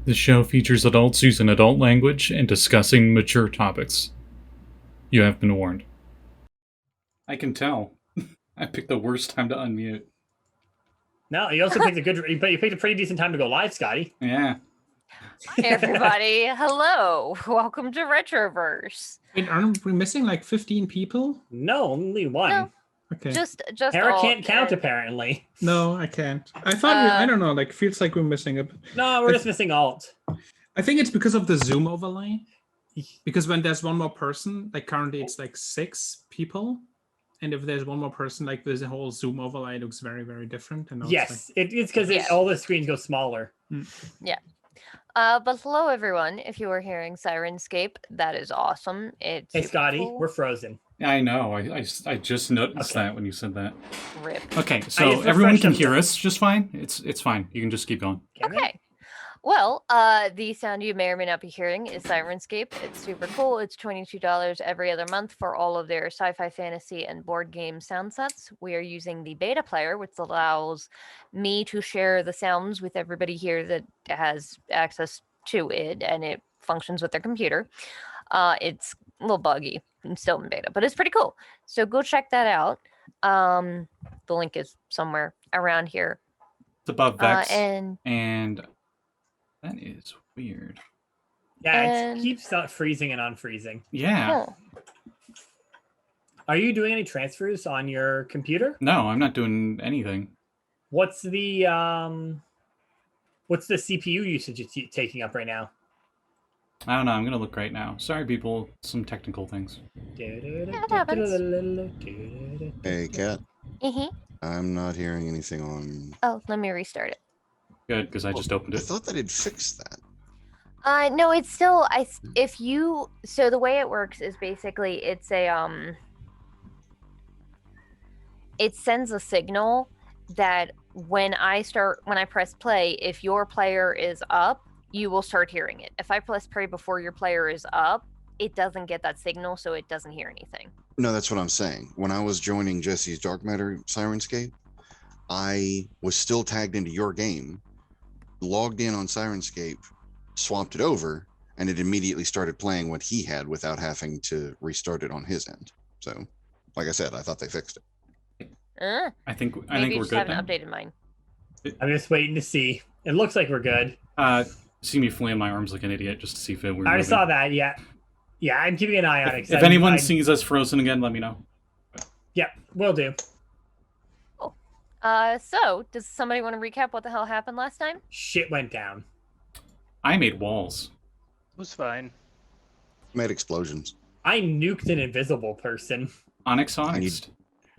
The show features adults using adult language and discussing mature topics. You have been warned. I can tell. I picked the worst time to unmute. No, you also picked you picked a pretty decent time to go live, Scotty. Yeah. Hi, everybody. Hello. Welcome to Retroverse. Wait, aren't we missing like 15 people? No, only one. No. Okay. Just Hera all, can't count, apparently. No, I can't. I thought I don't know, like feels like we're missing a... No, we're just missing alt. I think it's because of the Zoom overlay. Because when there's one more person, like currently it's like 6 people. And if there's one more person, like there's a whole Zoom overlay looks very, very different. And Yes, it's because all the screens go smaller. Yeah. But hello, everyone. If you are hearing Sirenscape, that is awesome. It's Hey, Scotty, cool. we're frozen. Yeah, I know. I just noticed that when you said that. Rip. Okay, so everyone can hear us just fine? It's fine. You can just keep going. Okay. Well, the sound you may or may not be hearing is Sirenscape. It's super cool. It's $22 every other month for all of their sci-fi, fantasy, and board game sound sets. We are using the beta player, which allows me to share the sounds with everybody here that has access to it, and it functions with their computer. It's a little buggy and still in beta, but it's pretty cool. So go check that out. The link is somewhere around here. It's above Vex, and that is weird. Yeah, it keeps freezing and unfreezing. Yeah. Oh. Are you doing any transfers on your computer? No, I'm not doing anything. What's the CPU usage it's taking up right now? I don't know. I'm going to look right now. Sorry, people. Some technical things. That happens. Hey, Kat. Mm-hmm. I'm not hearing anything on... Oh, let me restart it. Good, because I just opened it. I thought that had fixed that. No, it's still so the way it works is basically it's a it sends a signal that when I press play, if your player is up, you will start hearing it. If I press play before your player is up, it doesn't get that signal, so it doesn't hear anything. No, that's what I'm saying. When I was joining Jesse's Dark Matter Sirenscape, I was still tagged into your game, logged in on Sirenscape, swapped it over, and it immediately started playing what he had without having to restart it on his end. So, like I said, I thought they fixed it. I think Maybe we're you just good haven't now. updated mine. I'm just waiting to see. It looks like we're good. See me flail my arms like an idiot just to see if it were I saw that, yeah. Yeah, I'm keeping an eye on it. If anyone sees us frozen again, let me know. Yeah, will do. Oh. So does somebody want to recap what the hell happened last time? Shit went down. I made walls. It was fine. Made explosions. I nuked an invisible person. Onyx.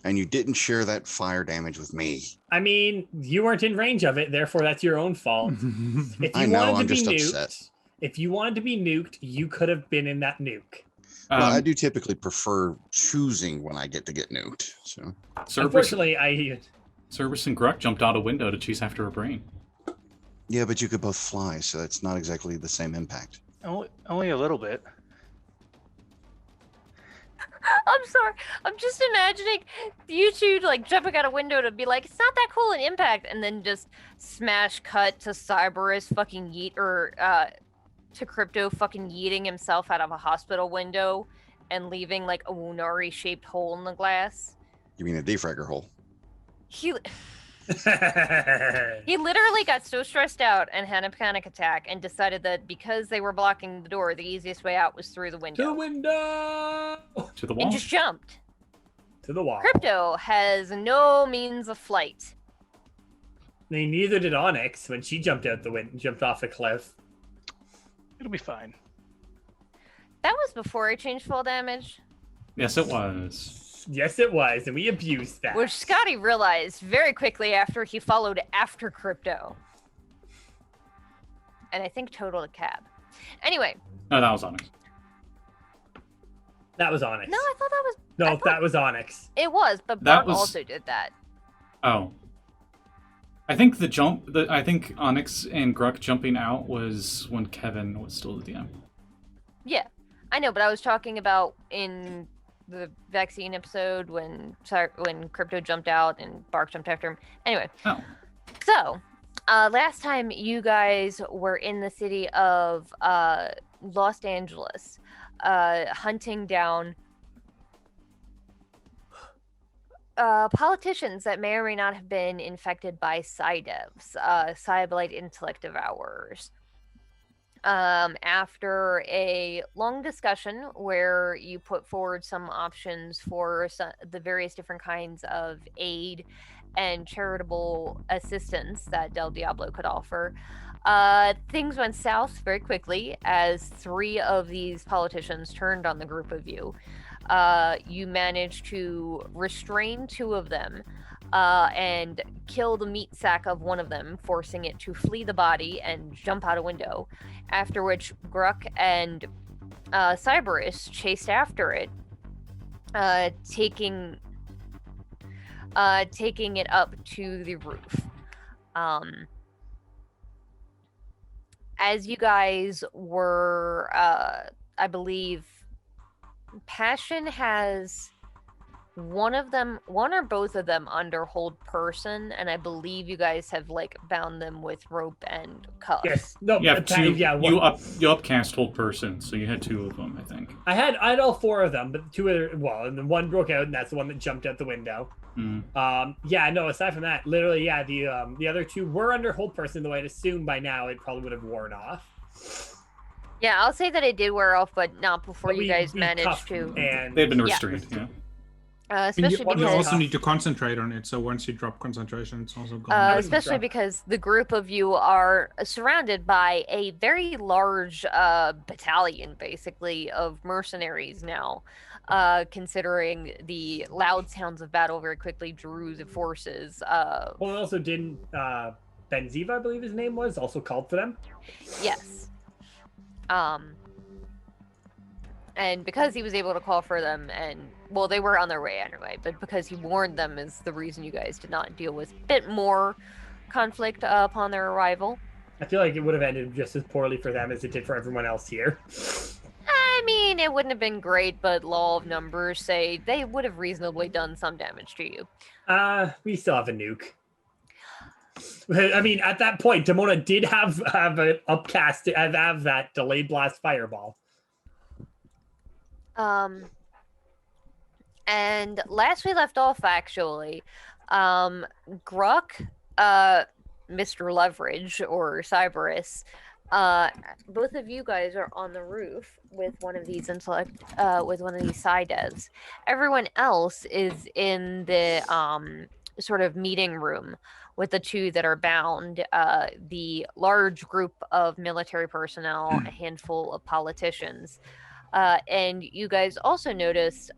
And you didn't share that fire damage with me. I mean, you weren't in range of it, therefore that's your own fault. If you I know, wanted to I'm be just nuked, upset. if you wanted to be nuked, you could have been in that nuke. Well, I do typically prefer choosing when I get to get nuked. So, Unfortunately, Cerberus and Gruk jumped out a window to chase after a brain. yeah, but you could both fly, so it's not exactly the same impact. Only a little bit. I'm sorry. I'm just imagining you two like jumping out a window to be like, it's not that cool an impact, and then just smash cut to Cyberus fucking to Crypto fucking yeeting himself out of a hospital window and leaving like a Wunari shaped hole in the glass. You mean a De-Fragger hole? He literally got so stressed out and had a panic attack and decided that because they were blocking the door, the easiest way out was through the window. To the window! To the wall. And just jumped. To the wall. Crypto has no means of flight. Neither did Onyx when she jumped off a cliff. It'll be fine. That was before I changed full damage. Yes, it was. Yes, it was, and we abused that. Which Scotty realized very quickly after he followed after Crypto. And I think totaled a cab. Anyway. No, that was Onyx. That was Onyx. No, I thought that was... No, that was Onyx. It was, but That Bob was- also did that. Oh. I think I think Onyx and Gruk jumping out was when Kevin was still the DM. Yeah, I know, but I was talking about in the vaccine episode when Crypto jumped out and Bark jumped after him. Anyway. Oh. So, last time you guys were in the city of Los Angeles, hunting down politicians that may or may not have been infected by Psydevs, Cyberlight Intellect Devourers. After a long discussion where you put forward some options for the various different kinds of aid and charitable assistance that Del Diablo could offer, things went south very quickly as 3 of these politicians turned on the group of you. You managed to restrain 2 of them and kill the meat sack of one of them, forcing it to flee the body and jump out a window. After which Gruk and Cyberus chased after it, taking it up to the roof. As you guys were, I believe, Passion has one or both of them under hold person, and I believe you guys have like bound them with rope and cuffs. Yes. No. You have 2. Yeah. You upcast hold person, so you had 2 of them, I think. I had all 4 of them, but 2 other. Well, and then one broke out, and that's the one that jumped out the window. Yeah. No. Aside from that, literally, yeah. The other 2 were under hold person, though I'd assume by now it probably would have worn off. Yeah, I'll say that it did wear off, but not before But you guys we managed cuffed to. And They've been restrained, yeah. Especially you because also need to concentrate on it, so once you drop concentration, it's also gone. especially because the group of you are surrounded by a very large battalion, basically, of mercenaries now. Considering the loud sounds of battle very quickly drew the forces. Well, also didn't Benziva, I believe his name was, also called for them? Yes. And because he was able to call for them, and well, they were on their way anyway, but because he warned them is the reason you guys did not deal with a bit more conflict upon their arrival. I feel like it would have ended just as poorly for them as it did for everyone else here. I mean, it wouldn't have been great, but law of numbers say they would have reasonably done some damage to you. We still have a nuke. I mean, at that point, Demona did have an upcast, have that delayed blast fireball. And last we left off, actually, Gruk, Mr. Leverage, or Cyberus, both of you guys are on the roof with one of these side devs. Everyone else is in the sort of meeting room with the 2 that are bound, the large group of military personnel, a handful of politicians. And you guys also notice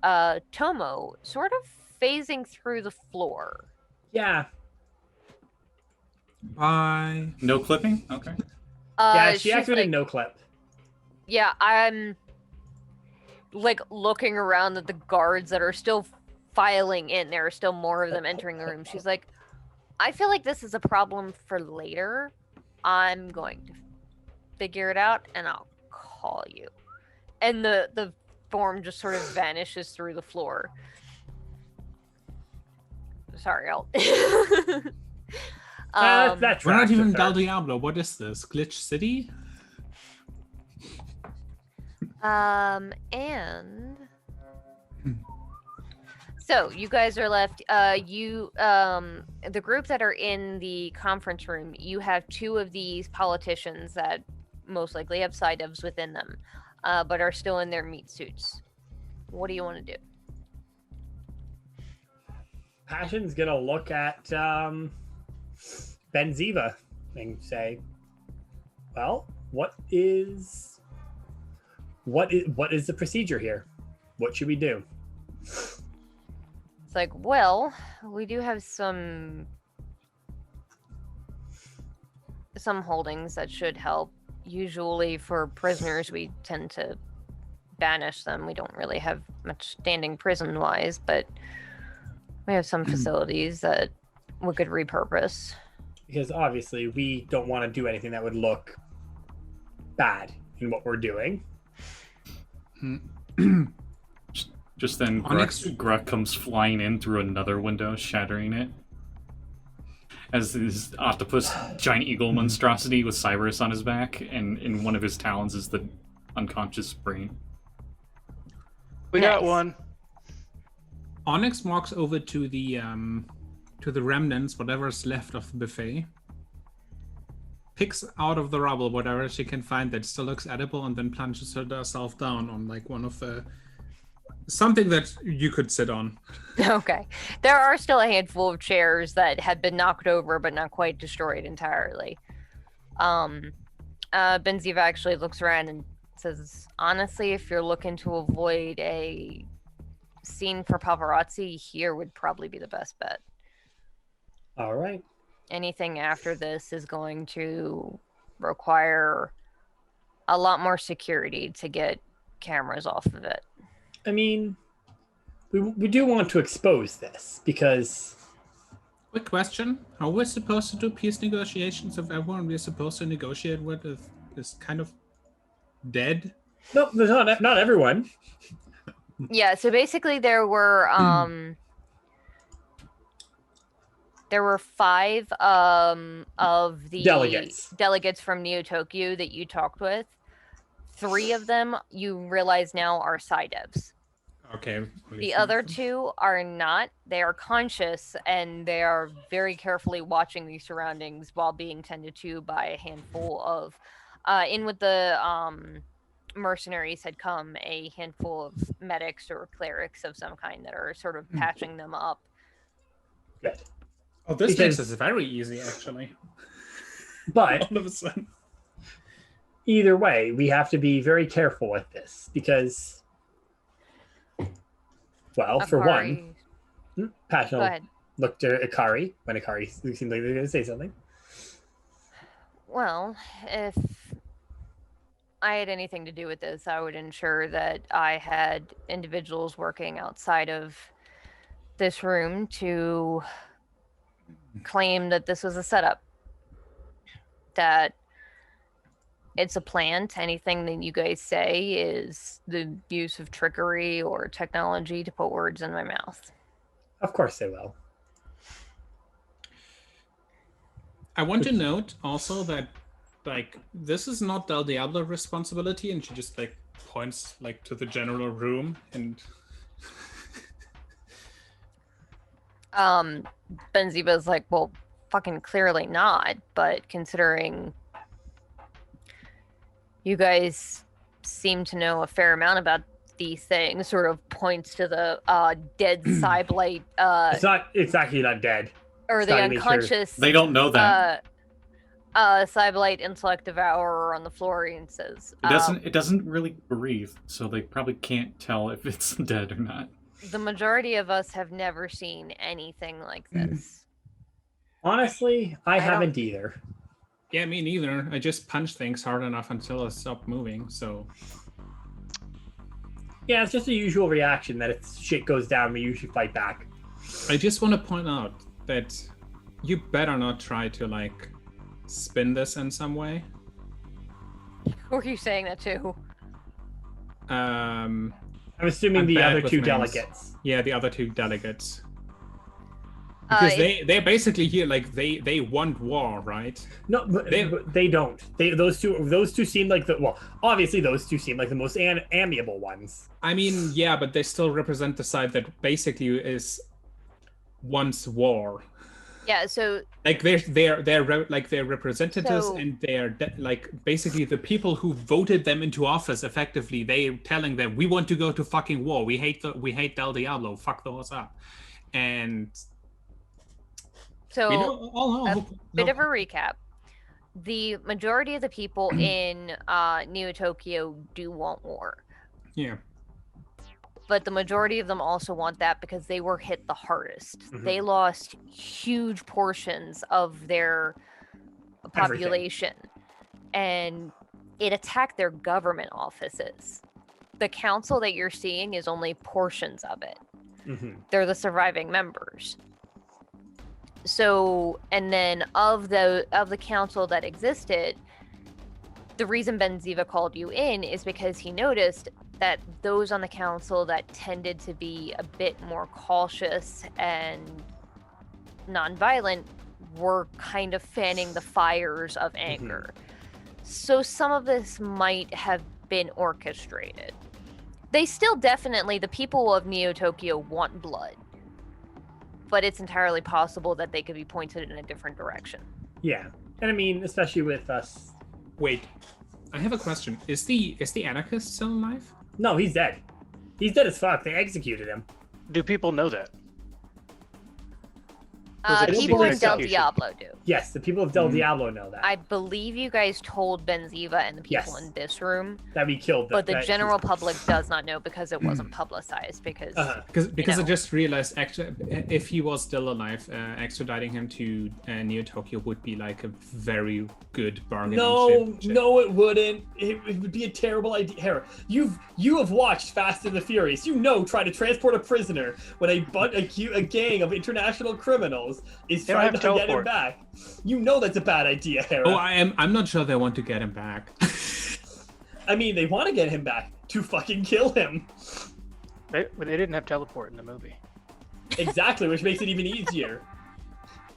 Tomo sort of phasing through the floor. Yeah. Bye. No clipping? Okay. Yeah, she she's activated like, no clip. Yeah, I'm like looking around at the guards that are still filing in. There are still more of them entering the room. She's like, I feel like this is a problem for later. I'm going to figure it out and I'll call you. And the form just sort of vanishes through the floor. Sorry, I'll... That's We're not even Del Diablo. What is this? Glitch City? And so you guys are left. The group that are in the conference room, you have 2 of these politicians that most likely have side devs within them, but are still in their meat suits. What do you want to do? Passion's gonna look at Benziva and say, well, what is the procedure here? What should we do? It's like, well, we do have some holdings that should help. Usually for prisoners, we tend to banish them. We don't really have much standing prison-wise, but we have some facilities that we could repurpose. Because obviously we don't want to do anything that would look bad in what we're doing. Just then, Onyx. Gruk comes flying in through another window, shattering it. as this octopus giant eagle monstrosity with Cyberus on his back, and in one of his talons is the unconscious brain. We got Nice. one. Onyx walks over to the remnants, whatever's left of the buffet, picks out of the rubble whatever she can find that still looks edible, and then plunges herself down on like one of the something that you could sit on. Okay. There are still a handful of chairs that had been knocked over but not quite destroyed entirely. Benziva actually looks around and says, honestly, if you're looking to avoid a scene for paparazzi, here would probably be the best bet. All right. Anything after this is going to require a lot more security to get cameras off of it. I mean, we do want to expose this because... Quick question. How are we supposed to do peace negotiations if everyone we're supposed to negotiate with is kind of dead? No, there's not everyone. Yeah, so basically there were 5 of the delegates from Neo Tokyo that you talked with. 3 of them you realize now are Psy-Devs. Okay. The other 2 are not. They are conscious and they are very carefully watching these surroundings while being tended to by a handful of in with the mercenaries had come a handful of medics or clerics of some kind that are sort of patching them up. Good. Oh, this makes this very easy, actually. But all of a sudden, either way, we have to be very careful with this because, well, for one, Passional looked at Akari when Akari seemed like they were going to say something. Well, if I had anything to do with this, I would ensure that I had individuals working outside of this room to claim that this was a setup, that it's a plant. Anything that you guys say is the use of trickery or technology to put words in my mouth. Of course they will. I want to note also that, like, this is not Del Diablo's responsibility, and she just, like, points, like, to the general room, and... Benziva's like, well, fucking clearly not, but considering you guys seem to know a fair amount about these things, sort of points to the dead Cyblight. It's actually not dead. Or the unconscious. They don't know that. Cyblight intellect devourer on the floor and says, It doesn't really breathe, so they probably can't tell if it's dead or not. The majority of us have never seen anything like this. Honestly, I haven't either. Yeah, me neither. I just punch things hard enough until it stopped moving, so... Yeah, it's just a usual reaction that if shit goes down, we usually fight back. I just want to point out that you better not try to, like, spin this in some way. Who are you saying that to? I'm assuming the other 2 delegates. Yeah, the other 2 delegates. Because they're basically here, like, they want war, right? No, but they don't. Those two seem like obviously those 2 seem like the most amiable ones. I mean, yeah, but they still represent the side that basically wants war. Yeah, so like they're representatives, and they're like basically the people who voted them into office. Effectively, they're telling them we want to go to fucking war. We hate Del Diablo. Fuck those up, and. So, bit of a recap. The majority of the people in Neo Tokyo do want war. Yeah. But the majority of them also want that because they were hit the hardest. Mm-hmm. They lost huge portions of their population. And it attacked their government offices. The council that you're seeing is only portions of it. Mm-hmm. They're the surviving members. So, and then of the council that existed, the reason Benziva called you in is because he noticed that those on the council that tended to be a bit more cautious and non-violent were kind of fanning the fires of anger. So some of this might have been orchestrated. They still definitely, the people of Neo Tokyo want blood, but it's entirely possible that they could be pointed in a different direction. Yeah, and I mean, especially with us. Wait, I have a question. Is the anarchist still alive? No, he's dead. He's dead as fuck. They executed him. Do people know that? Was it People in secret Del execution? Diablo do. Yes, the people of Del Diablo know that. I believe you guys told Benziva and the people Yes. in this room, That we killed them. but the general public does not know because it wasn't publicized. Because Because know. I just realized, actually, if he was still alive, extraditing him to Neo Tokyo would be like a very good bargaining chip. No, it wouldn't. It would be a terrible idea. Hera, you have watched Fast and the Furious. You know, trying to transport a prisoner when a gang of international criminals is They don't trying have to get him teleport. back. You know that's a bad idea, Hera. Oh, I'm not sure they want to get him back. I mean, they want to get him back to fucking kill him. They didn't have teleport in the movie. Exactly, which makes it even easier.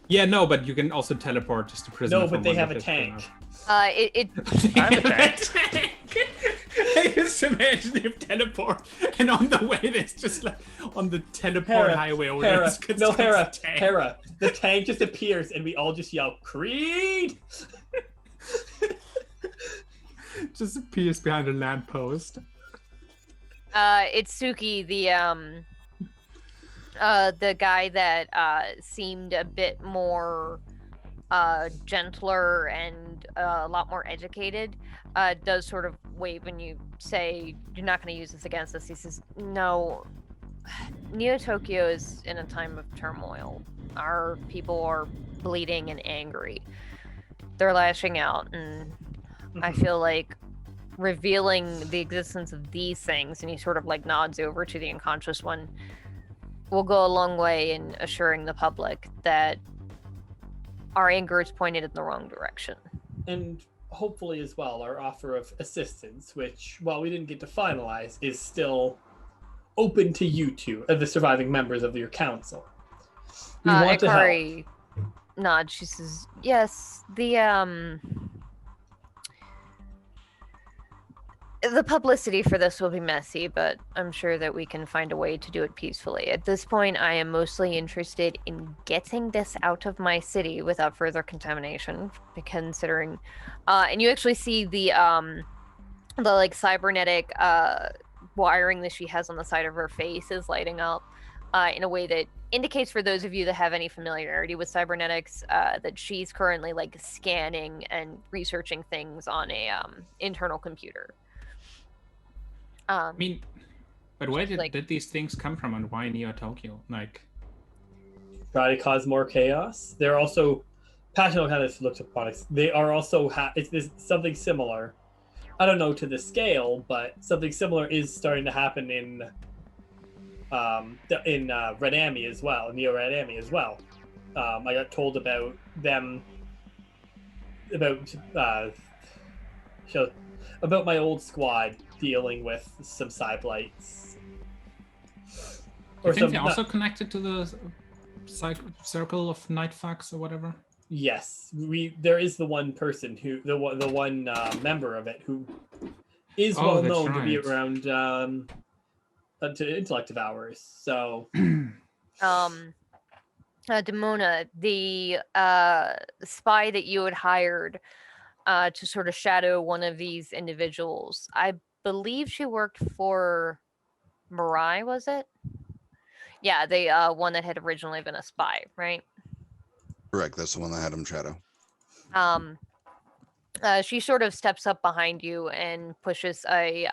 Yeah, no, but you can also teleport just to prison. No, but they have a tank. it I'm a tank. I just imagine him teleport, and on the way there's just like on the teleport highway. Hera, Hera. Hera. The tank just appears, and we all just yell, "Creed!" Just appears behind a lamppost. it's Suki, the guy that seemed a bit more gentler and a lot more educated, does sort of wave when you say you're not going to use this against us. He says, no, Neo Tokyo is in a time of turmoil. Our people are bleeding and angry. They're lashing out, and I feel like revealing the existence of these things, and he sort of like nods over to the unconscious one, will go a long way in assuring the public that our anger is pointed in the wrong direction. And hopefully as well, our offer of assistance, which, while we didn't get to finalize, is still open to you two, the surviving members of your council. We want to help. Ikari nods. She says, yes, the publicity for this will be messy, but I'm sure that we can find a way to do it peacefully. At this point, I am mostly interested in getting this out of my city without further contamination, considering, and you actually see the like cybernetic wiring that she has on the side of her face is lighting up in a way that indicates, for those of you that have any familiarity with cybernetics, that she's currently like scanning and researching things on a internal computer. I mean, but where did like- these things come from, and why Neo Tokyo? Like, Try to cause more chaos. They're also, Passional kind of looked upon it. They are also, it's something similar. I don't know to the scale, but something similar is starting to happen in Red Ami as well, Neo Red Ami as well. I got told about them, about my old squad dealing with some Cyblights. I think they're also connected to the circle of night fox or whatever. Yes, there is the one person who the one member of it who is well known to be around to intellect devourers. So Demona, the spy that you had hired to sort of shadow one of these individuals, I believe she worked for Mirai, was it? Yeah, the one that had originally been a spy, right? Correct. That's the one that had him shadow. She sort of steps up behind you and pushes a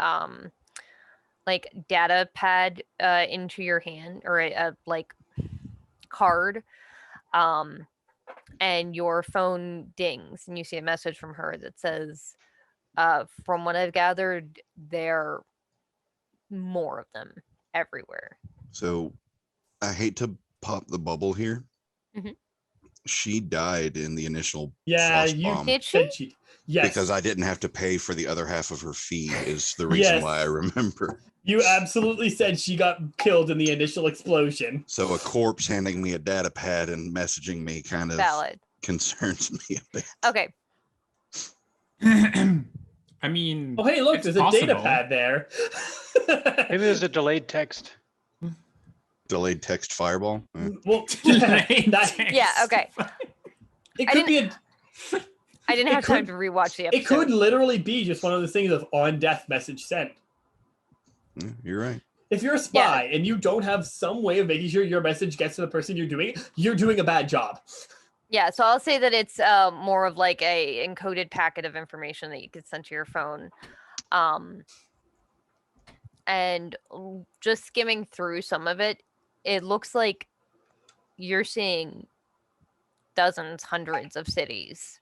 like data pad into your hand, or a like card, and your phone dings, and you see a message from her that says, from what I've gathered, there are more of them everywhere. So I hate to pop the bubble here. Mhm. She died in the initial yeah, frost you bomb Did said she. Yes, because I didn't have to pay for the other half of her fee is the reason Yes. why I remember. you absolutely said she got killed in the initial explosion. So a corpse handing me a data pad and messaging me kind of Valid. concerns me a bit. Okay. I mean, Oh, hey, look, it's there's a data possible. pad there. Maybe there's a delayed text. Delayed text fireball. Well, Delayed that, text. Yeah, okay. it I could be a. I didn't It have time could- to rewatch the episode. It could literally be just one of those things of on death message sent. You're right. If you're a spy and you don't have some way of making sure your message gets to the person you're doing a bad job. Yeah, so I'll say that it's more of like a encoded packet of information that you could send to your phone. And just skimming through some of it, it looks like you're seeing dozens, hundreds of cities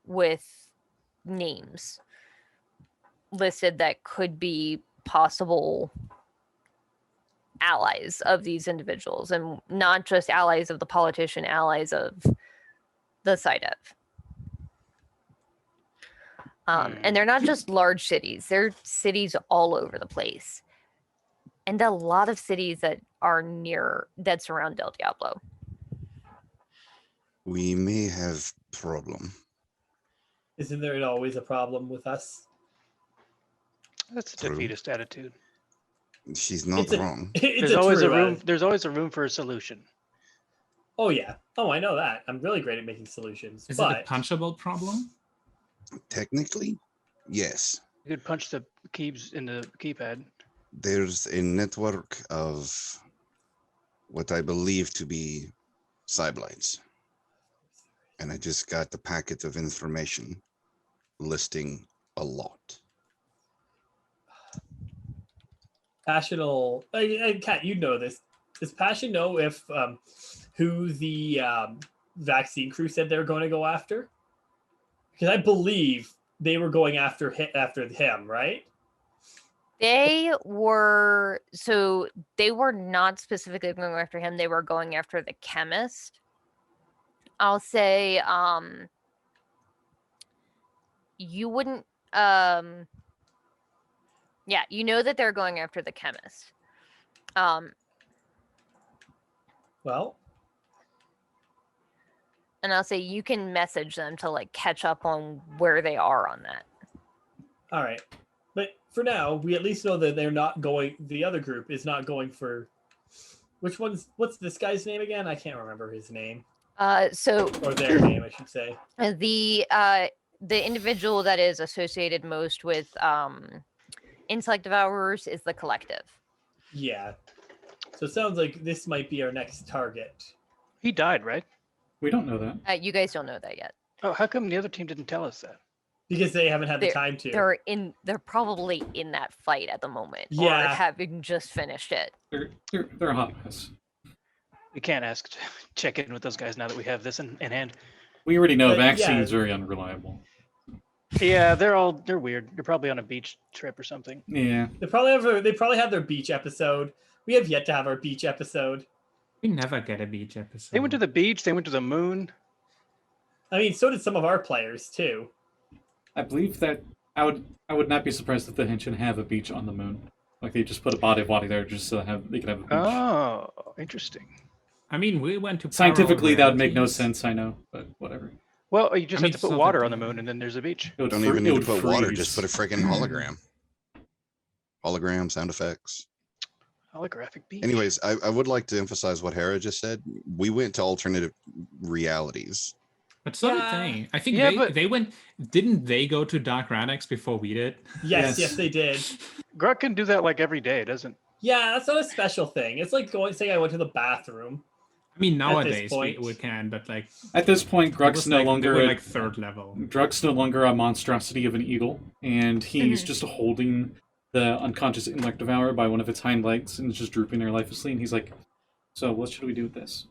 with names listed that could be possible allies of these individuals, and not just allies of the politician, allies of the SciDev. And they're not just large cities, they're cities all over the place. And a lot of cities that are that surround Del Diablo. We may have problem. Isn't there always a problem with us? That's a True. defeatist attitude. She's not wrong. It's There's always a true room. as- There's always a room for a solution. Oh yeah. Oh, I know that. I'm really great at making solutions. Is but it a punchable problem? Technically, yes. You could punch the keys in the keypad. There's a network of what I believe to be Cyblights. And I just got the packet of information listing a lot. Passion will. Kat, you know this. Does Passion know if who the vaccine crew said they're going to go after? Because I believe they were going after him, right? They were not specifically going after him, they were going after the chemist. I'll say you wouldn't yeah, you know that they're going after the chemist. Well, and I'll say you can message them to like catch up on where they are on that. all right. But for now, we at least know that they're not going. The other group is not going for. What's this guy's name again? I can't remember his name. So Or their name, I should say. the individual that is associated most with intellect devourers is the collective. Yeah. So it sounds like this might be our next target. He died, right? We don't know that. You guys don't know that yet. Oh, how come the other team didn't tell us that? Because they haven't had the time to. They're probably in that fight at the moment, or Yeah. having just finished it. They're a hot mess. We can't check in with those guys now that we have this in hand. We already know But, vaccine's yeah. very unreliable. Yeah, they're weird. They're probably on a beach trip or something. Yeah. They probably have their beach episode. We have yet to have our beach episode. We never get a beach episode. They went to the beach. They went to the moon. I mean, so did some of our players too. I believe that I would not be surprised if the Henshin have a beach on the moon. Like they just put a body of water there just so they can have a beach. Oh, interesting. I mean, we went to Scientifically, that would make no parallel sense, I know, but whatever. Well, you just I mean, have to put so water that- on the moon, and then there's a beach. It would Don't fr- even it need to would put water, freeze. just put a freaking hologram. Hologram, sound effects. Holographic beach. Anyways, I would like to emphasize what Hera just said. We went to alternative realities. But so did Yeah. they. I think Yeah, they went. Didn't they go to Dark Radix before we did? Yes, Yes. they did. Gruk can do that like every day, doesn't? Yeah, that's not a special thing. It's like saying I went to the bathroom. I mean, At this nowadays point. we can, but like At this point, it Gruk's was no like, they longer were a, like third level. Gruk's no longer a monstrosity of an eagle, and he's just holding the unconscious intellect devourer by one of its hind legs and it's just drooping there lifelessly. And he's like, "So what should we do with this?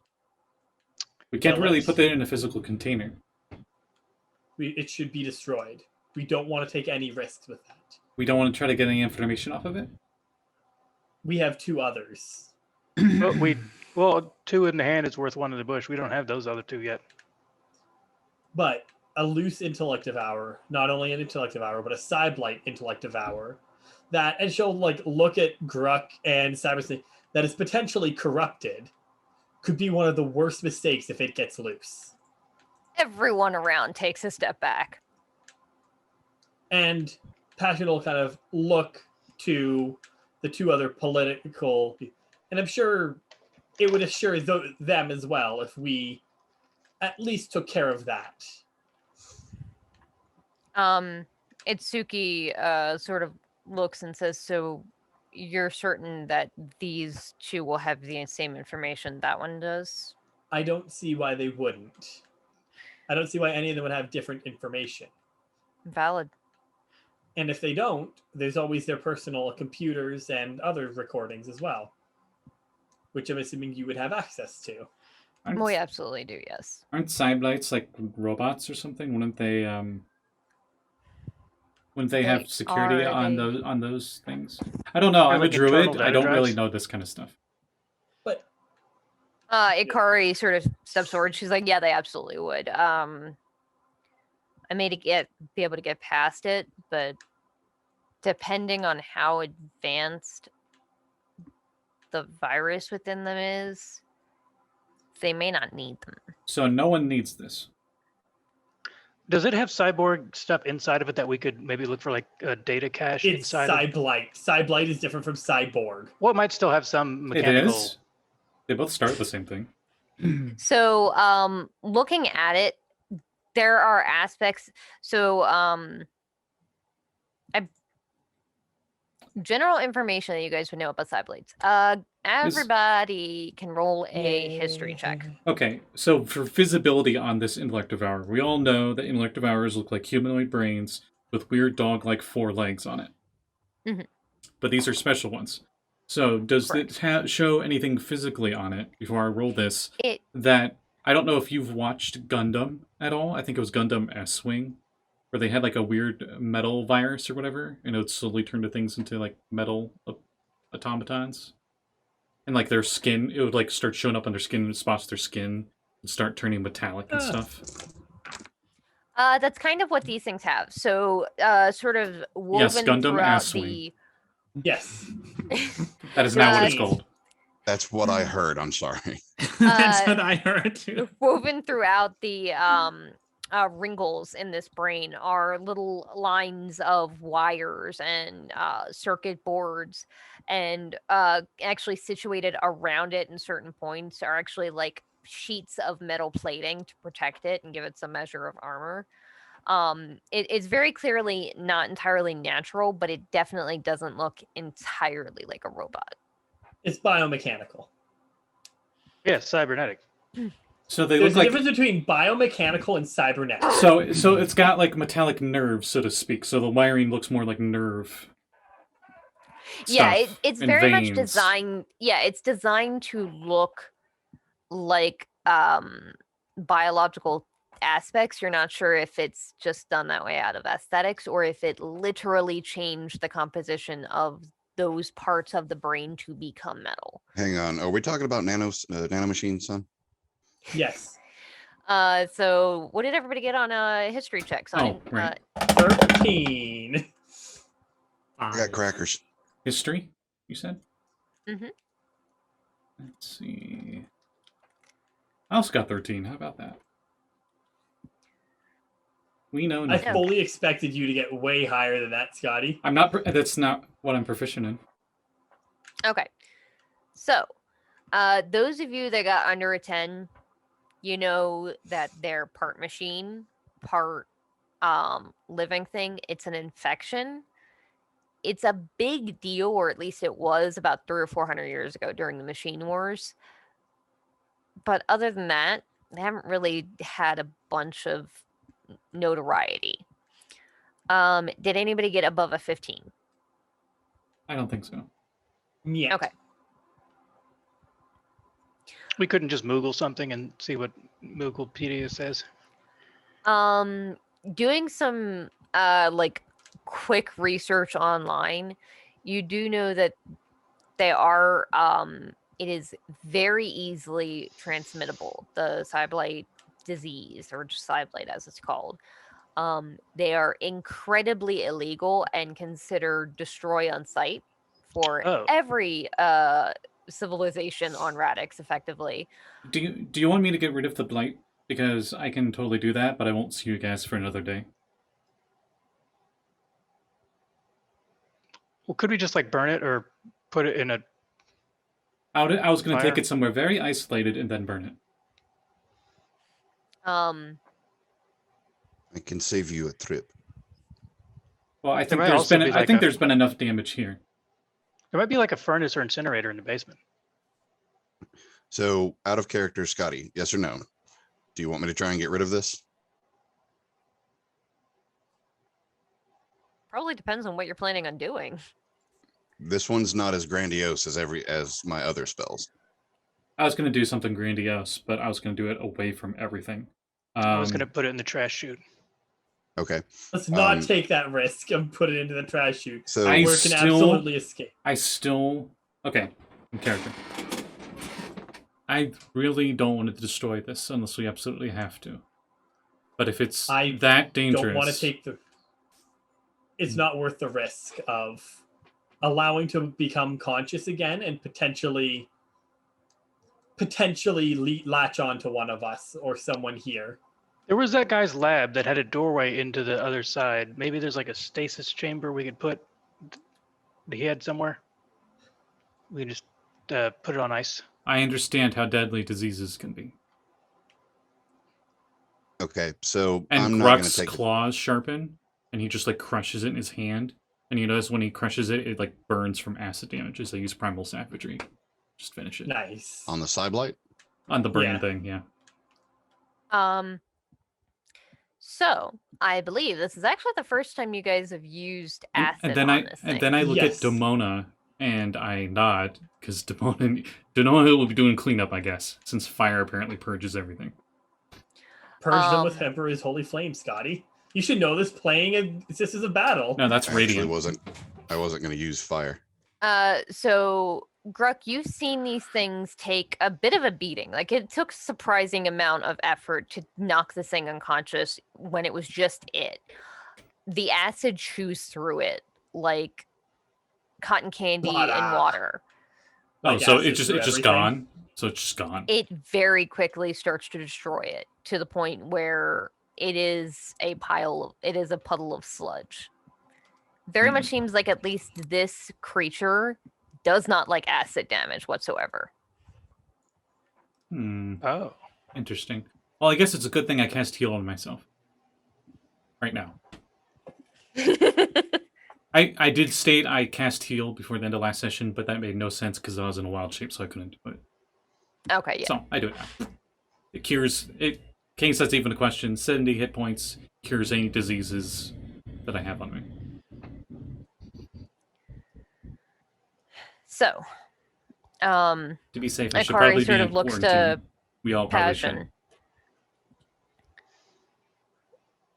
We can't Yeah, really let's- put that in a physical container. It should be destroyed. We don't want to take any risks with that. We don't want to try to get any information off of it." We have two others. Well, two in the hand is worth one in the bush. We don't have those other two yet. But a loose intellect devourer, not only an intellect devourer, but a Cyblight intellect devourer, and she'll like look at Gruk and Cyberus that is potentially corrupted, could be one of the worst mistakes if it gets loose. Everyone around takes a step back. And Passion will kind of look to the two other political, and I'm sure it would assure them as well if we at least took care of that. Itsuki sort of looks and says, so you're certain that these two will have the same information that one does? I don't see why they wouldn't. I don't see why any of them would have different information. Valid. And if they don't, there's always their personal computers and other recordings as well, which I'm assuming you would have access to. We absolutely do, yes. Aren't Cyblights like robots or something? Wouldn't they have security on those things? I don't know. I'm a druid. I don't really know this kind of stuff. But Ikari sort of steps forward. She's like, yeah, they absolutely would. I may be able to get past it, but depending on how advanced the virus within them is, they may not need them. So no one needs this. Does it have cyborg stuff inside of it that we could maybe look for, like a data cache it's inside? Cyblight. Cyblight is different from cyborg. Well, it might still have some mechanical. It is. They both start with the same thing. So, looking at it, there are aspects. So, general information that you guys would know about Cyblades. Everybody can roll a history check. Okay, so for visibility on this Intellect Devourer, we all know that Intellect Devourers look like humanoid brains with weird dog-like 4 legs on it. Mm-hmm. But these are special ones. So does it show anything physically on it, before I roll this, that... I don't know if you've watched Gundam at all. I think it was Gundam S-Wing, where they had like a weird metal virus or whatever, and it would slowly turn the things into like metal automatons. And like their skin, it would like start showing up on their skin, spots of their skin, and start turning metallic and stuff. That's kind of what these things have. So, sort of woven Gundam throughout S-Wing. Yes. That is now what it's called. That's what I heard. I'm sorry. That's what I heard too. Woven throughout the wrinkles in this brain are little lines of wires and circuit boards, and actually situated around it in certain points are actually like sheets of metal plating to protect it and give it some measure of armor. It's very clearly not entirely natural, but it definitely doesn't look entirely like a robot. It's biomechanical. Yeah, cybernetic. So they There's look a like difference between biomechanical and cybernetic. so it's got like metallic nerves, so to speak. So the wiring looks more like nerve. Yeah, it's very much veins. designed. Yeah, it's designed to look like biological aspects. You're not sure if it's just done that way out of aesthetics or if it literally changed the composition of those parts of the brain to become metal. Hang on. Are we talking about nanomachines, son? Yes. So what did everybody get on a history check? Oh, right. 13. I got crackers. History, you said? Mm-hmm. Let's see. I also got 13. How about that? We know I nothing. fully expected you to get way higher than that, Scotty. I'm not. That's not what I'm proficient in. Okay. So, those of you that got under a 10, you know that they're part machine, part living thing. It's an infection. It's a big deal, or at least it was about 300 or 400 years ago during the Machine Wars. But other than that, they haven't really had a bunch of notoriety. Did anybody get above a 15? I don't think so. Yeah. Okay. We couldn't just Moogle something and see what Mooglepedia says. Doing some like quick research online, you do know that they are it is very easily transmittable, the Cyblight disease, or just Cyblight as it's called. They are incredibly illegal and considered destroy on sight for every civilization on Radix, effectively. Do you want me to get rid of the blight Because I can totally do that, but I won't see you guys for another day. Well, could we just like burn it or put it in a? I was going to take Fire? it somewhere very isolated and then burn it. Um, I can save you a trip. Well, I think might also be like there's been enough damage here. There might be like a furnace or incinerator in the basement. So, out of character, Scotty, yes or no? Do you want me to try and get rid of this? probably depends on what you're planning on doing. This one's not as grandiose as my other spells. I was going to do something grandiose, but I was going to do it away from everything. I was going to put it in the trash chute. Okay. Let's not take that risk and put it into the trash chute. So where it can absolutely escape. Okay, in character. I really don't want to destroy this unless we absolutely have to. But if it's that dangerous, don't want to take the. It's not worth the risk of allowing to become conscious again and potentially latch on to one of us or someone here. There was that guy's lab that had a doorway into the other side. Maybe there's like a stasis chamber we could put. He had somewhere. We can just put it on ice. I understand how deadly diseases can be. Okay, so And I'm not going to Gruk's take claws sharpen, and he just like crushes it in his hand. And you notice when he crushes it, it like burns from acid damage as they use primal savagery. Just finish it. Nice. on the Cyblight. On the brain Yeah. thing, yeah. So I believe this is actually the first time you guys have used acid And then on this thing. and then I look Yes. at Demona and I nod because Demona will be doing cleanup, I guess, since fire apparently purges everything. Purge them with Emperor's holy flame, Scotty. You should know this playing this is a battle. No, that's Actually, radiant. I wasn't going to use fire. So Gruk, you've seen these things take a bit of a beating. Like it took surprising amount of effort to knock this thing unconscious when it was just it. The acid chews through it like cotton candy in water. Oh, Like so acid it's through just everything? gone. So it's just gone. It very quickly starts to destroy it to the point where it is a puddle of sludge. Very much seems like at least this creature does not like acid damage whatsoever. Oh. Interesting. Well, I guess it's a good thing I cast heal on myself. Right now. I did state I cast heal before the end of last session, but that made no sense because I was in a wild shape, so I couldn't do it. Okay, yeah. So, I do it now. It cures... In case that's even a question, 70 hit points cures any diseases that I have on me. So, To be safe, I should Akari probably sort be of in looks quarantine. to We all probably should. Passion.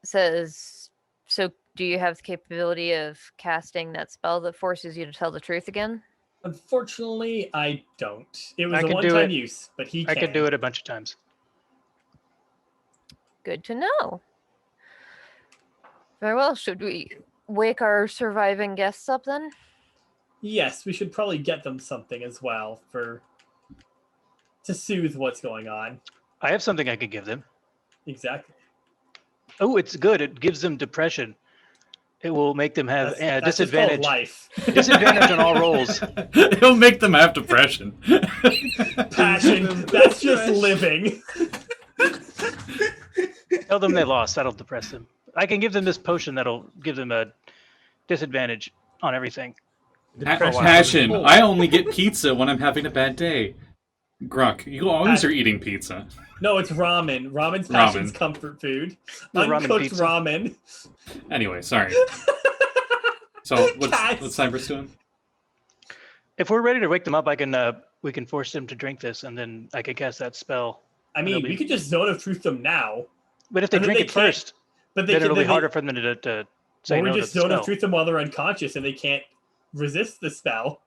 Says, so do you have the capability of casting that spell that forces you to tell the truth again? Unfortunately, I don't. It was I a can do one-time it. use, but he I can. could do it a bunch of times. Good to know. Very well. Should we wake our surviving guests up then? Yes, we should probably get them something as well to soothe what's going on. I have something I could give them. Exactly. Oh, it's good. It gives them depression. It will make them have That's just called disadvantage. life. Disadvantage on all rolls. It'll make them have depression. Passion. That's just living. Tell them they lost. That'll depress them. I can give them this potion that'll give them a disadvantage on everything. Passion. I only get pizza when I'm having a bad day. Gruk, you always are eating pizza. No, it's ramen. Ramen's Passion's comfort food. The ramen Uncooked pizza. ramen. Anyway, sorry. So what's Cyberus doing? If we're ready to wake them up, I can we can force them to drink this, and then I can cast that spell. I mean, we could just zone of truth them now. But if they And then drink they it can't- first, But then it'll be then harder for them to say or we no to just the zone of spell. truth them while they're unconscious and they can't resist the spell.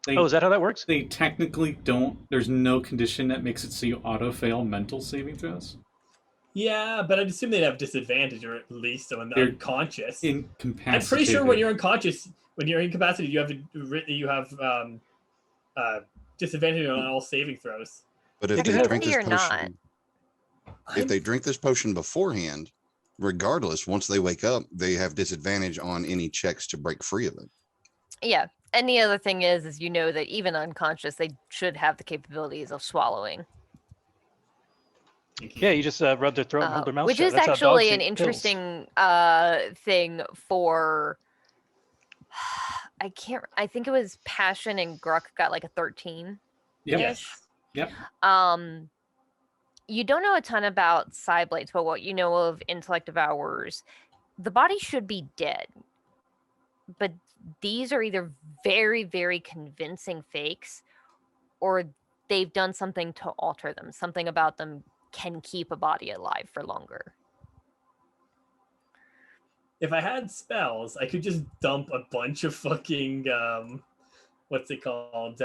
Oh, is that how that works? They technically don't. There's no condition that makes it so you auto-fail mental saving throws. Yeah, but I'd assume they'd have disadvantage, or at least when they're They're unconscious. Incapacitated. I'm pretty sure when you're unconscious, when you're incapacitated, you have disadvantage on all saving throws. But if Did you they have- drink this Or potion, not. If they drink this potion beforehand, regardless, once they wake up, they have disadvantage on any checks to break free of it. Yeah. And the other thing is you know that even unconscious, they should have the capabilities of swallowing. Yeah, you just rub their throat and hold their mouth which shut. is That's how dogs actually an eat pills. interesting thing for. I think it was Passion and Gruk got like a 13. Yep. Yes. Yep. You don't know a ton about Psyblades, but what you know of Intellect Devourers, the body should be dead. But these are either very, very convincing fakes, or they've done something to alter them. Something about them can keep a body alive for longer. If I had spells, I could just dump a bunch of fucking what's it called?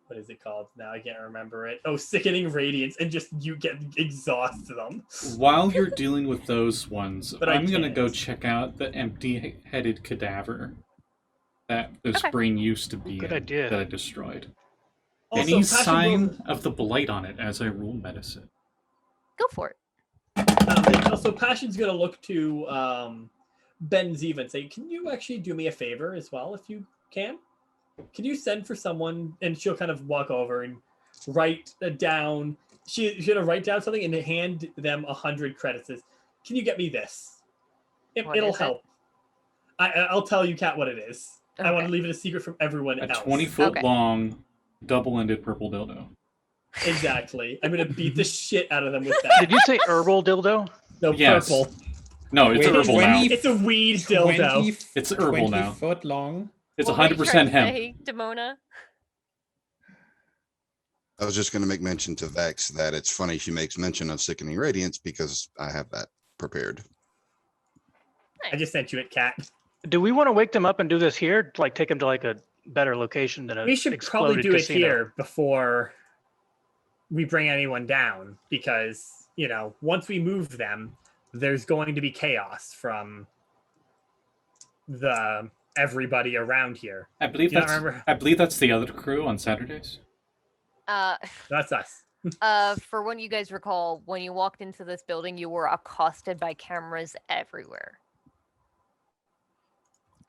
What is it called? Now I can't remember it. Oh, Sickening Radiance, and just you get exhaust them. While you're dealing with those ones, But I'm gonna can't. go check out the empty-headed cadaver that this Okay. brain used to be Good in, idea. that I destroyed. Also, Any Passion sign will- of the blight on it as I roll medicine? Go for it. Also, Passion's gonna look to Benziva and say, "Can you actually do me a favor as well, if you can? Can you send for someone?" And she'll kind of walk over and write down. She's gonna write down something and hand them 100 credits. Says, "Can you get me this? What It'll is it? help." I'll tell you, Kat, what it is. I want Okay. to leave it a secret from everyone A else. 20-foot Okay. long, double-ended purple dildo. Exactly. I'm gonna beat the shit out of them with that. Did you say herbal dildo? No, Yes. purple. No, it's Wait, herbal now. 20 It's a weed dildo. It's herbal 20 now. foot long. It's What were you 100% trying to hemp. say, Demona? I was just going to make mention to Vex that it's funny she makes mention of Sickening Radiance because I have that prepared. I just sent you it, Kat. Do we want to wake them up and do this here? Like take them to like a better location than a We should probably exploded do it casino? here before we bring anyone down, because once we move them, there's going to be chaos from the everybody around here. I believe You don't that's. remember? I believe that's the other crew on Saturdays. That's us. For what you guys recall, when you walked into this building, you were accosted by cameras everywhere.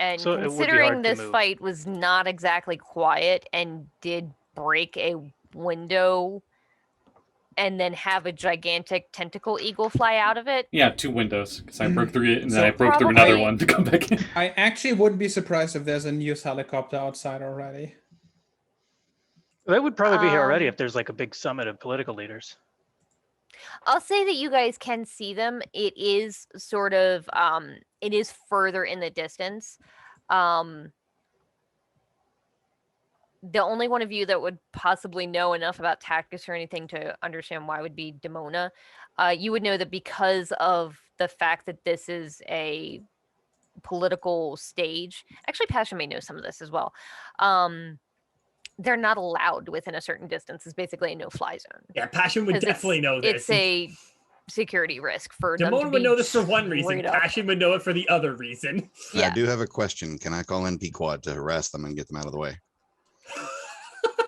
And So it would be considering hard to this move. fight was not exactly quiet and did break a window and then have a gigantic tentacle eagle fly out of it. Yeah, 2 windows because I broke through it and then So I broke through another probably- one to come back in. I actually wouldn't be surprised if there's a news helicopter outside already. That would probably be here already Um, if there's like a big summit of political leaders. I'll say that you guys can see them. It is sort of it is further in the distance. The only one of you that would possibly know enough about tactics or anything to understand why would be Demona. You would know that because of the fact that this is a political stage. Actually, Passion may know some of this as well. They're not allowed within a certain distance. It's basically a no-fly zone. Yeah, Passion would 'Cause definitely know this. It's a security risk for them to Demona be would know this for one reason. straight up. Passion would know it for the other reason. Yeah. I do have a question. Can I call in Pequod to harass them and get them out of the way?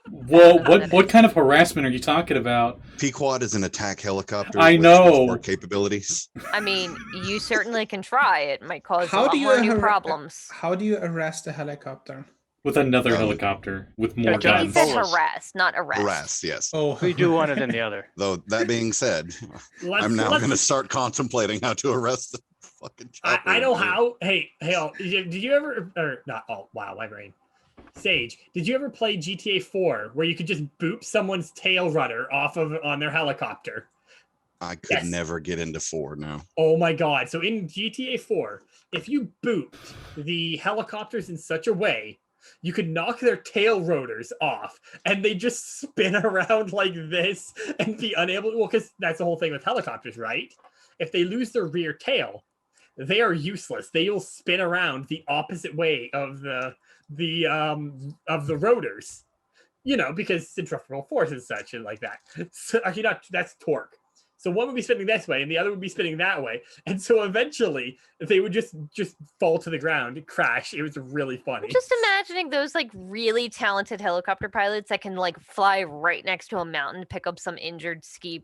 Whoa, what kind of harassment are you talking about? Pequod is an attack helicopter. I with know. transport capabilities. I mean, you certainly can try. It might cause How a lot do you more new har- problems. How do you arrest a helicopter? With another helicopter with more Yeah, He giant guns. said bolas. harass, not arrest. Harass, yes. Oh, We do one and then the other. Though that being said, I'm now going to start contemplating how to arrest the fucking chopper. I know how. Hey, did you ever, or not? Oh, wow, my brain. Sage, did you ever play GTA 4 where you could just boop someone's tail rudder off of on their helicopter? I could Yes. never get into 4 now. Oh my god. So in GTA 4, if you booped the helicopters in such a way, you could knock their tail rotors off and they just spin around like this and be unable to, well, because that's the whole thing with helicopters, right? If they lose their rear tail, they are useless. They will spin around the opposite way of the rotors, because centrifugal force and such and like that. So, actually, not that's torque. So one would be spinning this way and the other would be spinning that way. And so eventually they would just fall to the ground, crash. It was really funny. I'm just imagining those like really talented helicopter pilots that can like fly right next to a mountain, pick up some injured skier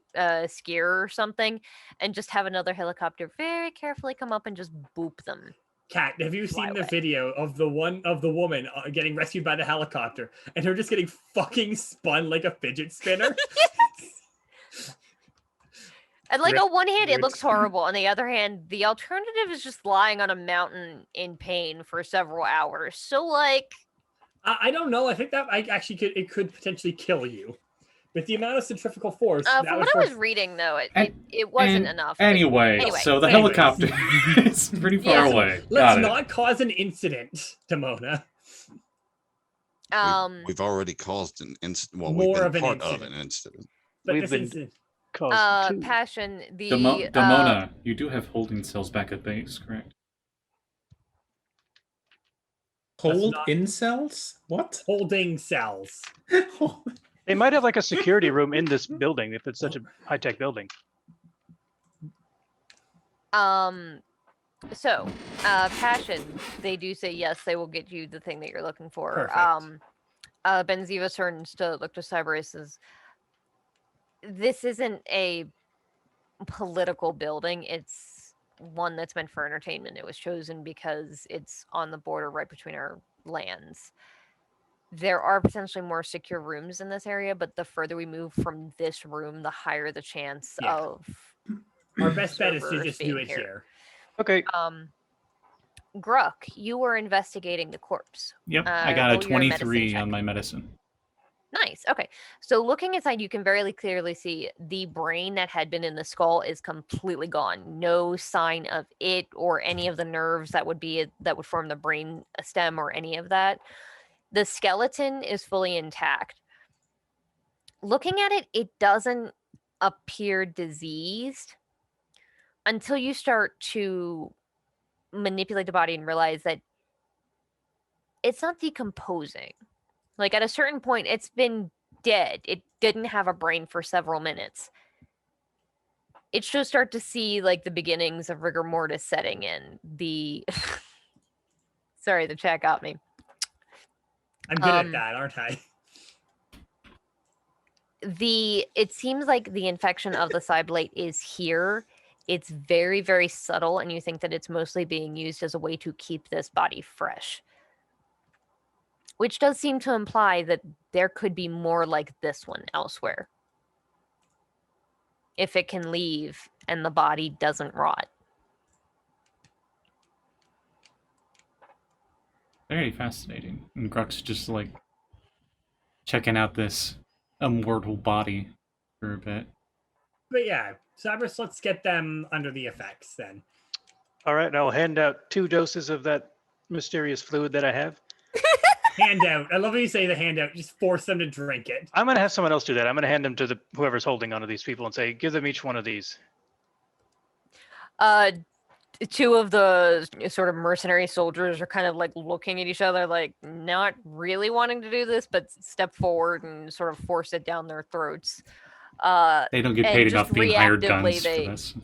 or something, and just have another helicopter very carefully come up and just boop them. Kat, have you Fly seen the away. video of the woman getting rescued by the helicopter and her just getting fucking spun like a fidget spinner? And like on one hand, it Rich. looks horrible. On the other hand, the alternative is just lying on a mountain in pain for several hours. So like, I don't know. I think that it could potentially kill you. With the amount of centrifugal force. from what I was reading, though, it wasn't enough. But Anyway, so the helicopter is pretty far away. Let's not cause an incident, Demona. We've already caused an incident. Well, More we've of been an part of incident. an incident. But We've this been- incident. Caused two. Passion, the Demona, you do have holding cells back at base, correct? Hold not- incels? What? Holding cells. They might have like a security room in this building if it's such a high-tech building. So, Passion, they do say yes, they will get you the thing that you're looking for. Perfect. Benziva turns to look to Cyberus says, this isn't a political building, it's one that's meant for entertainment. It was chosen because it's on the border right between our lands. There are potentially more secure rooms in this area, but the further we move from this room, the higher the chance Yeah. of Our best bet is to servers just do being it here. Okay. Gruk, you were investigating the corpse. Yep, I got a roll your medicine 23 check. on my medicine. Nice. Okay. So looking inside, you can very clearly see the brain that had been in the skull is completely gone. No sign of it or any of the nerves that would form the brain stem or any of that. The skeleton is fully intact. Looking at it, it doesn't appear diseased until you start to manipulate the body and realize that it's not decomposing. Like at a certain point, it's been dead. It didn't have a brain for several minutes. It should start to see like the beginnings of rigor mortis setting in. Sorry, the chat got me. I'm good at that, aren't I? It seems like the infection of the cyblate is here. It's very, very subtle, and you think that it's mostly being used as a way to keep this body fresh. Which does seem to imply that there could be more like this one elsewhere. If it can leave and the body doesn't rot. Very fascinating. And Gruk's just like checking out this immortal body for a bit. But yeah, Cyberus, let's get them under the effects then. All right. I'll hand out 2 doses of that mysterious fluid that I have. Handout. I love when you say the handout. Just force them to drink it. I'm going to have someone else do that. I'm going to hand them to whoever's holding onto these people and say, give them each one of these. 2 of the sort of mercenary soldiers are kind of like looking at each other, like not really wanting to do this, but step forward and sort of force it down their throats. They don't get and paid just enough being hired reactively guns for this.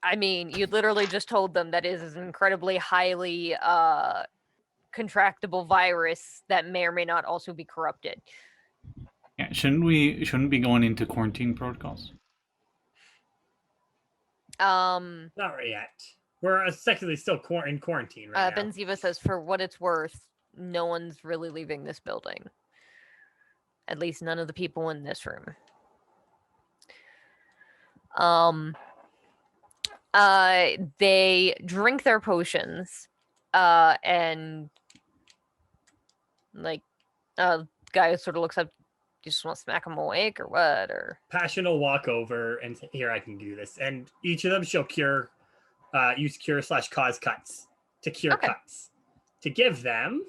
I mean, you literally just told them that it is an incredibly highly contractable virus that may or may not also be corrupted. Yeah, shouldn't we be going into quarantine protocols? Not yet. We're effectively still in quarantine right now. Benziva says, for what it's worth, no one's really leaving this building. At least none of the people in this room. They drink their potions, and like, guy sort of looks up. You just want to smack him awake or what? Or Passion will walk over and say, here, I can do this. And each of them shall use cure/cause cuts to cure cuts. To give them,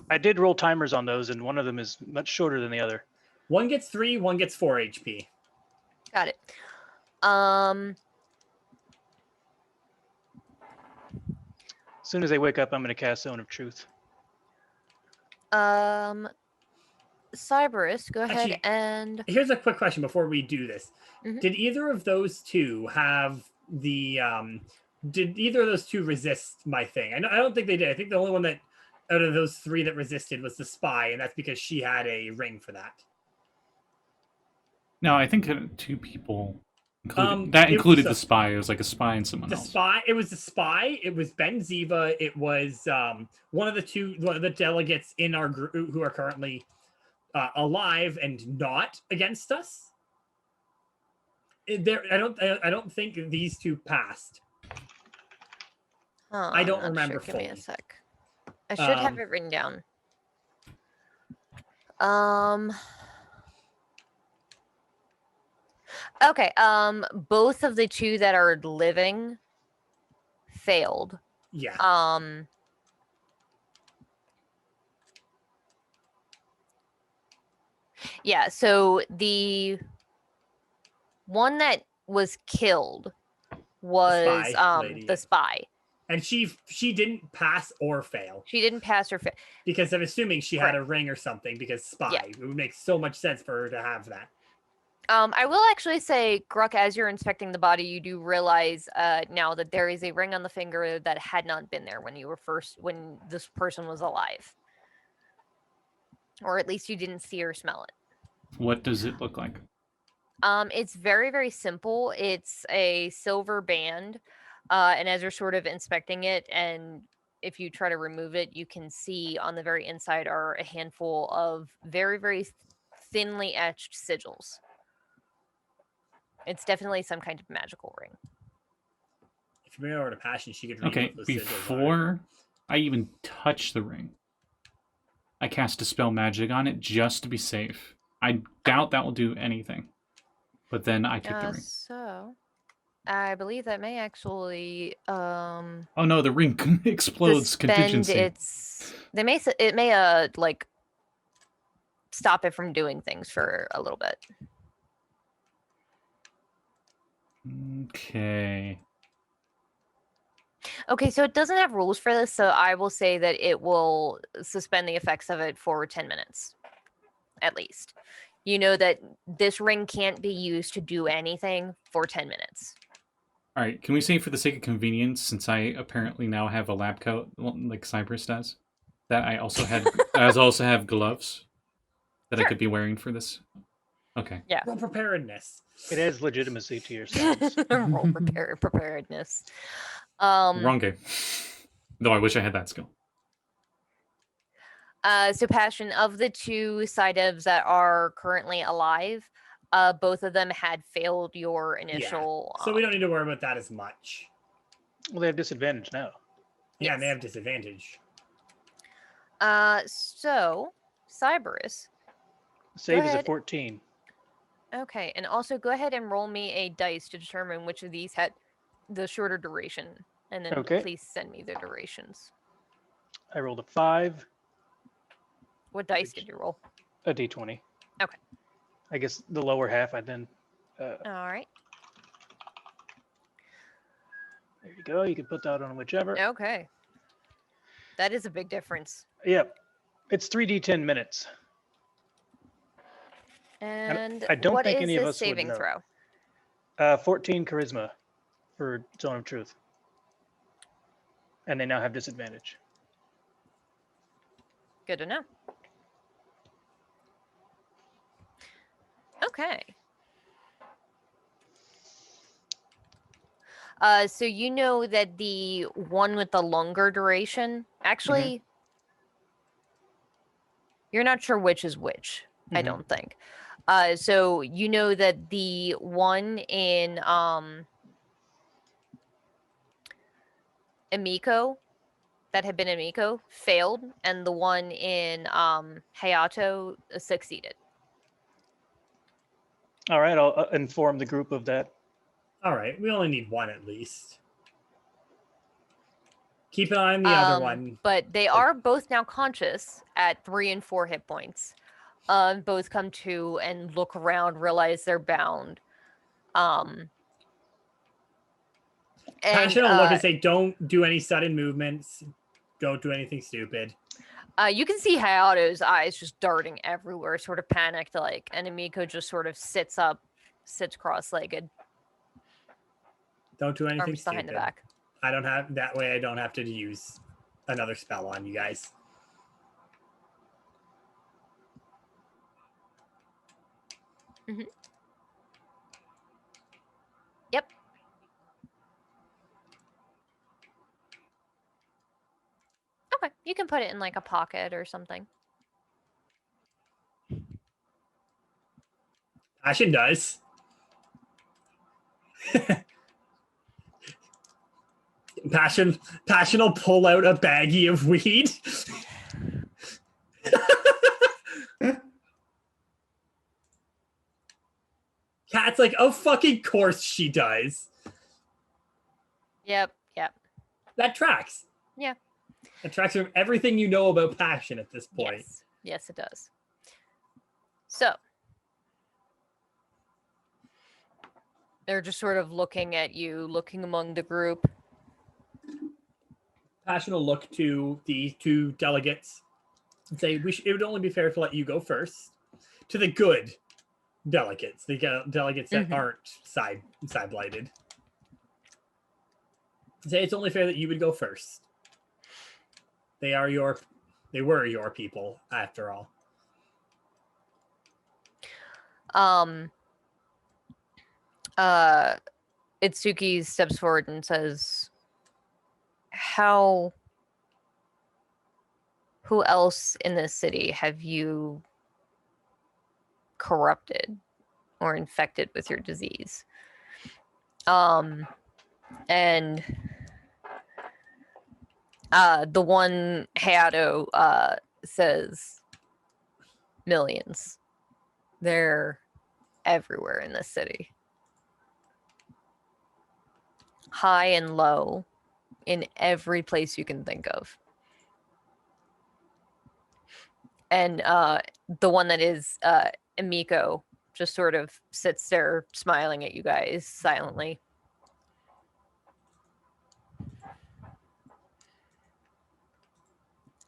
I did roll timers on those, and one of them is much shorter than the other. one gets 3, one gets 4 HP. got it. As soon as they wake up, I'm going to cast Zone of Truth. Cyberus, go ahead Actually, and Here's a quick question before we do this. Mhm. Did either of those two have the did either of those two resist my thing? I don't think they did. I think the only one that out of those three that resisted was the spy, and that's because she had a ring for that. No, I think two people included. It- included so- the spy. It was like a spy and someone The else. spy. It was the spy. It was Ben Ziva. It was one of the delegates in our group who are currently alive and not against us. I don't think these two passed. Oh, I don't I'm not remember Sure. Give me a fully. sec. I should have it written down. Okay. Both of the two that are living failed. Yeah. Yeah, so the one that was killed was spy lady, the yeah. spy. And she didn't pass or fail She didn't pass or fail. because I'm assuming she had a ring or something because spy. Yeah. It would make so much sense for her to have that. I will actually say, Gruk, as you're inspecting the body, you do realize now that there is a ring on the finger that had not been there when this person was alive. Or at least you didn't see or smell it. What does it look like? It's very, very simple. It's a silver band. And as you're sort of inspecting it, and if you try to remove it, you can see on the very inside are a handful of very, very thinly etched sigils. It's definitely some kind of magical ring. If you bring her over to Passion, she could read Okay, what those sigils are. before I even touch the ring, I cast Dispel Magic on it just to be safe. I doubt that will do anything. But then I take the ring. So, I believe that may actually Oh no, the ring explodes suspend contingency. It may like stop it from doing things for a little bit. Okay. Okay, so it doesn't have rules for this, so I will say that it will suspend the effects of it for 10 minutes, at least. You know that this ring can't be used to do anything for 10 minutes. All right, can we say for the sake of convenience, since I apparently now have a lab coat like Cyberus does, that I also have gloves that I Sure. could be wearing for this? Okay. Yeah. Roll preparedness. It adds legitimacy to your sounds. Roll preparedness. Wrong game. Though I wish I had that skill. So Passion, of the two side devs that are currently alive, both of them had failed your initial. So we don't need to worry about that as much. Well, they have disadvantage now. Yeah, and they Yes. have disadvantage. So Cyberus. Save is a ahead. 14. Okay, and also go ahead and roll me a dice to determine which of these had the shorter duration, and then Okay. please send me the durations. I rolled a 5, What dice did you roll? a d20. Okay. I guess the lower half I then. All right. There you go. You can put that on whichever. Okay. That is a big difference. Yep. It's 3d10 minutes. And I don't what think is any of this us would saving know. throw? 14 charisma for Zone of Truth. And they now have disadvantage. Good to know. Okay. So you know that the one with the longer duration, actually, you're not sure which is which, I Mhm. don't think. So you know that the one in Emiko, that had been Emiko, failed, and the one in Hayato succeeded. All right. I'll inform the group of that. All right, we only need one at least. Keep an eye on the other one. But they are both now conscious at 3 and 4 hit points. Both come to and look around, realize they're bound. Passion will look and say, "Don't do any sudden movements. Don't do anything stupid." You can see Hayato's eyes just darting everywhere, sort of panicked, like, and Emiko just sort of sits cross-legged, Don't do anything arms behind the stupid. back. I don't have that way. I don't have to use another spell on you guys. Mm-hmm. Yep. Okay, you can put it in like a pocket or something. Ashen does. Passion will pull out a baggie of weed. Cat's like, oh, fucking course she does. Yep. That tracks. Yeah. That tracks from everything you know about passion at this point. Yes, it does. So they're just sort of looking at you, looking among the group. Passion will look to the two delegates and say, it would only be fair to let you go first. To the good delegates, the delegates that aren't side-blighted. Say it's only fair that you would go first. They were your people, after all. Itsuki steps forward and says, who else in this city have you corrupted or infected with your disease? And the one Hayato says millions. They're everywhere in this city. High and low, in every place you can think of. And the one that is Emiko just sort of sits there smiling at you guys silently.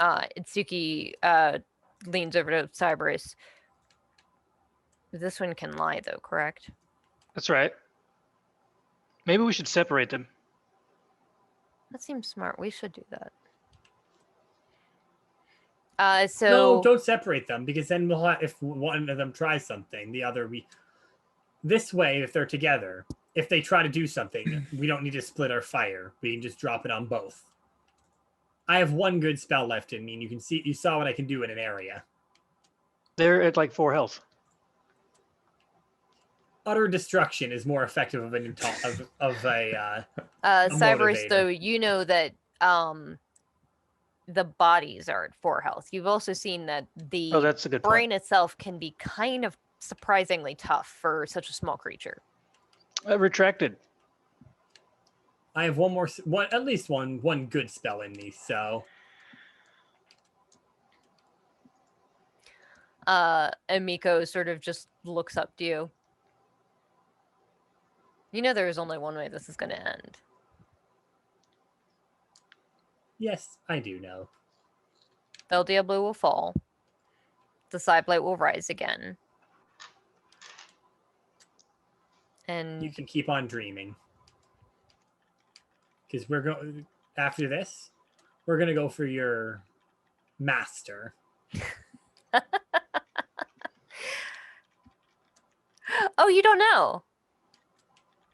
Itsuki leans over to Cyberus. This one can lie, though, correct? That's right. Maybe we should separate them. That seems smart. We should do that. No, don't separate them, because then we'll have, if one of them tries something, the other this way, if they're together, if they try to do something, we don't need to split our fire. We can just drop it on both. I have one good spell left in me, and you saw what I can do in an area. They're at like 4 health. Utter destruction is more effective of a Cyberus, motivator. though, you know that the bodies are at 4 health. You've also seen that the that's a good brain point. itself can be kind of surprisingly tough for such a small creature. Retracted. I have at least one good spell in me, so. Emiko sort of just looks up to you. You know there is only one way this is going to end. Yes, I do know. El Diablo will fall. The Sideblight will rise again. And You can keep on dreaming. Because after this, we're going to go for your master. Oh, you don't know.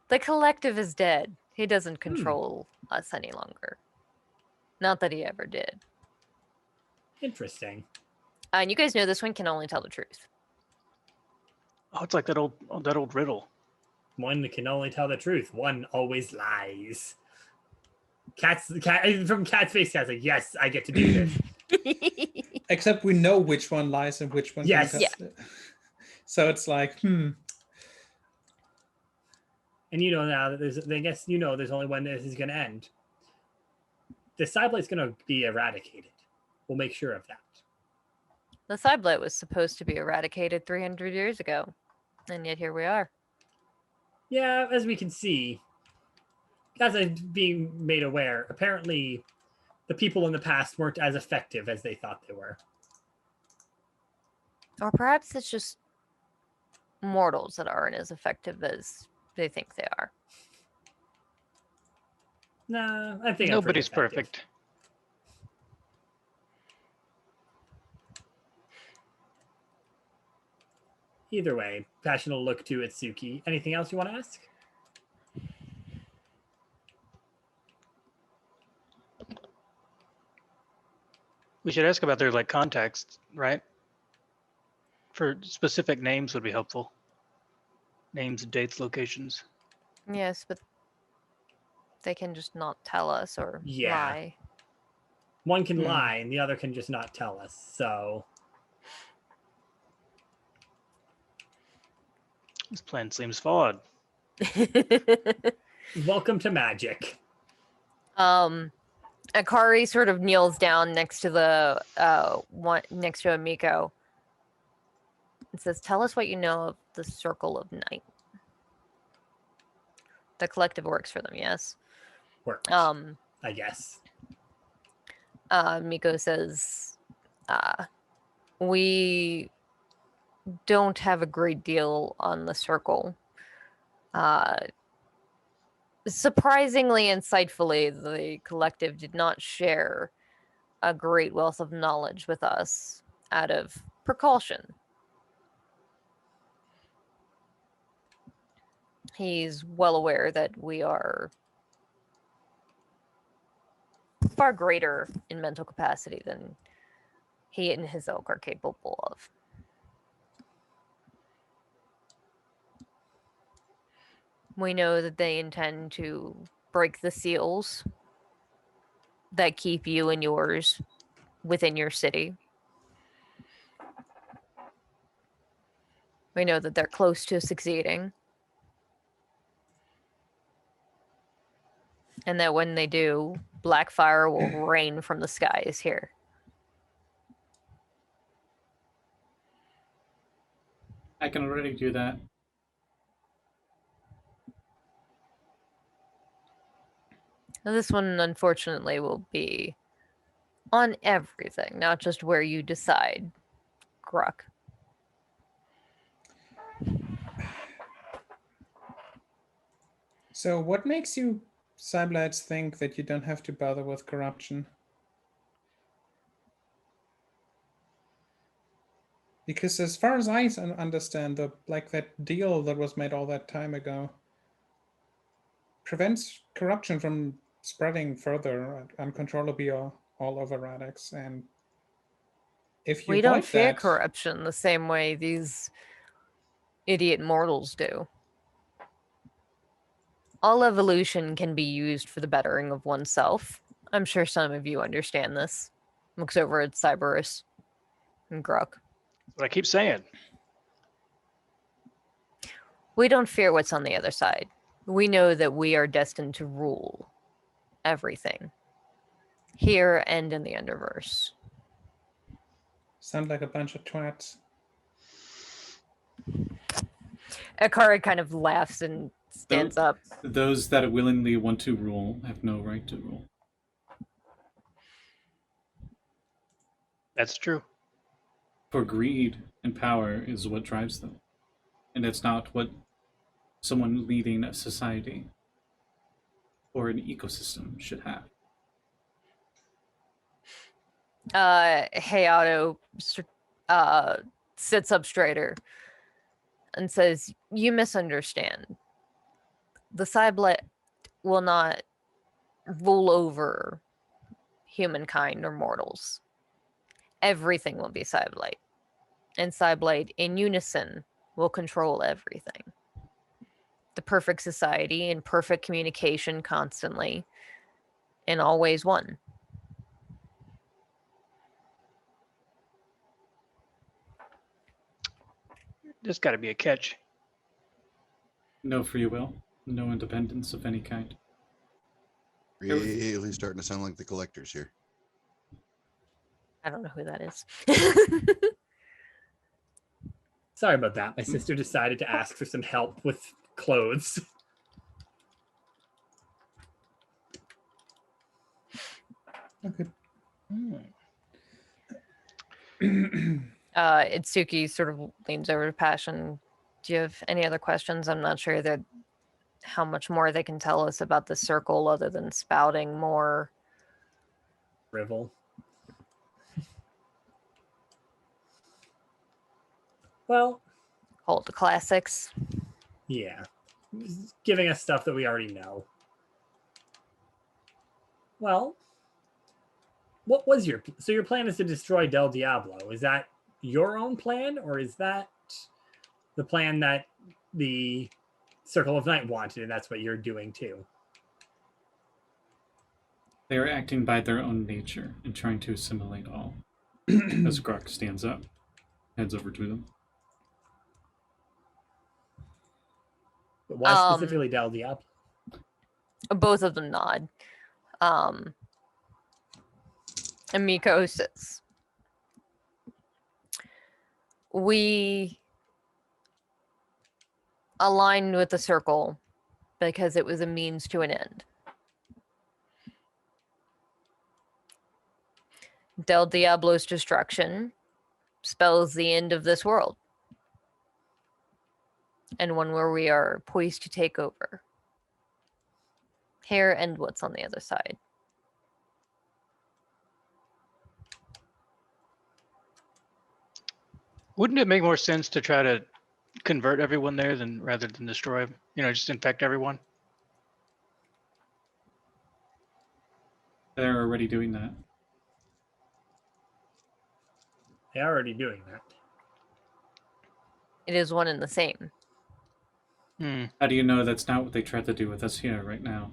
The collective is dead. He doesn't control us any longer. Not that he ever did. Interesting. And you guys know this one can only tell the truth. Oh, it's like that old riddle. One can only tell the truth. One always lies. From Cat's face, Cat's like, yes, I get to do this. Except we know which one lies and which one Yes. can So it's like, And you know now that there's only one this is going to end. The Sideblight's going to be eradicated. We'll make sure of that. The Sideblight was supposed to be eradicated 300 years ago. And yet here we are. Yeah, as we can see, as I'm being made aware, apparently the people in the past weren't as effective as they thought they were. Or perhaps it's just mortals that aren't as effective as they think they are. Nah, I think Nobody's perfect. Either way, Passion will look to Itsuki. Anything else you want to ask? We should ask about their like contacts, right? For specific names would be helpful. Names, dates, locations. Yes, but they can just not tell us or lie. One can lie and the other can just not tell us, so... This plan seems flawed. Welcome to magic. Akari sort of kneels down next to the next to Amiko and says, "Tell us what you know of the Circle of Night." The collective works for them, yes. Works. I guess. Miko says, "We don't have a great deal on the Circle. Surprisingly, insightfully, the collective did not share a great wealth of knowledge with us out of precaution. He's well aware that we are far greater in mental capacity than he and his ilk are capable of. We know that they intend to break the seals that keep you and yours within your city. We know that they're close to succeeding. And that when they do, black fire will rain from the skies here. I can already do that. This one, unfortunately, will be on everything, not just where you decide, Gruk. So what makes you Cyblights think that you don't have to bother with corruption? Because as far as I understand, that deal that was made all that time ago prevents corruption from spreading further uncontrollably all over Radix. And if you we don't fear that, corruption the same way these idiot mortals do. All evolution can be used for the bettering of oneself. I'm sure some of you understand this. Looks over at Cyberus and Gruk. That's what I keep saying. We don't fear what's on the other side. We know that we are destined to rule everything, here and in the Underverse. Sound like a bunch of twats. Akari kind of laughs and stands up. Those that willingly want to rule have no right to rule. That's true. For greed and power is what drives them. And it's not what someone leading a society or an ecosystem should have. Hayato sits up straighter and says, "You misunderstand. The Cyblight will not rule over humankind or mortals. Everything will be Cyblight. And Cyblight in unison will control everything. The perfect society and perfect communication constantly and always one." There's got to be a catch. No free will, no independence of any kind. Really starting to sound like the collectors here. I don't know who that is. Sorry about that. My sister decided to ask for some help with clothes. Okay. Itsuki sort of leans over to Passion. Do you have any other questions? I'm not sure that how much more they can tell us about the circle other than spouting more. Rivel. Well, Hold the classics. yeah. Giving us stuff that we already know. Well, what was your... So your plan is to destroy Del Diablo. Is that your own plan, or is that the plan that the Circle of Night wanted, and that's what you're doing too? They are acting by their own nature and trying to assimilate all. As Gruk stands up, heads over to them. But why specifically Del Diablo? Both of them nod. And Miko says, we aligned with the circle because it was a means to an end. Del Diablo's destruction spells the end of this world, and one where we are poised to take over. Here and what's on the other side. Wouldn't it make more sense to try to convert everyone there rather than destroy? Just infect everyone. They're already doing that. They're already doing that. It is one and the same. How do you know that's not what they tried to do with us here right now?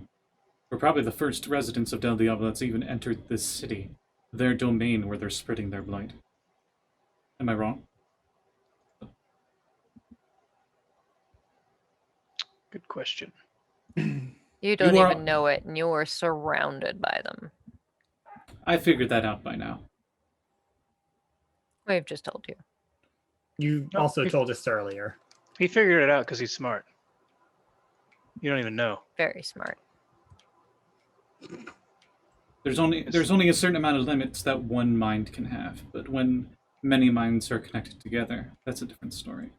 We're probably the first residents of Del Diablo that's even entered this city, their domain where they're spreading their blight. Am I wrong? Good question. You don't even know it, and you are surrounded by them. I figured that out by now. We've just told you. You also told us earlier. He figured it out because he's smart. You don't even know. Very smart. There's only a certain amount of limits that one mind can have, but when many minds are connected together, that's a different story.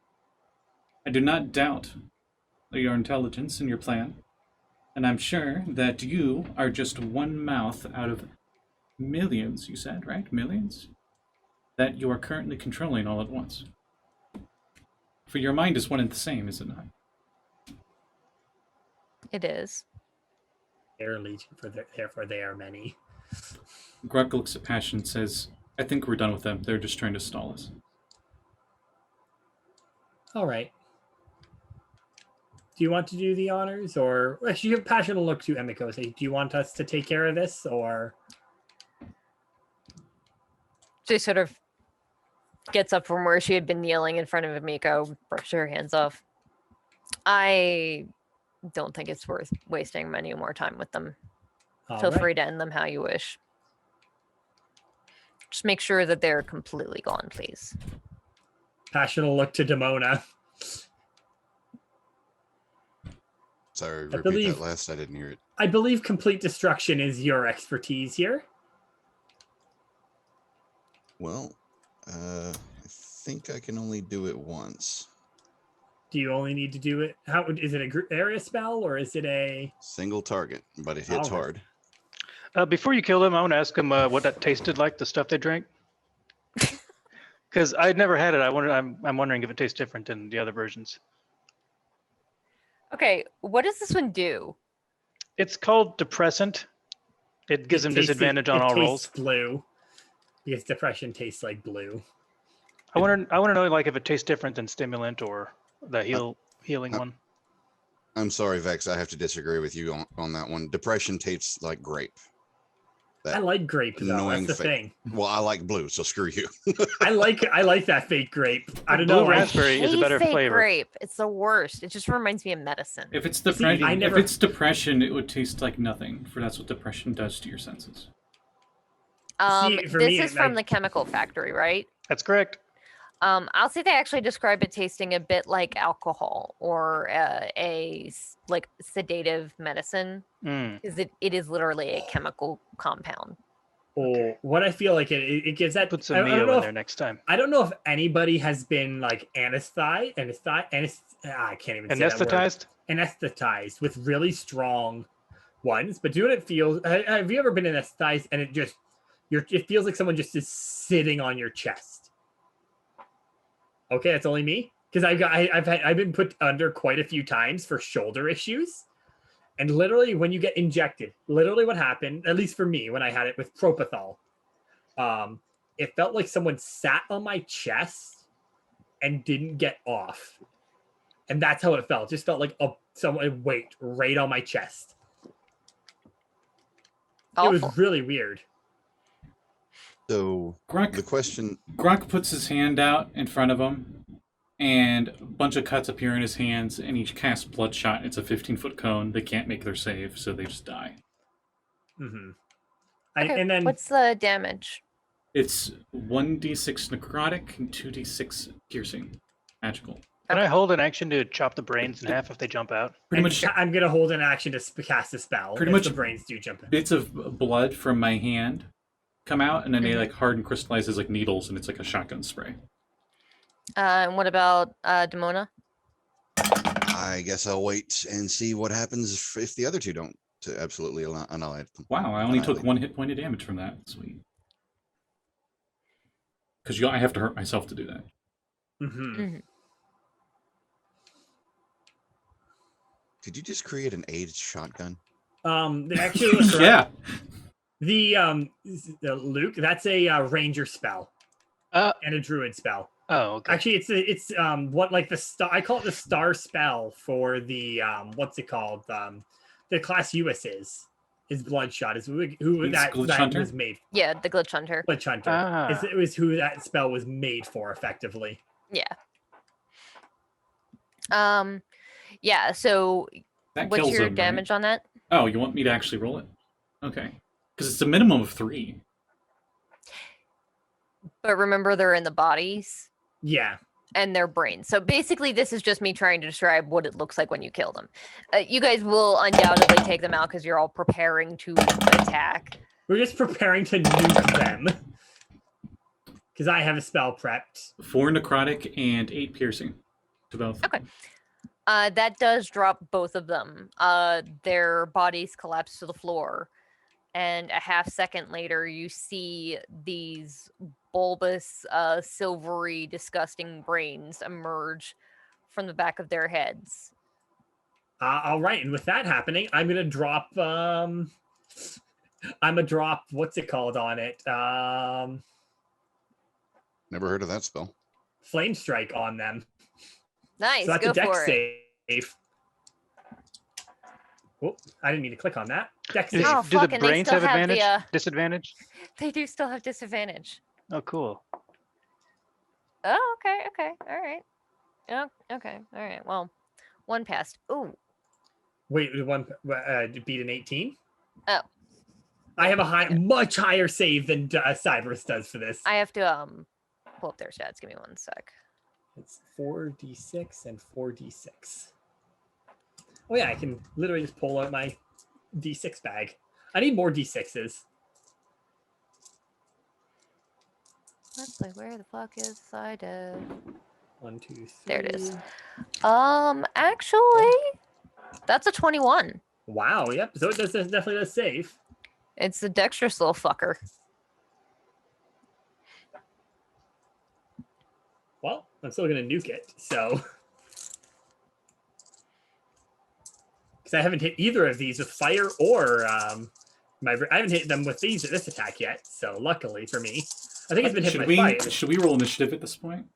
I do not doubt your intelligence and your plan, and I'm sure that you are just one mouth out of millions, you said, right? Millions? That you are currently controlling all at once. For your mind is one and the same, is it not? It is. They're legion, therefore they are many. Gruk looks at Passion and says, I think we're done with them. They're just trying to stall us. All right. Do you want to do the honors, or actually, you have Passion will look to Emiko. Say, do you want us to take care of this, or? She sort of gets up from where she had been kneeling in front of Emiko, brushes her hands off. I don't think it's worth wasting any more time with them. Feel free to end them how you wish. Just make sure that they're completely gone, please. Passion will look to Demona. Sorry, repeat that last. I didn't hear it. I believe complete destruction is your expertise here. Well, I think I can only do it once. Do you only need to do it? How is it? A area spell, or is it a single target? But it hits hard. Before you kill them, I want to ask them what that tasted like. The stuff they drank. Because I'd never had it. I'm wondering if it tastes different than the other versions. Okay, what does this one do? It's called depressant. It gives them disadvantage on all rolls. Blue, because depression tastes like blue. I want to know like if it tastes different than stimulant or the healing one. I'm sorry, Vex. I have to disagree with you on that one. Depression tastes like grape. I like grape though. That's the thing. Well, I like blue, so screw you. I like that fake grape. I don't blue know. Raspberry is a better fake flavor. Grape. It's the worst. It just reminds me of medicine. If it's depression, it would taste like nothing. For that's what depression does to your senses. This is from the chemical factory, right? That's correct. I'll say they actually describe it tasting a bit like alcohol or a sedative medicine. Because it is literally a chemical compound. Oh, what I feel like it gives that. Put some I don't Mio know in if- there next time. I don't know if anybody has been like I can't even say that word. Anesthetized with really strong ones. But do what it feels. Have you ever been anesthetized and it feels like someone just is sitting on your chest? Okay, it's only me because I've been put under quite a few times for shoulder issues. And literally, when you get injected, literally what happened, at least for me, when I had it with propofol, it felt like someone sat on my chest and didn't get off. And that's how it felt. It just felt like someone weight right on my chest. Awful. It was really weird. So Gruk, the question, Grok puts his hand out in front of him, and a bunch of cuts appear in his hands, and each casts Bloodshot. It's a 15-foot cone. They can't make their save, so they just die. Mm-hmm. Okay, And then what's the damage? It's 1d6 necrotic and 2d6 piercing. Magical. Can I hold an action to chop the brains in half if they jump out? Pretty much I'm gonna hold an action to cast a spell. Pretty if much the brains do jump in. bits of blood from my hand come out, and then they like harden, crystallize as like needles, and it's like a shotgun spray. And what about Demona? I guess I'll wait and see what happens if the other two don't to absolutely annihilate them. Wow, I only took 1 hit point of damage from that. Sweet. Because I have to hurt myself to do that. Mm-hmm. Did you just create an aged shotgun? Actually, Yeah. the Luke, that's a ranger spell and a druid spell. Oh, okay. Actually, it's what like the star. I call it the star spell for the what's it called? The class US is Bloodshot. Is who It's that Glitch that Hunter? was made. Yeah, the Glitch Hunter. Glitch Hunter. Ah. It was who that spell was made for, effectively. Yeah. Yeah, so That what's kills your them, right? damage on that? Oh, you want me to actually roll it? Okay. Because it's a minimum of 3. But remember, they're in the bodies Yeah. and their brains. So basically, this is just me trying to describe what it looks like when you kill them. You guys will undoubtedly take them out because you're all preparing to attack. We're just preparing to nuke them. Because I have a spell prepped. 4 necrotic and 8 piercing to both. Okay. That does drop both of them. Their bodies collapse to the floor. And a half second later, you see these bulbous, silvery, disgusting brains emerge from the back of their heads. All right, and with that happening, I'm gonna drop. What's it called on it? Never heard of that spell. Flame strike on them. Nice, So that's go a dex for it. save. Oh, I didn't mean to click on that. Dex Do, save. Oh, do fuck, the and they brains still have have the, advantage? Disadvantage? They do still have disadvantage. Oh, cool. Oh, okay, all right. Oh, okay, all right. Well, one passed. Ooh, Wait, one beat an 18. Oh. I have a much higher save than Cyberus does for this. I have to pull up their stats. Give me one sec. It's 4d6 and 4d6. Oh yeah, I can literally just pull out my d6 bag. I need more d6s. Let's see, where the fuck is Saege? 1, 2, 3. There it is. Actually, that's a 21. Wow, yep. So it definitely does save. It's a dexterous little fucker. Well, I'm still gonna nuke it, so because I haven't hit either of these with fire or I haven't hit them with this attack yet. So luckily for me, I think it's been hit Should by fire. should we roll initiative at this point?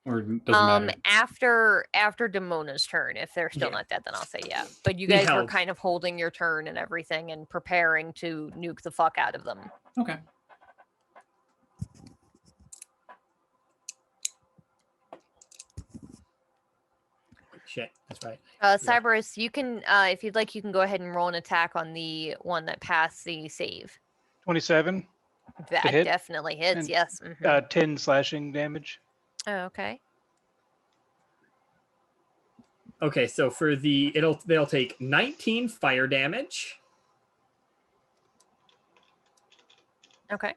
Or doesn't matter? After Demona's turn, if they're still Yeah. not dead, then I'll say yeah. But you We guys were held. kind of holding your turn and everything and preparing to nuke the fuck out of them. Okay. Shit, that's right. Cyberus, you can, if you'd like, you can go ahead and roll an attack on the one that passed the save. 27. That hit? definitely hits, And, yes. Mhm. 10 slashing damage. Oh, okay. Okay, so for they'll take 19 fire damage. Okay.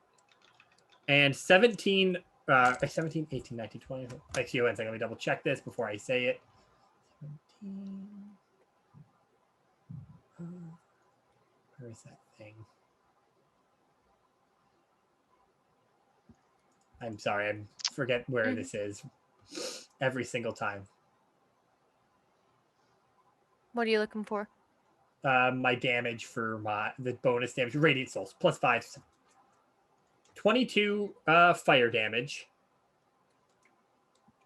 And 17, 17, 18, 19, 20. Actually, one second. Let me double check this before I say it. 17. Where is that thing? I'm sorry. I forget where this is every single time. What are you looking for? My damage for the bonus damage, Radiant Souls, +5. 22 fire damage.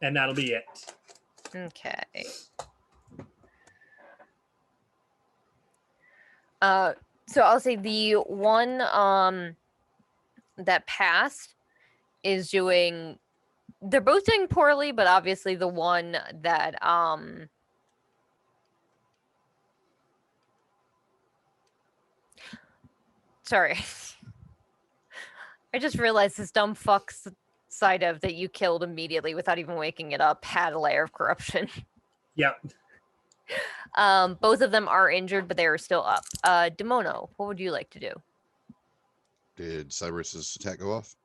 And that'll be it. Okay. So I'll say the one that passed is doing, they're both doing poorly, but obviously the one that sorry. I just realized this dumb fuck's side of that you killed immediately without even waking it up had a layer of corruption. Yep. Both of them are injured, but they are still up. Demona, what would you like to do? Did Cyberus's attack go off?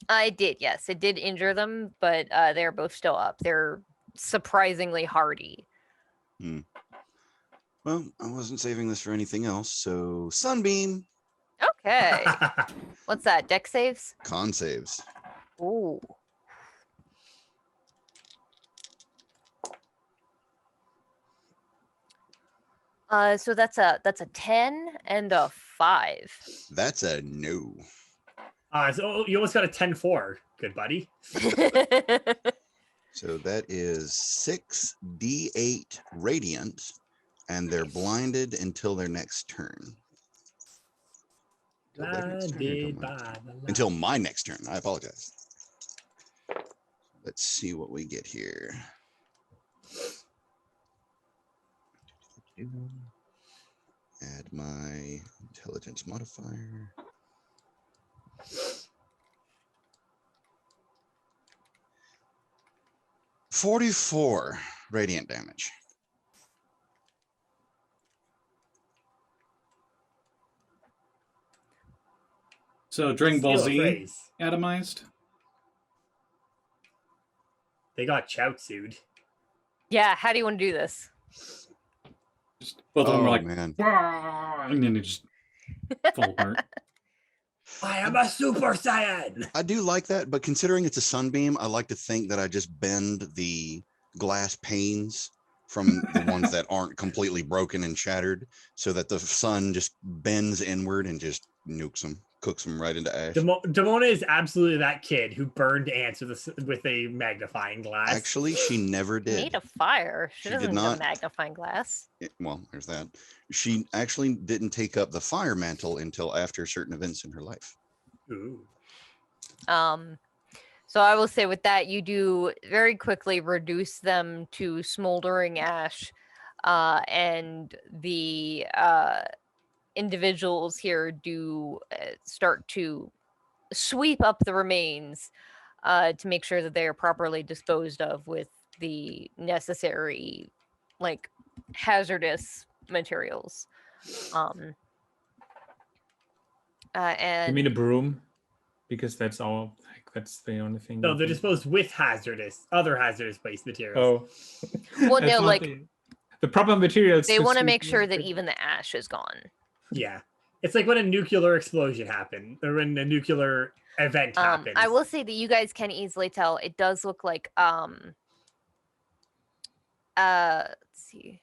I did, yes. It did injure them, but they're both still up. They're surprisingly hardy. Well, I wasn't saving this for anything else, so Sunbeam. Okay. What's that? Deck saves? Con saves. Ooh. So that's a 10 and a 5. That's a no. So you almost got a 10-4. Good buddy. So that is 6d8 radiant, and they're blinded until their next turn. Until my next turn. I apologize. Let's see what we get here. Add my intelligence modifier. $44 radiant damage. So Dragon Ball Steal a Z phrase. atomized. They got Chaozu'd. Yeah, how do you want to do this? Just both of them were like, man. "Wah," and then they just fall apart. I am a Super Saiyan. I do like that, but considering it's a sunbeam, I like to think that I just bend the glass panes from the ones that aren't completely broken and shattered, so that the sun just bends inward and just nukes them, cooks them right into ash. Demona is absolutely that kid who burned ants with a magnifying glass. Actually, she never did. Made of fire. She She doesn't did need a not. magnifying glass. Well, there's that. She actually didn't take up the fire mantle until after certain events in her life. Ooh. So I will say with that, you do very quickly reduce them to smoldering ash, and the individuals here do start to sweep up the remains to make sure that they are properly disposed of with the necessary, like, hazardous materials. And You mean a broom? Because that's all. Like, that's the only thing. No, you they're can- disposed with other hazardous waste materials. Oh. well, That's no, not like the proper materials. they to want to sweep make sure up that the- even the ash is gone. Yeah. It's like when a nuclear explosion happened, or when a nuclear event happens. I will say that you guys can easily tell it does look like let's see.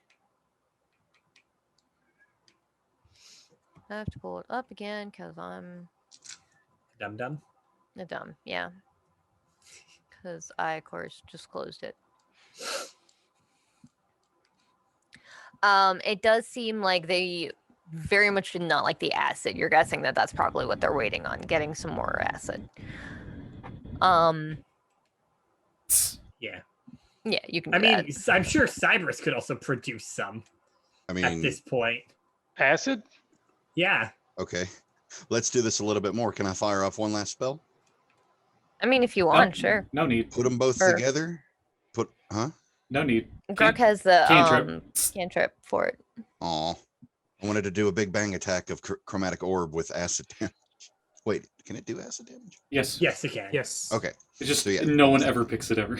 I have to pull it up again because I'm Dum-dum. dumb. Yeah. Because I, of course, just closed it. It does seem like they very much did not like the acid. You're guessing that that's probably what they're waiting on, getting some more acid. Yeah. Yeah, you can. I Do mean, that. I'm sure Cyberus could also produce some I at mean, this point. Acid? Yeah. okay. Let's do this a little bit more. Can I fire off one last spell? I mean, if you want, sure. No need. Put them both Sure. together? No need. Gruk has the Cantrip. cantrip for it. Aw. I wanted to do a big bang attack of chromatic orb with acid damage. Wait, can it do acid damage? Yes. Yes, it can. Yes. Okay. It's just So, yeah. no one ever picks it ever.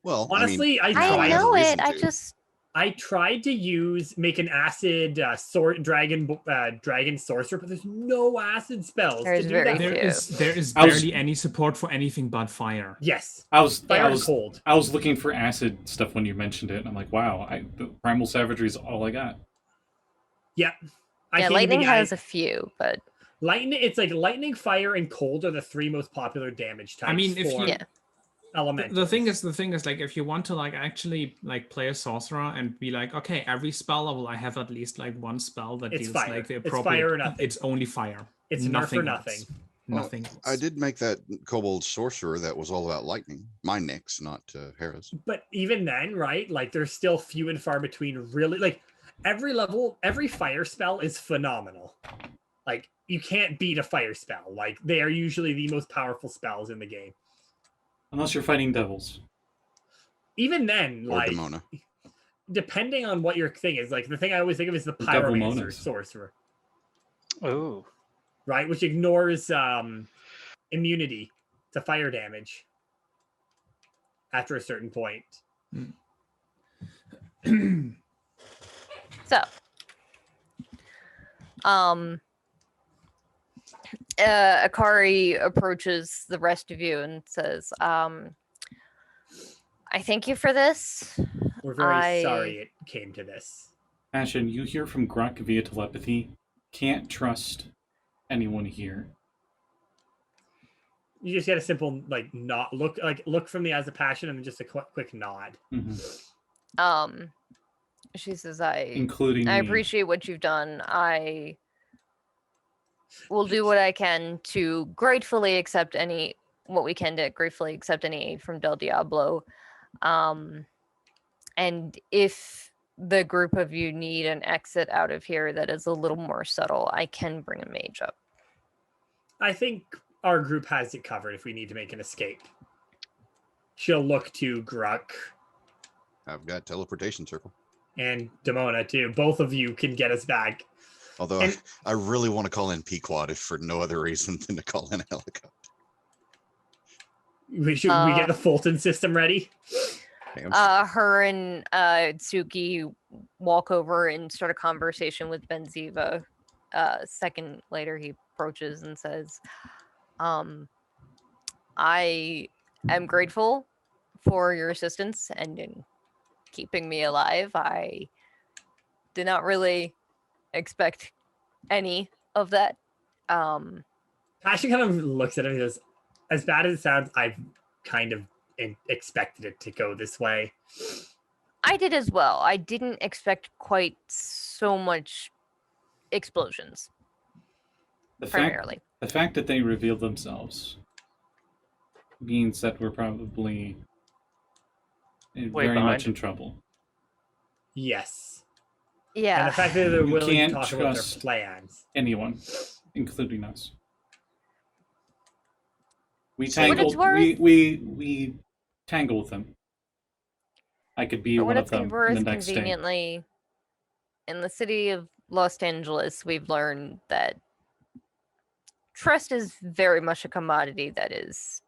Well, Honestly, I I have a know reason it. I to. just I tried to make an acid dragon sorcerer, but there's no acid spells There's to do very that. few. There is I was- barely any support for anything but fire. Yes, I was fire and cold. I was looking for acid stuff when you mentioned it, and I'm like, wow, the primal savagery is all I got. Yeah. I yeah, can't lightning even- has a few, but lightning. It's like lightning, fire, and cold are the 3 most popular damage types. I mean, if for you- yeah. elementals. The thing is, like, if you want to like actually like play a sorcerer and be like, okay, every spell level I have at least like one spell that It's deals fire. like the It's appropriate. fire or nothing. It's only fire. It's nerf or nothing. else. Well, Nothing. I else. did make that kobold sorcerer that was all about lightning. My Nyx, not Hera's. But even then, right? Like, there's still few and far between. Really, like every level, every fire spell is phenomenal. Like, you can't beat a fire spell. Like, they are usually the most powerful spells in the game. Unless you're fighting devils. Even then, Or like, Demona. depending on what your thing is, like the thing I always think of is the Devil pyromancer monas. sorcerer, Oh, right? Which ignores immunity to fire damage after a certain point. So, Akari approaches the rest of you and says, I thank you for this. We're very I- sorry it came to this. Ashen, you hear from Gruk via telepathy. Can't trust anyone here. You just get a simple like not look from the eyes of passion and then just a quick nod. Mm-hmm. She says, Including I me. appreciate what you've done. I will do what I can to gratefully accept any what we can to gratefully accept any aid from Del Diablo. And if the group of you need an exit out of here that is a little more subtle, I can bring a mage up. I think our group has it covered if we need to make an escape. She'll look to Gruk I've got teleportation circle. and Demona too. Both of you can get us back. Although And- I really want to call in Pequod if for no other reason than to call in a helicopter. We get the Fulton system ready. Damn. Her and Tsuki walk over and start a conversation with Benziva. Second later, he approaches and says, I am grateful for your assistance and in keeping me alive. I did not really expect any of that. Passion kind of looks at him and goes, as bad as it sounds, I've kind of expected it to go this way. I did as well. I didn't expect quite so much explosions, The primarily. fact that they revealed themselves means that we're probably Way very much behind. in trouble. Yes. Yeah. And the fact that they're You willing to can't talk about their trust- plans. Anyone, including us. We For what it's tangled. worth- We tangle with them. I could be For one what of it's them worth, in the next day. conveniently, in the city of Los Angeles, we've learned that trust is very much a commodity that is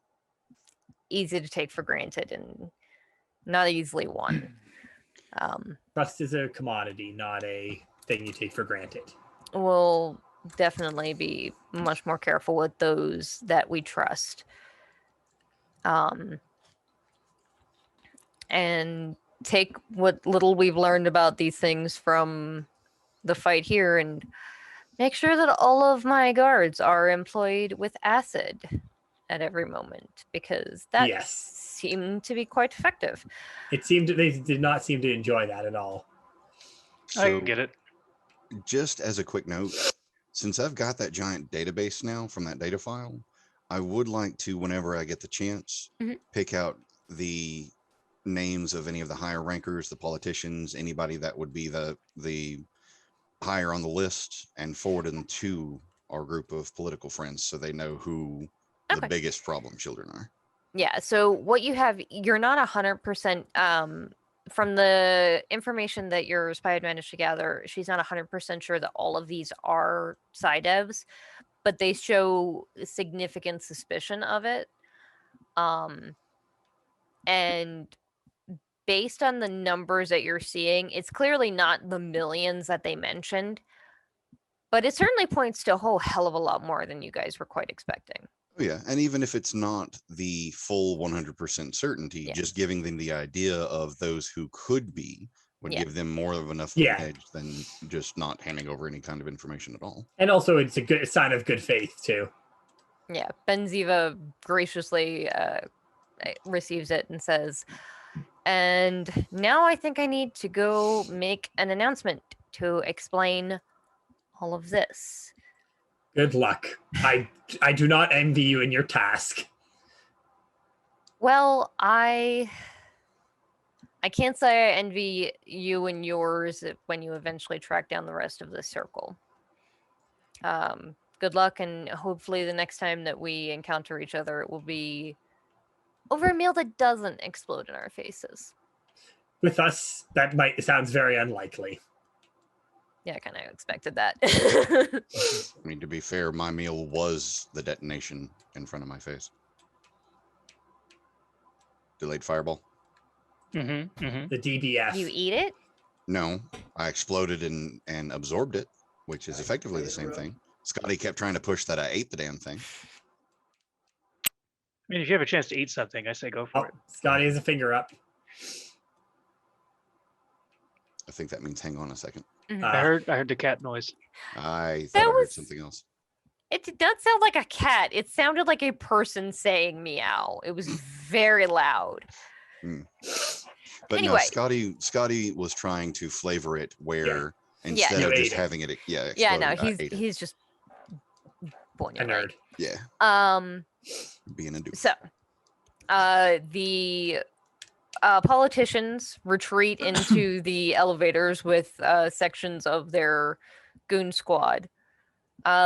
easy to take for granted and not easily won. Trust is a commodity, not a thing you take for granted. We'll definitely be much more careful with those that we trust. And take what little we've learned about these things from the fight here and make sure that all of my guards are employed with acid at every moment, because that Yes. seemed to be quite effective. It seemed they did not seem to enjoy that at all. I So, can get it. just as a quick note, since I've got that giant database now from that data file, I would like to, whenever I get the chance, Mhm. pick out the names of any of the higher rankers, the politicians, anybody that would be the higher on the list, and forward them to our group of political friends so they know who the Okay. biggest problem children are. Yeah, so what you have, you're not 100%, from the information that your spy had managed to gather, she's not 100% sure that all of these are side devs, but they show significant suspicion of it. And based on the numbers that you're seeing, it's clearly not the millions that they mentioned, but it certainly points to a whole hell of a lot more than you guys were quite expecting. Oh, yeah, and even if it's not the full 100% certainty, Yeah. just giving them the idea of those who could be would Yeah. give them more of enough of Yeah. an edge than just not handing over any kind of information at all. And also, it's a good sign of good faith too. Yeah, Benziva graciously receives it and says, and now I think I need to go make an announcement to explain all of this. Good luck. I do not envy you in your task. Well, I can't say I envy you and yours when you eventually track down the rest of this circle. Good luck, and hopefully the next time that we encounter each other, it will be over a meal that doesn't explode in our faces. With us, that sounds very unlikely. Yeah, I kind of expected that. I mean, to be fair, my meal was the detonation in front of my face. Delayed fireball. The DBF. You eat it? No, I exploded and absorbed it, which is effectively the same thing. Scotty kept trying to push that I ate the damn thing. I mean, if you have a chance to eat something, I say go for it. Scotty has a finger up. I think that means hang on a second. I heard the cat noise. I thought That I heard was- something else. It does sound like a cat. It sounded like a person saying meow. It was very loud. But Anyway. no, Scotty was trying to flavor it where instead You of ate just it. having it, Yeah, no, explode, I ate it. he's just born A nerd. Yeah, being a dude. So, the politicians retreat into the elevators with sections of their goon squad,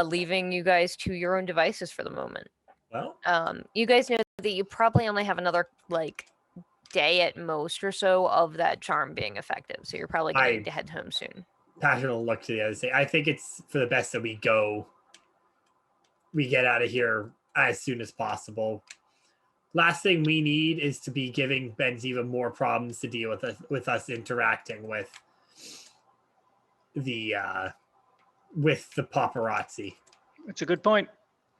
leaving you guys to your own devices for the moment. Well, You guys know that you probably only have another day at most or so of that charm being effective, so you're probably going to need to head home soon. Patrick will look to the other side. I think it's for the best that we get out of here as soon as possible. Last thing we need is to be giving Benziva more problems to deal with us interacting with the paparazzi. That's a good point.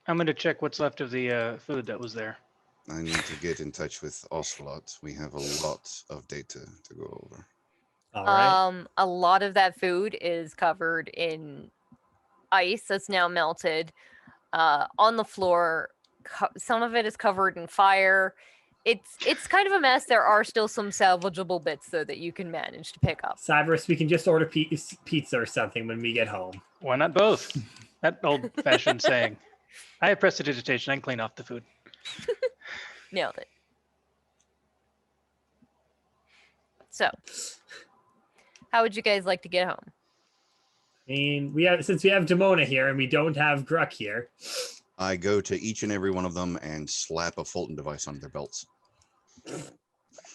I'm going to check what's left of the food that was there. I need to get in touch with Ocelot. We have a lot of data to go over. All right. A lot of that food is covered in ice that's now melted on the floor. Some of it is covered in fire. It's kind of a mess. There are still some salvageable bits though that you can manage to pick up. Cyberus, we can just order pizza or something when we get home. Why not both? That old-fashioned saying. I have prestidigitation. I can clean off the food. Nailed it. So, how would you guys like to get home? I mean, since we have Demona here and we don't have Gruk here. I go to each and every one of them and slap a Fulton device on their belts.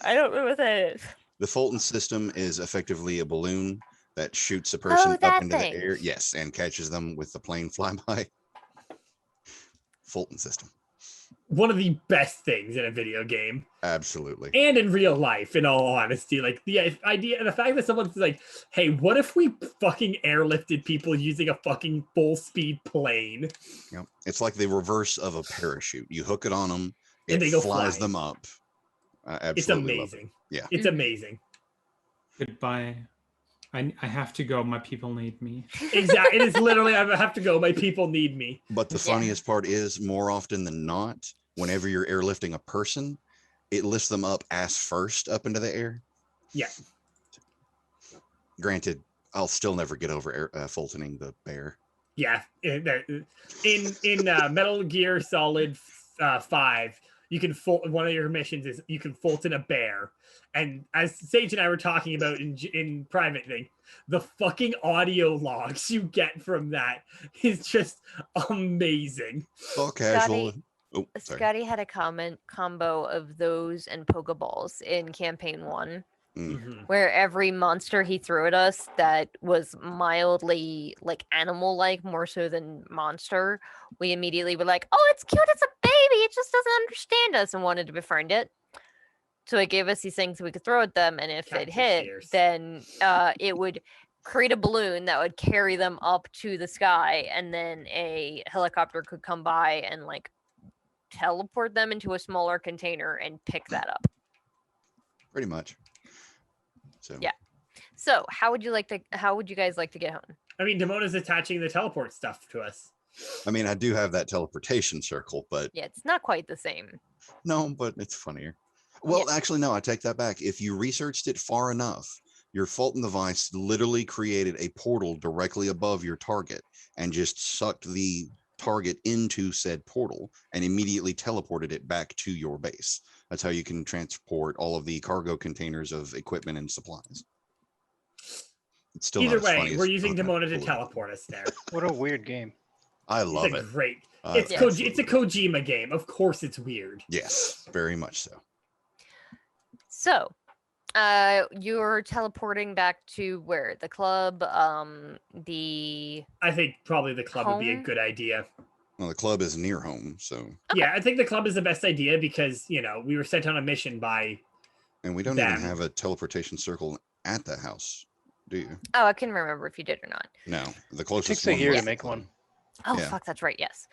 I don't know what that is. The Fulton system is effectively a balloon that shoots a person that up into thing. the air. Yes, and catches them with the plane flyby. Fulton system. One of the best things in a video game Absolutely. and in real life, in all honesty. Like the idea and the fact that someone's like, hey, what if we fucking airlifted people using a fucking full speed plane? Yep. It's like the reverse of a parachute. You hook it on them, it And they go flies flying. them up. I It's absolutely love it. amazing. Yeah. It's amazing. Goodbye. I have to go. My people need me. Exactly. It is literally, I have to go. My people need me. But the Yeah. funniest part is, more often than not, whenever you're airlifting a person, it lifts them up ass first up into the air. Yeah. Granted, I'll still never get over Fultoning the bear. Yeah. In Metal Gear Solid 5, you can one of your missions is you can Fulton a bear. And as Saege and I were talking about in private thing, the fucking audio logs you get from that is just amazing. All casual. Scotty- Oh, sorry. Scotty had a combo of those and Pokeballs in campaign 1. where every monster he threw at us that was mildly like animal-like, more so than monster, we immediately were like, "Oh, it's cute, it's a baby, it just doesn't understand us," and wanted to befriend it. So it gave us these things we could throw at them, and if it Cats are hit, fierce. then it would create a balloon that would carry them up to the sky, and then a helicopter could come by and like teleport them into a smaller container and pick that up. Pretty much. So Yeah. So how would you guys like to get home? I mean, Demona's attaching the teleport stuff to us. I mean, I do have that teleportation circle, but Yeah, it's not quite the same. no, but it's funnier. Well, actually, no, I take that back. If you researched it far enough, your Fulton device literally created a portal directly above your target and just sucked the target into said portal and immediately teleported it back to your base. That's how you can transport all of the cargo containers of equipment and supplies. It's still Either not as funny way, as we're using fucking Demona to bullet. teleport us there. What a weird game. I love It's a it. great. I It's absolutely it's a Kojima game. Of course, it's weird. Yes, very much so. So, you're teleporting back to where? The club, the I think probably the club would be a Home? good idea. Well, the club is near home, so Yeah, I think the club is the best idea because, we were sent on a mission by. and we don't Them. even have a teleportation circle at the house, do you? Oh, I can remember if you did or not. No, the closest Takes a one year was to the make club. one. Oh, Yeah. fuck, that's right, yes.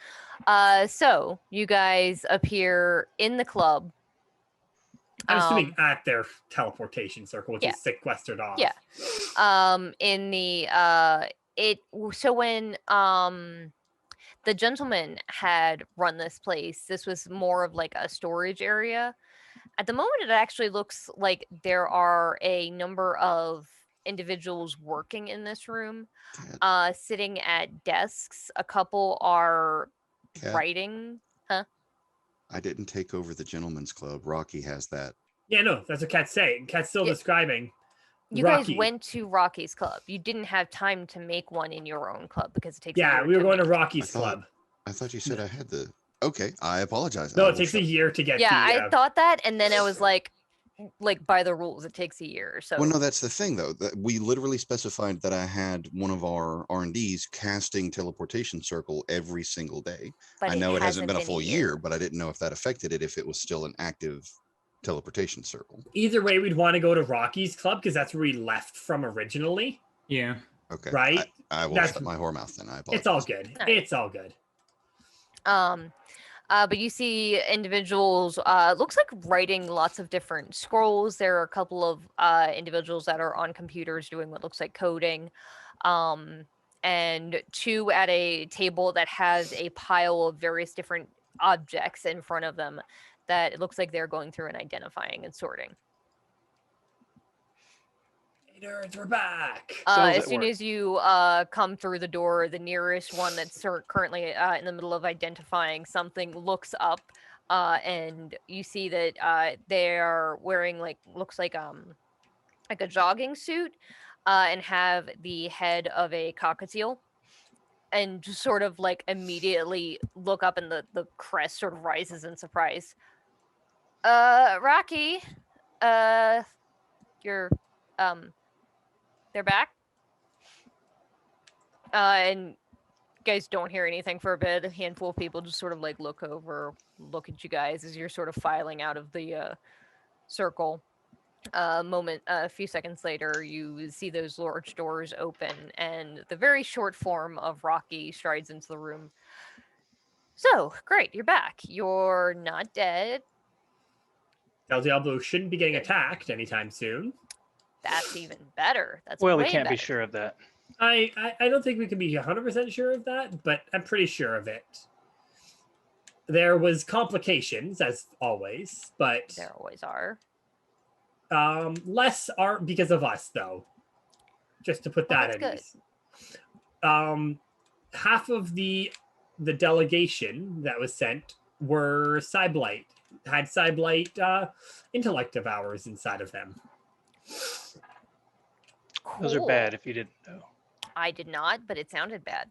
So you guys appear in the club. I'm assuming at their teleportation circle, which yeah. is sequestered off. Yeah. In the so when the gentleman had run this place, this was more of like a storage area. At the moment, it actually looks like there are a number of individuals working in this room, sitting at desks. A couple are Cat, writing. I didn't take over the gentleman's club. Rocky has that. Yeah, no, that's what Kat's saying. Kat's still Yeah. describing. You Rocky. guys went to Rocky's club. You didn't have time to make one in your own club because it takes. a Yeah, year we were going to make. Rocky's I thought- club. I thought you said I had the. Okay, I apologize. No, I it will takes a shut- year to get Yeah, the. I thought that, and then I was like by the rules, it takes a year. So Well, no, that's the thing though. That we literally specified that I had one of our R&Ds casting teleportation circle every single day. but I know it hasn't been a been full year, but I didn't know if that affected it if it was still an active teleportation circle. Either way, we'd want to go to Rocky's club because that's where we left from originally. Yeah. Okay, Right? I will That's- shut my whore mouth then. I apologize. It's all good. All right. It's all good. But you see individuals, looks like writing lots of different scrolls. There are a couple of individuals that are on computers doing what looks like coding, and two at a table that has a pile of various different objects in front of them that it looks like they're going through and identifying and sorting. Hey, nerds, we're back. Cells As at soon work. as you come through the door, the nearest one that's currently in the middle of identifying something looks up, and you see that they are wearing looks like a jogging suit, and have the head of a cockatiel, and just sort of like immediately look up, and the crest sort of rises in surprise. Rocky, you're they're back. And you guys don't hear anything for a bit. A handful of people just sort of like look at you guys as you're sort of filing out of the circle. A few seconds later, you see those large doors open, and the very short form of Rocky strides into the room. So, great, you're back. You're not dead. El Diablo shouldn't be getting attacked anytime soon. That's even better. That's Well, we way can't be better. sure of that. I don't think we can be 100% sure of that, but I'm pretty sure of it. There was complications, as always, but There always are. less are because of us, though. Just to put that Well, at that's ease. Half of the delegation that was sent were Cyblight, had Cyblight intellect devours inside of them. Those are Cool. bad if you didn't know. I did not, but it sounded bad.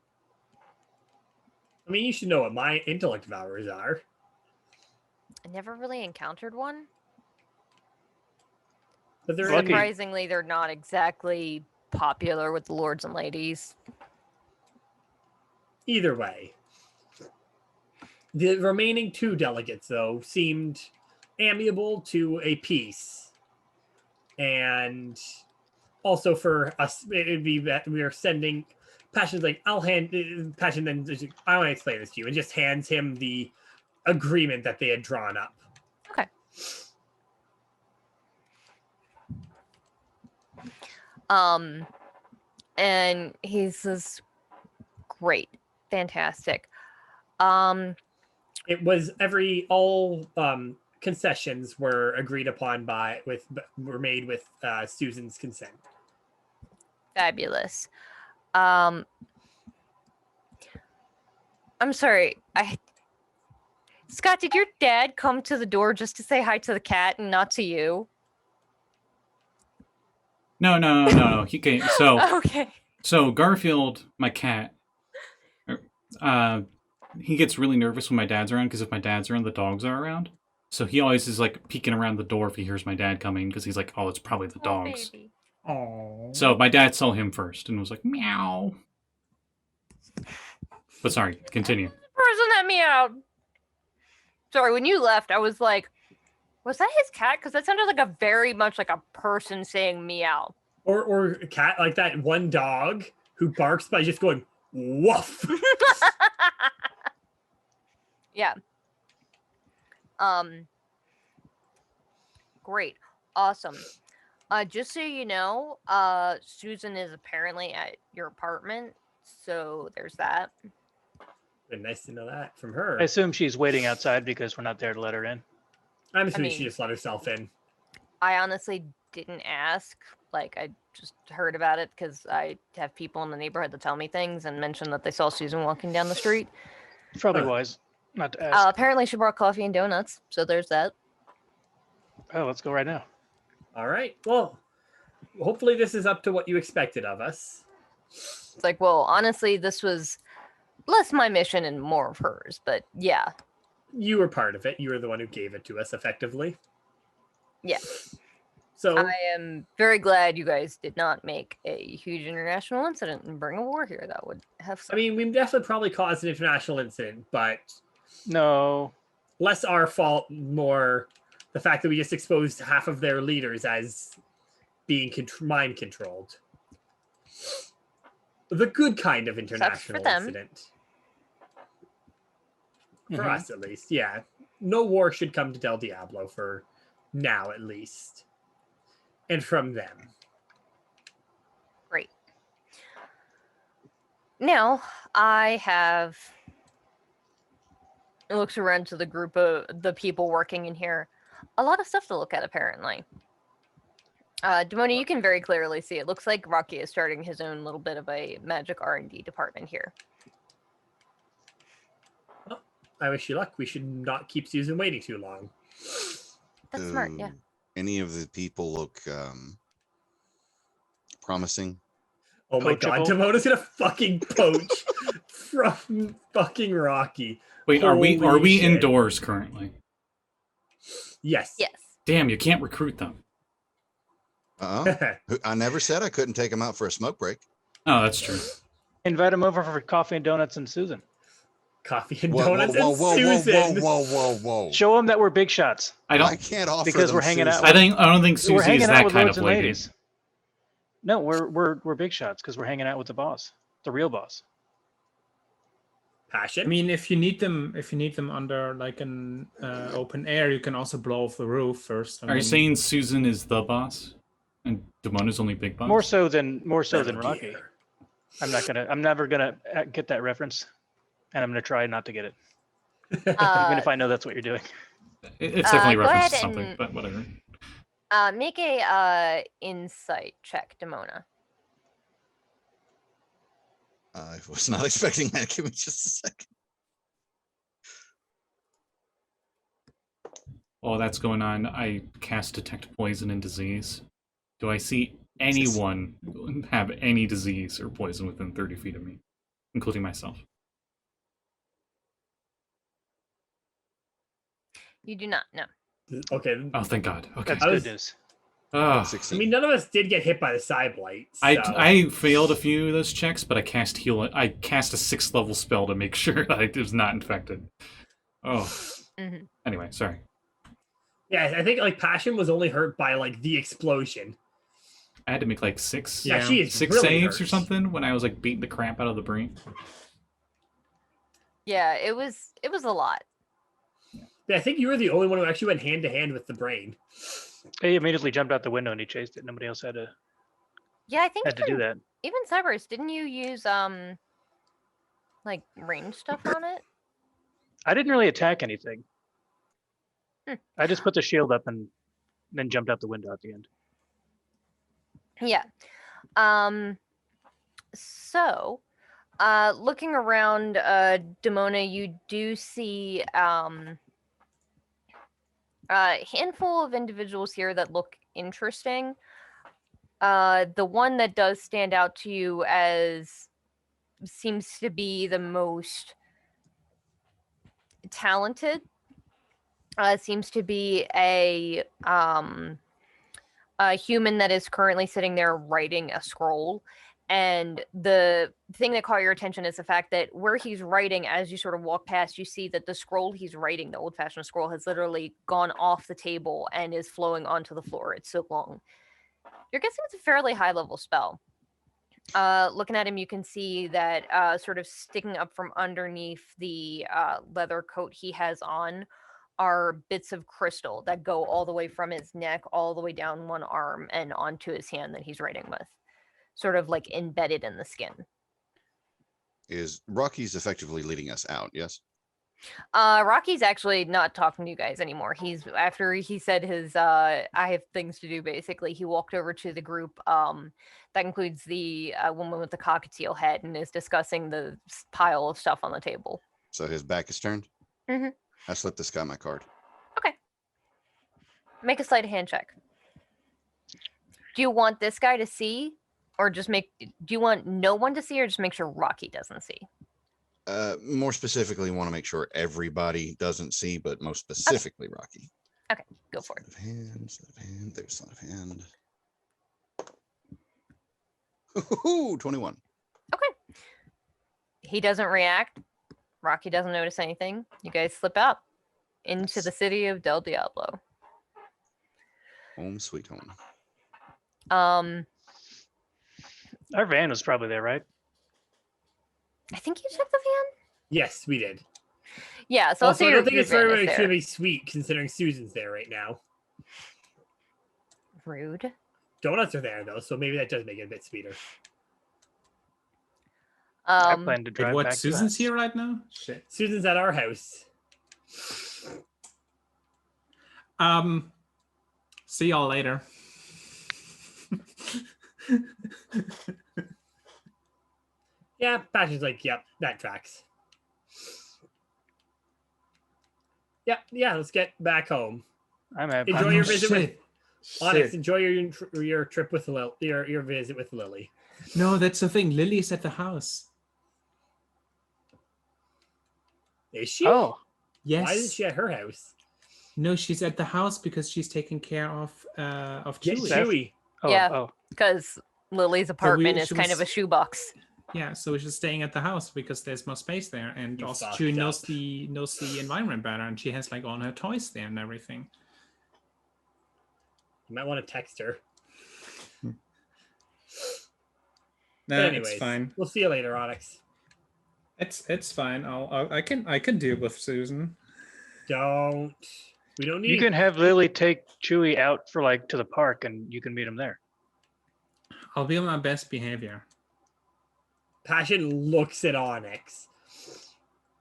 I mean, you should know what my intellect devours are. I never really encountered one. But they're Lucky. Surprisingly, they're not exactly popular with the lords and ladies. either way. The remaining 2 delegates, though, seemed amiable to a peace. And also for us, it'd be that we are sending... Passion's like, Passion then, I want to explain this to you, and just hands him the agreement that they had drawn up. Okay. And he says, great, fantastic. It was all concessions were agreed upon were made with Susan's consent. Fabulous. I'm sorry. Scott, did your dad come to the door just to say hi to the cat and not to you? No. He came. So Okay. So Garfield, my cat, he gets really nervous when my dad's around because if my dad's around, the dogs are around. So he always is like peeking around the door if he hears my dad coming because he's like, oh, it's probably the dogs. Baby. Oh. So my dad saw him first and was like, meow. But sorry, continue. Person that meowed. Sorry, when you left, I was like, was that his cat? Because that sounded like a very much like a person saying meow. Or a cat, like that one dog who barks by just going, woof. Yeah. Great. Awesome. Just so you know, Susan is apparently at your apartment, so there's that. Been nice to know that from her. I assume she's waiting outside because we're not there to let her in. I'm assuming mean- she just let herself in. I honestly didn't ask. Like, I just heard about it because I have people in the neighborhood that tell me things and mention that they saw Susan walking down the street. Probably Huh. wise not to ask. Apparently she brought coffee and donuts, so there's that. Oh, let's go right now. All right. Well, hopefully this is up to what you expected of us. It's like, well, honestly, this was less my mission and more of hers, but yeah. You were part of it. You were the one who gave it to us effectively. Yeah. So I am very glad you guys did not make a huge international incident and bring a war here. That would have I mean, we definitely probably caused an international incident, but No. less our fault, more the fact that we just exposed half of their leaders as being mind controlled. The good kind of international them. incident. For Mhm. us, at least. Yeah. No war should come to Del Diablo for now, at least. And from them. great. Now, I have looks around to the group of the people working in here. A lot of stuff to look at, apparently. Demona, you can very clearly see it looks like Rocky is starting his own little bit of a magic R&D department here. I wish you luck. We should not keep Susan waiting too long. That's smart, yeah. Any of the people look promising? Oh my god, Coachable. Demona's gonna fucking poach from fucking Rocky. Wait, are we Holy shit. indoors currently? Yes. Yes. Damn, you can't recruit them. I never said I couldn't take them out for a smoke break. Oh, that's true. Invite him over for coffee and donuts and Susan. Coffee and Whoa, donuts whoa, and whoa, Susan. whoa. Show him that we're big shots. I I don't. can't offer Because them we're hanging out Susan. I don't think We're Susie is hanging out that with kind lords of and lady. ladies. No, we're big shots because we're hanging out with the boss, the real boss. Passion. I mean, if you need them under like an open air, you can also blow off the roof first. Are you saying Susan is the boss, and Demona's only big boss? More so than Metal Rocky. Gear. I'm never gonna get that reference, and I'm gonna try not to get it, even if I know that's what you're doing. It's definitely go reference ahead to something, and- but whatever. Make a insight check, Demona. I was not expecting that. Give me just a second. While that's going on, I cast Detect Poison and Disease. Do I see anyone have any disease or poison within 30 feet of me, including myself? You do not know. Okay. Oh, thank God. Okay. That's I good was- news. Ugh. 16. I mean, none of us did get hit by the side blight. So. I failed a few of those checks, but I cast heal. I cast a 6th level spell to make sure that I was not infected. Oh. Mm-hmm. Anyway, sorry. Yeah, I think like Passion was only hurt by like the explosion. I had to make like 6 Yeah, she is 6 really saves hurt. or something when I was like beating the crap out of the brain. Yeah, it was a lot. Yeah, I think you were the only one who actually went hand to hand with the brain. He immediately jumped out the window and he chased it. Nobody else had to Yeah, I think to do that. even Cyberus, didn't you use like range stuff on it? I didn't really attack anything. Hmm. I just put the shield up and then jumped out the window at the end. Yeah. So, looking around, Demona, you do see a handful of individuals here that look interesting. The one that does stand out to you as seems to be the most talented seems to be a human that is currently sitting there writing a scroll. And the thing that caught your attention is the fact that where he's writing, as you sort of walk past, you see that the scroll he's writing, the old-fashioned scroll, has literally gone off the table and is flowing onto the floor. It's so long. You're guessing it's a fairly high-level spell. Looking at him, you can see that sort of sticking up from underneath the leather coat he has on are bits of crystal that go all the way from his neck, all the way down one arm, and onto his hand that he's writing with. Sort of like embedded in the skin. Is Rocky's effectively leading us out? Yes. Rocky's actually not talking to you guys anymore. He's after he said his I have things to do, basically, he walked over to the group that includes the woman with the cockatiel head and is discussing the pile of stuff on the table. So his back is turned? Mm-hmm. I slipped this guy my card. Okay. Make a sleight of hand check. Do you want this guy to see? Or do you want no one to see, or just make sure Rocky doesn't see? More specifically, want to make sure everybody doesn't see, but most specifically, Rocky. Okay, go for it. Sleight of hand, there's sleight of hand. 21. Okay. He doesn't react. Rocky doesn't notice anything. You guys slip out into the city of Del Diablo. Home sweet home. Our van was probably there, right? I think you checked the van. Yes, we did. Yeah, so Also, I don't think it's van very is there. extremely sweet considering Susan's there right now. Rude. Donuts are there though, so maybe that does make it a bit sweeter. I plan to drive Wait, back. what? Susan's here right now? Shit. Susan's at our house. See y'all later. Yeah, Passion's like, yep, that tracks. Yep, yeah, let's get back home. I'm at. Enjoy your visit with Onyx. Shit. Enjoy your trip with your visit with Lily. No, that's the thing. Lily's at the house. Is she? Oh, Yes. Why isn't she at her house? No, she's at the house because she's taking care of Get Chewie. Chewie. oh, Yeah. oh. Because Lily's apartment is she kind of a was- shoebox. Yeah, so she's staying at the house because there's more space there, and You also fucked Chewie up. knows the environment better, and she has like all her toys there and everything. You might want to text her. No, But anyways, it's fine. we'll see you later, Onyx. It's fine. I can deal with Susan. We don't need. You can have Lily take Chewie out for like to the park, and you can meet him there. I'll be on my best behavior. Passion looks at Onyx.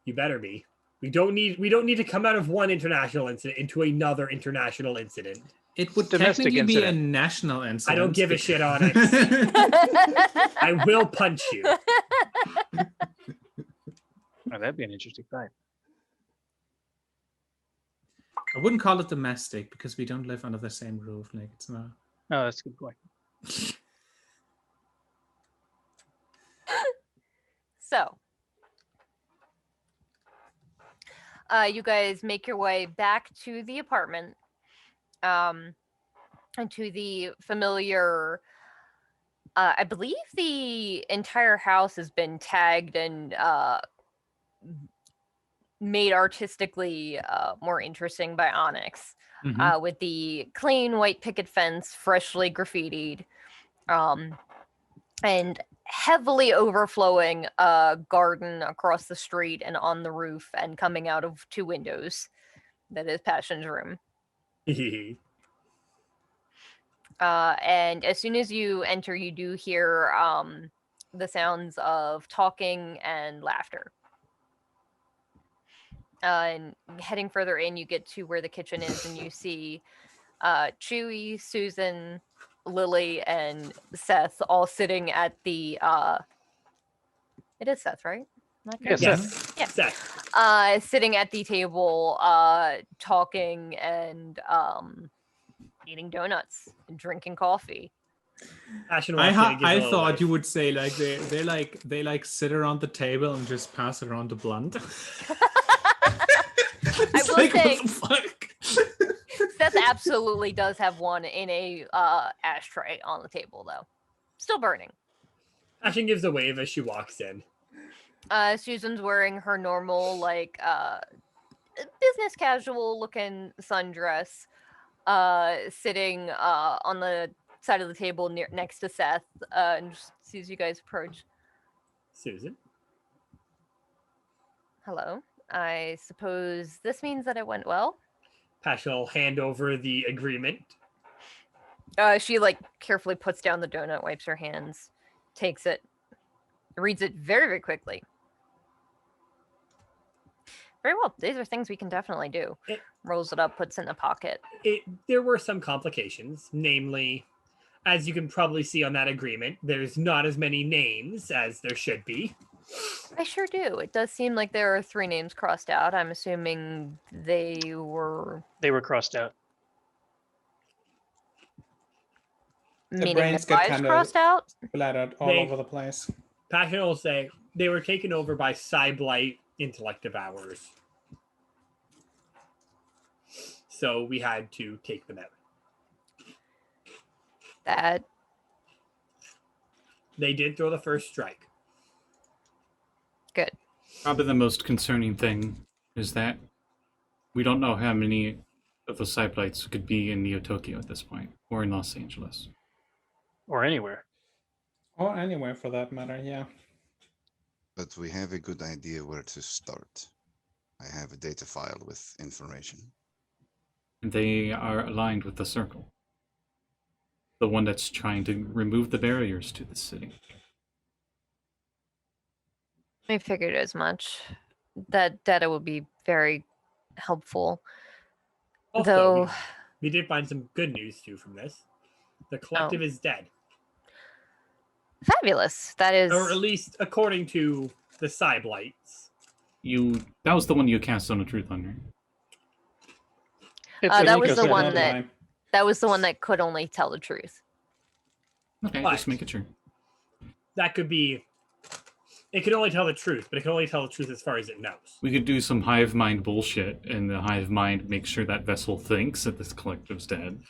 You better be. We don't need to come out of one international incident into another international incident. It would Domestic technically be a incident. national incident. I don't give a shit, Onyx. I will punch you. Oh, that'd be an interesting fight. I wouldn't call it domestic because we don't live under the same roof. Like it's not. Oh, that's a good point. So, you guys make your way back to the apartment. into the familiar. I believe the entire house has been tagged and made artistically more interesting by Onyx, with the clean white picket fence, freshly graffitied, and heavily overflowing garden across the street and on the roof and coming out of 2 windows. That is Passion's room. And as soon as you enter, you do hear the sounds of talking and laughter. And heading further in, you get to where the kitchen is, and you see Chewy, Susan, Lily, and Seth all sitting at the. It is Seth, right? Yes. Yes. Yeah. Seth. Sitting at the table, talking and eating donuts and drinking coffee. Passion I walks in and gives a little thought wave. you would say like they like sit around the table and just pass around the blunt. I will Like, say, what the fuck? Seth absolutely does have one in a ashtray on the table, though. Still burning. Passion gives a wave as she walks in. Susan's wearing her normal, like, business casual looking sundress, sitting on the side of the table next to Seth, and just sees you guys approach. Susan. Hello. I suppose this means that it went well. Passion will hand over the agreement. She like carefully puts down the donut, wipes her hands, takes it, reads it very, very quickly. Very well. These are things we can definitely do. Rolls it up, puts it in the pocket. There were some complications, namely, as you can probably see on that agreement, there's not as many names as there should be. I sure do. It does seem like there are 3 names crossed out. I'm assuming they were crossed out. meaning brains their get lives kinda crossed out. Splattered all over the place. Passion will say they were taken over by Cyblight intellect devourers. So we had to take them out. That They did throw the first strike. good. Probably the most concerning thing is that we don't know how many of the Cyblights could be in Neo Tokyo at this point, or in Los Angeles. Or anywhere. Or anywhere for that matter, yeah. But we have a good idea where to start. I have a data file with information. And they are aligned with the Circle. The one that's trying to remove the barriers to the city. I figured as much. That data would be very helpful. Also, Though we did find some good news too from this. The collective is dead. fabulous. That is Or at least according to the Cyblights. That was the one you cast on a truth on, right? that was the ecosystem. one that could only tell the truth. Okay, But- just make it sure. That could be. It can only tell the truth, but it can only tell the truth as far as it knows. We could do some hive mind bullshit, and the hive mind makes sure that vessel thinks that this collective's dead.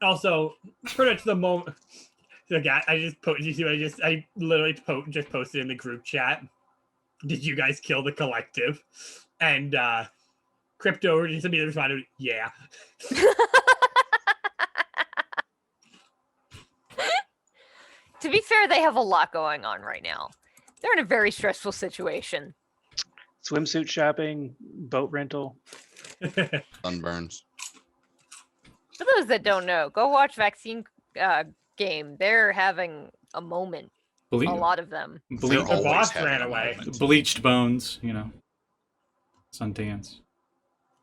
Also, pretty much the moment. Look, I just put. You see what I literally just posted in the group chat. Did you guys kill the collective? And Crypto just immediately responded, "Yeah." To be fair, they have a lot going on right now. They're in a very stressful situation. Swimsuit shopping, boat rental. Sunburns. For those that don't know, go watch Vaccine Game. They're having a moment. A lot of them. They're The always boss having ran a away. moment. Bleached bones, Sundance.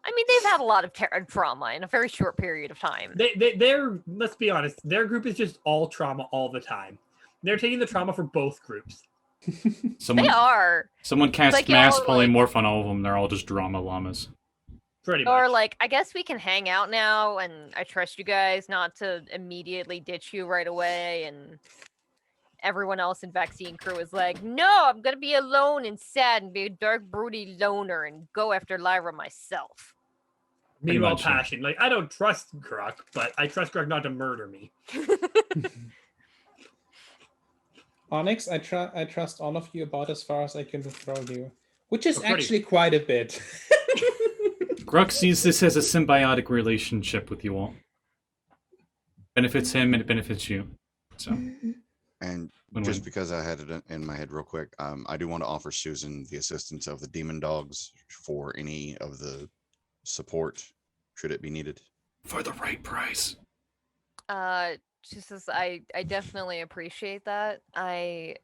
I mean, they've had a lot of trauma in a very short period of time. They're, let's be honest, their group is just all trauma all the time. They're taking the trauma for both groups. Someone, They are. Someone cast like mass y'all, like- polymorph on all of them. They're all just drama llamas. Pretty much. Or like, I guess we can hang out now, and I trust you guys not to immediately ditch you right away. And everyone else in Vaccine Crew is like, no, I'm gonna be alone and sad and be a dark, broody loner and go after Lyra myself. Meanwhile, much, yeah. passion. Like, I don't trust Gruk, but I trust Gruk not to murder me. Onyx, I trust all of you about as far as I can throw you, which is Oh, pretty. actually quite a bit. Gruk sees this as a symbiotic relationship with you all. Benefits him and it benefits you. So, And win-win. just because I had it in my head real quick, I do want to offer Susan the assistance of the demon dogs for any of the support, should it be needed. For the right price. She says, I definitely appreciate that. I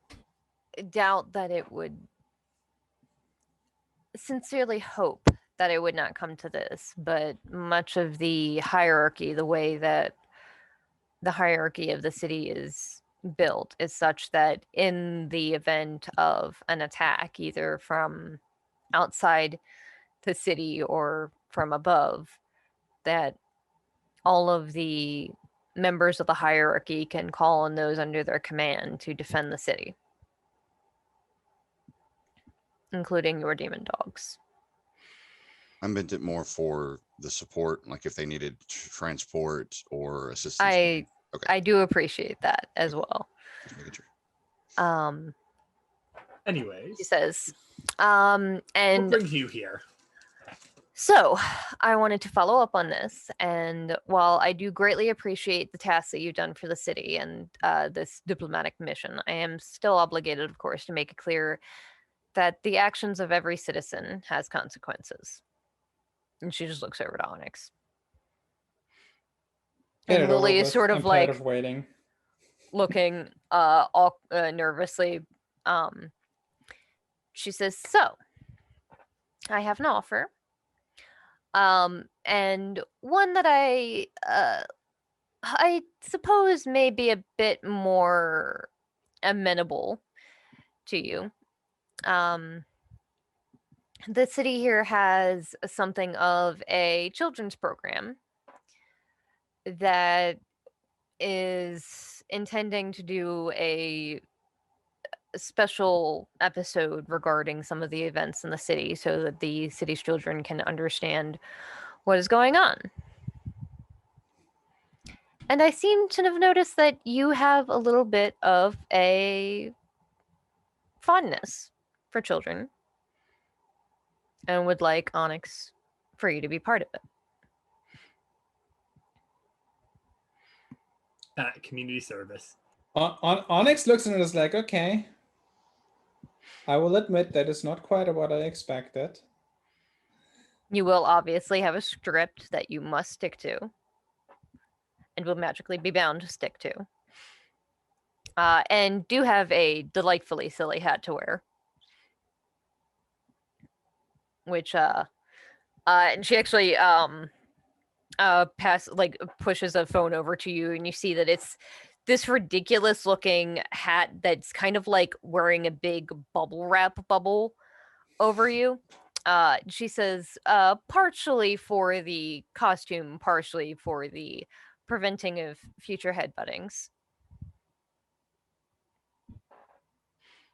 doubt that it would, sincerely hope that it would not come to this, but much of the hierarchy, the way that the hierarchy of the city is built is such that in the event of an attack, either from outside the city or from above, that all of the members of the hierarchy can call on those under their command to defend the city, including your demon dogs. I meant it more for the support, like if they needed transport or assistance. I do appreciate that as well. Just making sure. Anyways, He says, what and brings you here? so I wanted to follow up on this, and while I do greatly appreciate the tasks that you've done for the city and this diplomatic mission, I am still obligated, of course, to make it clear that the actions of every citizen has consequences. And she just looks over to Onyx. Get And it over Lily is with. sort I'm of tired like of waiting. looking all nervously. She says, so I have an offer. And one that I suppose may be a bit more amenable to you. The city here has something of a children's program that is intending to do a special episode regarding some of the events in the city so that the city's children can understand what is going on. And I seem to have noticed that you have a little bit of a fondness for children and would like Onyx for you to be part of it. Community service. Onyx looks at it and is like, okay. I will admit that is not quite what I expected. You will obviously have a script that you must stick to and will magically be bound to stick to. And do have a delightfully silly hat to wear. Which, and she actually, pushes a phone over to you, and you see that it's this ridiculous looking hat that's kind of like wearing a big bubble wrap bubble over you. She says, partially for the costume, partially for the preventing of future headbuttings.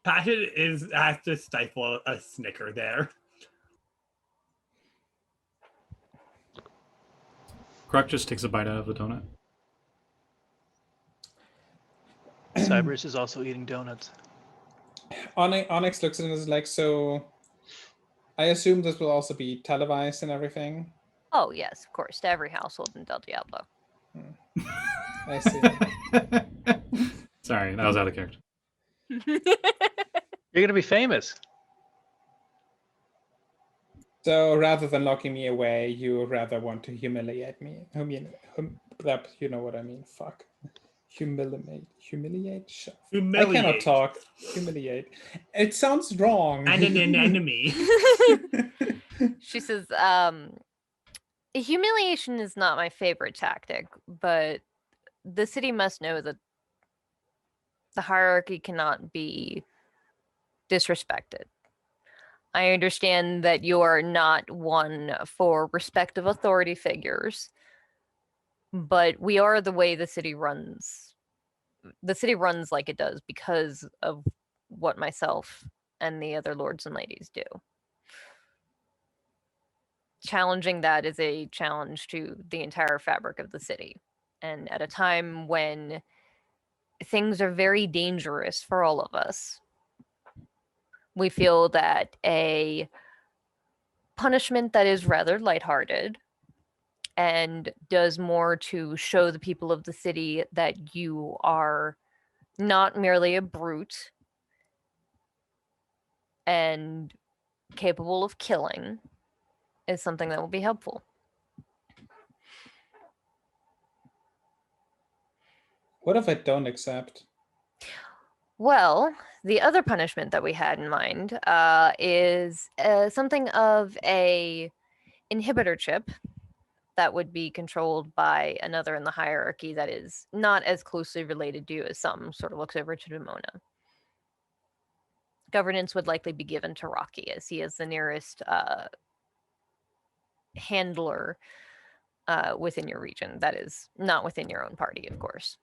Passion has to stifle a snicker there. Gruk just takes a bite out of the donut. Cyberus is also eating donuts. Onyx looks at it and is like, so I assume this will also be televised and everything. Oh, yes, of course, to every household in Del Diablo. I see. Sorry, that was out of character. You're gonna be famous. So rather than locking me away, you rather want to humiliate me. You know what I mean. Fuck. Humiliate. I cannot talk. Humiliate. It sounds wrong. And an enemy. She says, humiliation is not my favorite tactic, but the city must know that the hierarchy cannot be disrespected. I understand that you are not one for respect of authority figures, but we are the way the city runs. The city runs like it does because of what myself and the other lords and ladies do. challenging that is a challenge to the entire fabric of the city. And at a time when things are very dangerous for all of us, we feel that a punishment that is rather lighthearted and does more to show the people of the city that you are not merely a brute and capable of killing is something that will be helpful. What if I don't accept? Well, the other punishment that we had in mind is something of a inhibitor chip that would be controlled by another in the hierarchy that is not as closely related to you as some sort of looks over to Demona. Governance would likely be given to Rocky, as he is the nearest handler within your region. That is not within your own party, of course.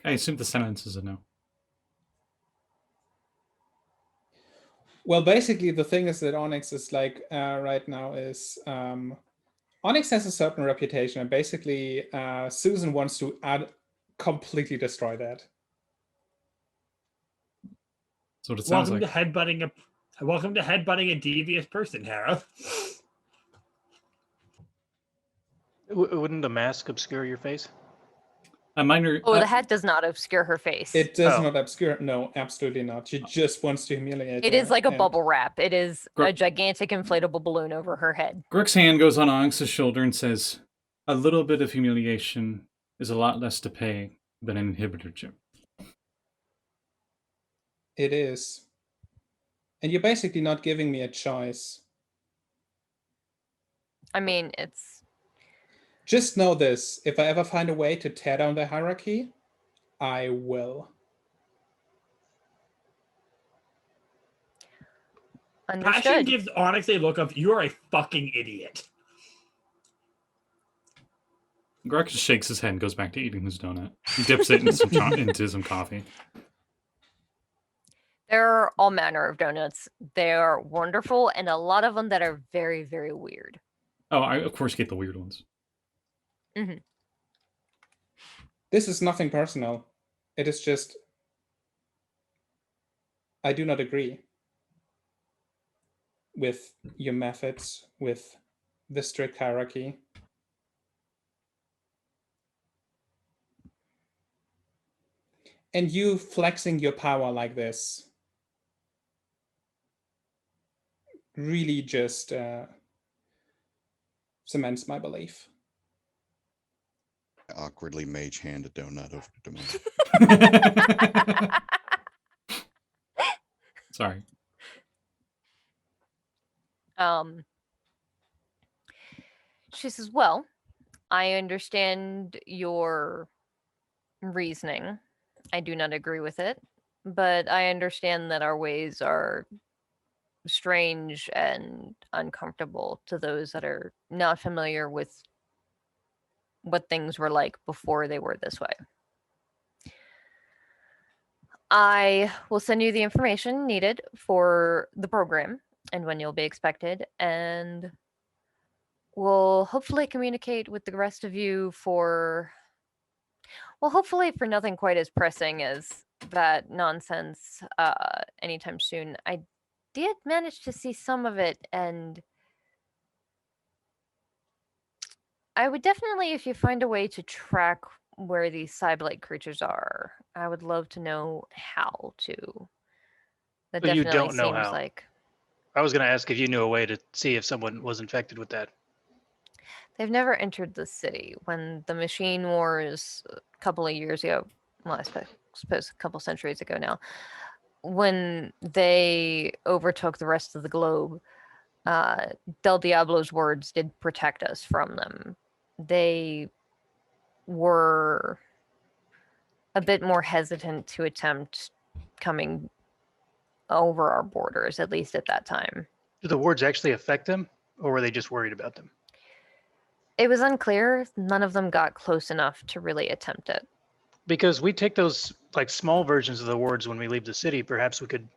I assume the sentence is a no. Well, basically, the thing is that Onyx is like right now is Onyx has a certain reputation, and basically Susan wants to completely destroy that. That's what it sounds Welcome like. Welcome to headbutting a devious person, Hera. Wouldn't the mask obscure your face? A minor. The hat does not obscure her face. It does not obscure. No, absolutely not. She just wants to humiliate her. It is like a bubble wrap. It is a gigantic inflatable balloon over her head. Gruk's hand goes on Onyx's shoulder and says, "A little bit of humiliation is a lot less to pay than an inhibitor chip." It is. And you're basically not giving me a choice. I mean, it's... Just know this. If I ever find a way to tear down the hierarchy, I will. Understood. Passion gives Onyx a look of, you're a fucking idiot. Gruk just shakes his head and goes back to eating his donut. He dips it into some coffee. There are all manner of donuts. They are wonderful, and a lot of them that are very, very weird. Oh, I of course get the weird ones. Mm-hmm. This is nothing personal. It is just, I do not agree with your methods, with the strict hierarchy. And you flexing your power like this really just cements my belief. I awkwardly mage hand a donut over to Demona. Sorry. She says, well, I understand your reasoning. I do not agree with it, but I understand that our ways are strange and uncomfortable to those that are not familiar with what things were like before they were this way. I will send you the information needed for the program and when you'll be expected, and we'll hopefully communicate with the rest of you for, well, hopefully for nothing quite as pressing as that nonsense anytime soon. I did manage to see some of it, and I would definitely, if you find a way to track where these cyberlike creatures are, I would love to know how to. That But you definitely don't know seems how. like I was going to ask if you knew a way to see if someone was infected with that. they've never entered the city. When the machine wars a couple of years ago, well, I suppose a couple centuries ago now, when they overtook the rest of the globe, Del Diablo's words did protect us from them. They were a bit more hesitant to attempt coming over our borders, at least at that time. Did the wards actually affect them, or were they just worried about them? It was unclear. None of them got close enough to really attempt it. Because we take those like small versions of the words when we leave the city, perhaps we could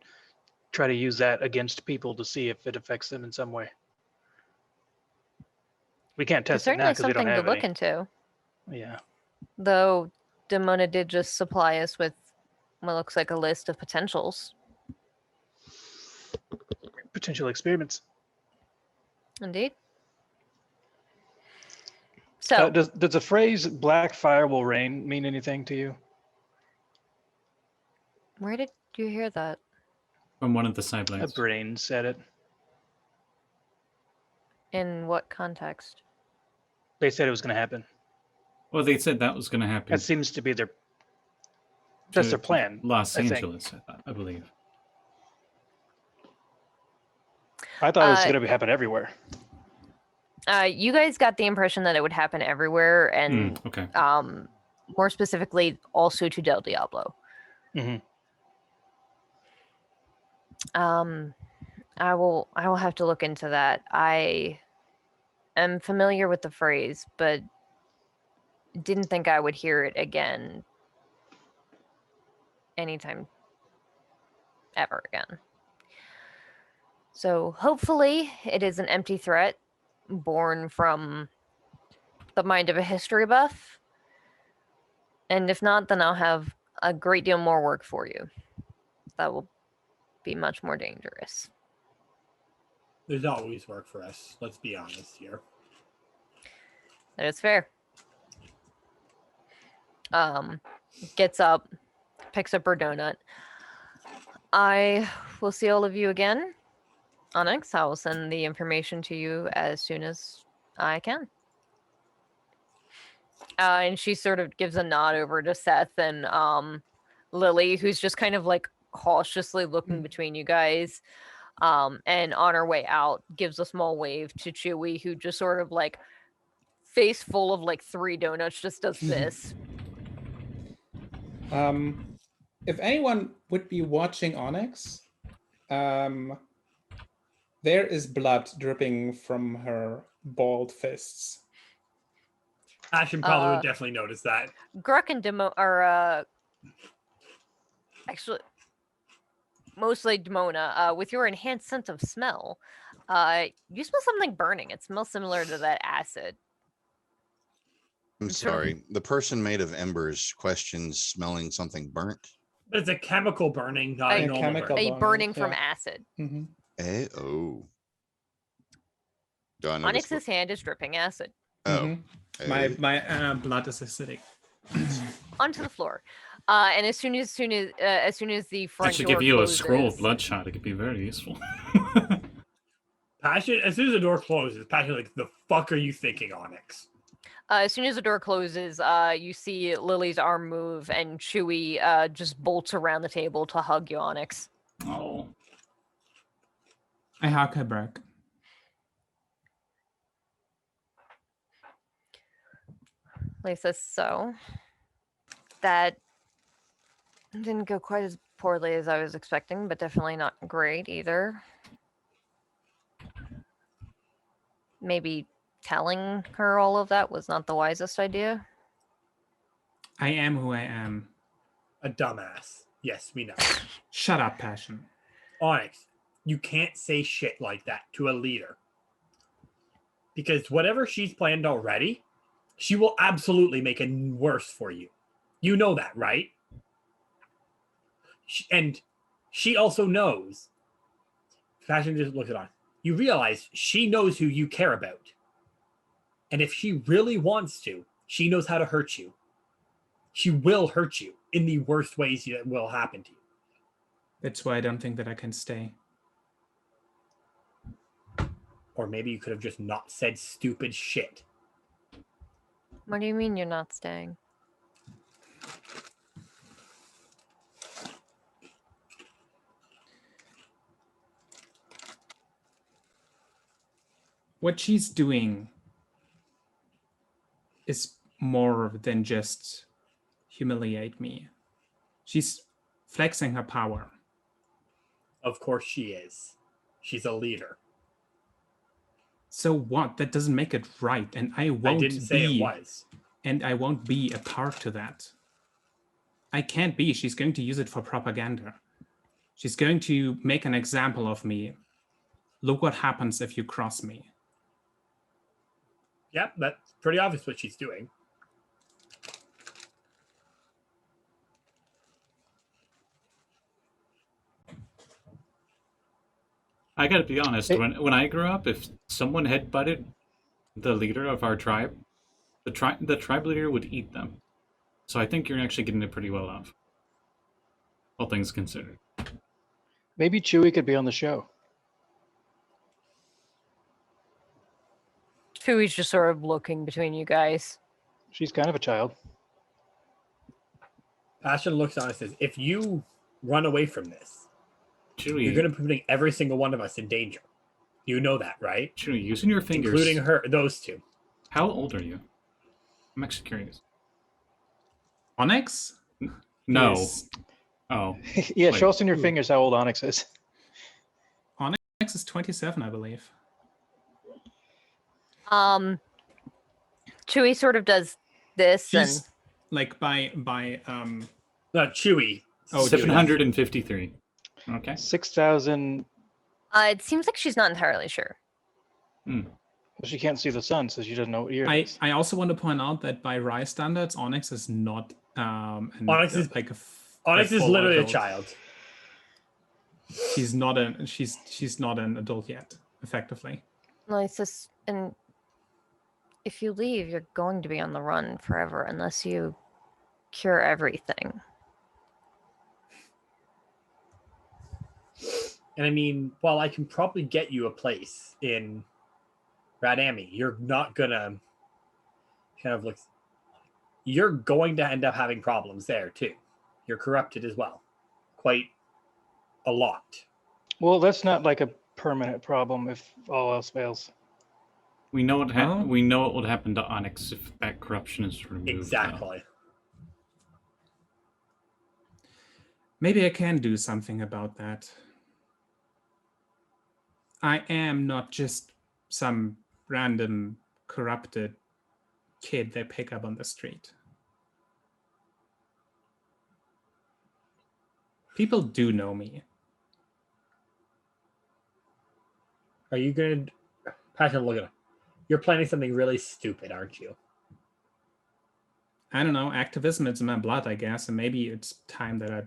try to use that against people to see if it affects them in some way. We can't It's test it now certainly because we don't something to have look any. into. Yeah. Though Demona did just supply us with what looks like a list of potentials. Potential experiments. Indeed. So, Does the phrase "black fire will rain" mean anything to you? where did you hear that? From one of the A siblings. brain said it. In what context? They said it was going to happen. Well, they said that was going to happen. That seems to be that's their plan. Los I think. Angeles, I believe. I thought it was going to happen everywhere. You guys got the impression that it would happen everywhere, and Okay. more specifically, also to Del Diablo. Mm-hmm. I will have to look into that. I am familiar with the phrase, but didn't think I would hear it again anytime ever again. So hopefully it is an empty threat born from the mind of a history buff. And if not, then I'll have a great deal more work for you. That will be much more dangerous. There's always work for us. Let's be honest here. That is fair. Gets up, picks up her donut. I will see all of you again. Onyx, I will send the information to you as soon as I can. And she sort of gives a nod over to Seth and Lily, who's just kind of like cautiously looking between you guys. And on her way out, gives a small wave to Chewie, who just sort of like face full of like 3 donuts, just does this. If anyone would be watching Onyx, there is blood dripping from her balled fists. Ashen probably would definitely notice that. Gruk and Demona are actually mostly Demona. With your enhanced sense of smell, you smell something burning. It smells similar to that acid. I'm sorry. The person made of embers questions smelling something burnt. But it's a chemical burning, not a normal chemical burning. A burning, burning from yeah. acid. Mm-hmm. Oh. Do I know Onyx's hand is dripping acid. Oh. Mm-hmm. My blood is acidic. Onto the floor. And as soon as the front I should door give you closes, a scroll of bloodshot. It could be very useful. Passion, as soon as the door closes, Passion like, the fuck are you thinking, Onyx? as soon as the door closes, you see Lily's arm move, and Chewie just bolts around the table to hug you, Onyx. Oh. I hug her back. Lisa, so that didn't go quite as poorly as I was expecting, but definitely not great either. Maybe telling her all of that was not the wisest idea. I am who I am. A dumbass. Yes, we know. Shut up, Passion. Onyx, you can't say shit like that to a leader. Because whatever she's planned already, she will absolutely make it worse for you. You know that, right? And she also knows. Passion just looks at Onyx. You realize she knows who you care about. And if she really wants to, she knows how to hurt you. She will hurt you in the worst ways that will happen to you. That's why I don't think that I can stay. Or maybe you could have just not said stupid shit. What do you mean you're not staying? What she's doing is more than just humiliate me. She's flexing her power. Of course she is. She's a leader. So what? That doesn't make it right, and I won't didn't say be. it was. And I won't be a part to that. I can't be. She's going to use it for propaganda. She's going to make an example of me. Look what happens if you cross me. Yep, that's pretty obvious what she's doing. I gotta be honest, when I grew up, if someone headbutted the leader of our tribe, the tribe leader would eat them. So I think you're actually getting it pretty well off. All things considered. Maybe Chewie could be on the show. Chewie's just sort of looking between you guys. She's kind of a child. Passion looks on and says, if you run away from this, Chewie, you're going to be putting every single one of us in danger. You know that, right? Chewie, using your fingers. Including her, those two. How old are you? I'm actually curious. Onyx? No. Is- Oh. Yeah, Wait. show us in your fingers how old Onyx is. Onyx is 27, I believe. Chewie sort of does this She's and like by Not Chewie. Oh, 753. Okay. 6,000. it seems like she's not entirely sure. She can't see the sun, so she doesn't know what year it is. I also want to point out that by Rai standards, Onyx is not Onyx is like Onyx is full literally adult. a child. She's not an adult yet, effectively. No, it's just, and if you leave, you're going to be on the run forever unless you cure everything. And I mean, while I can probably get you a place in Radami, you're not gonna kind of look. You're going to end up having problems there too. You're corrupted as well, quite a lot. Well, that's not like a permanent problem if all else fails. We know what Oh. we know what would happen to Onyx if that corruption is removed. though. Exactly. Maybe I can do something about that. I am not just some random corrupted kid they pick up on the street. People do know me. Are you gonna? Passion, look at it. You're planning something really stupid, aren't you? I don't know, activism is in my blood, I guess, and maybe it's time that I,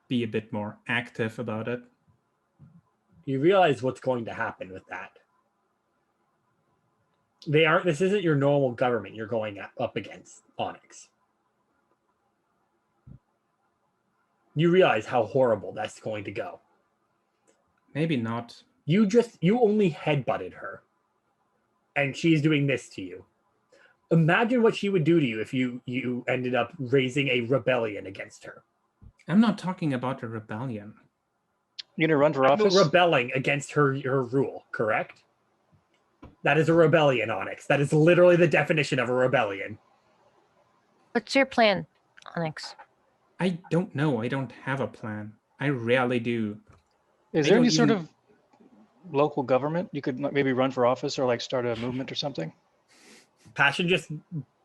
be a bit more active about it. You realize what's going to happen with that. This isn't your normal government you're going up against, Onyx. You realize how horrible that's going to go. Maybe not. You only headbutted her. And she's doing this to you. Imagine what she would do to you if you ended up raising a rebellion against her. I'm not talking about a rebellion. You gonna run for office? Rebelling against her rule, correct? That is a rebellion, Onyx. That is literally the definition of a rebellion. What's your plan, Onyx? I don't know. I don't have a plan. I rarely do. Is I there any don't sort even- of local government you could maybe run for office or like start a movement or something? Passion just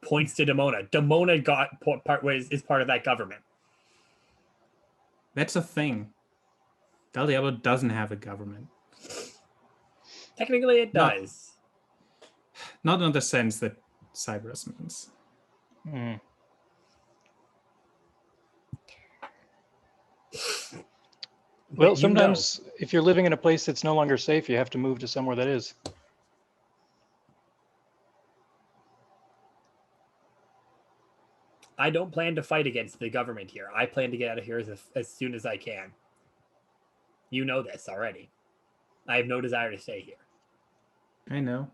points to Demona. Demona is part of that government. That's a thing. Del Diablo doesn't have a government. Technically, it Not- does. Not in the sense that Cyberus means. Hmm. Well, But sometimes if you're living in a place that's no longer safe, you have to move to somewhere that is. I don't plan to fight against the government here. I plan to get out of here as soon as I can. You know this already. I have no desire to stay here. I know.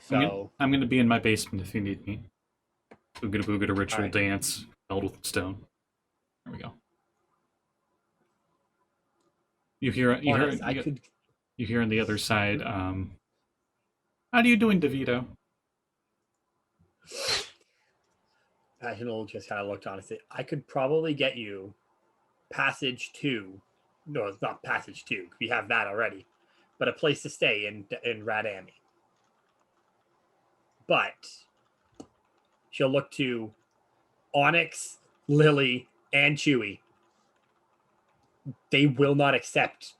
So I'm gonna be in my basement if you need me. Boogada boogada ritual Alright. dance held with stone. There we go. You hear honest, I could. you hear on the other side. How are you doing, DeVito? Passional just kind of looked on and said, I could probably get you passage to No, it's not Passage 2. We have that already. But a place to stay in Radami. But she'll look to Onyx, Lily, and Chewie. They will not accept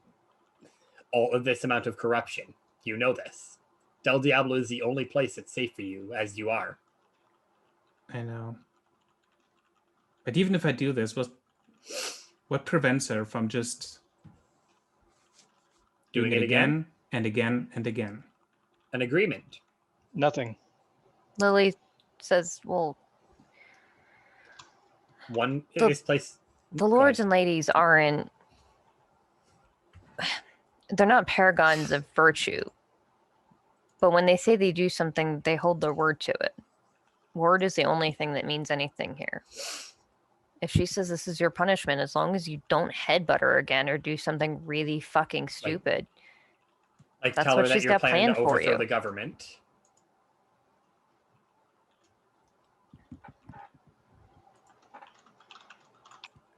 all of this amount of corruption. You know this. Del Diablo is the only place that's safe for you as you are. I know. But even if I do this, what prevents her from just Doing it again and again and again? An agreement. Nothing. Lily says, well, This place. the lords and ladies aren't, they're not paragons of virtue. But when they say they do something, they hold their word to it. Word is the only thing that means anything here. If she says this is your punishment, as long as you don't headbutt her again or do something really fucking stupid, Like that's tell what her that she's you're got planning to planned for overthrow you. the government.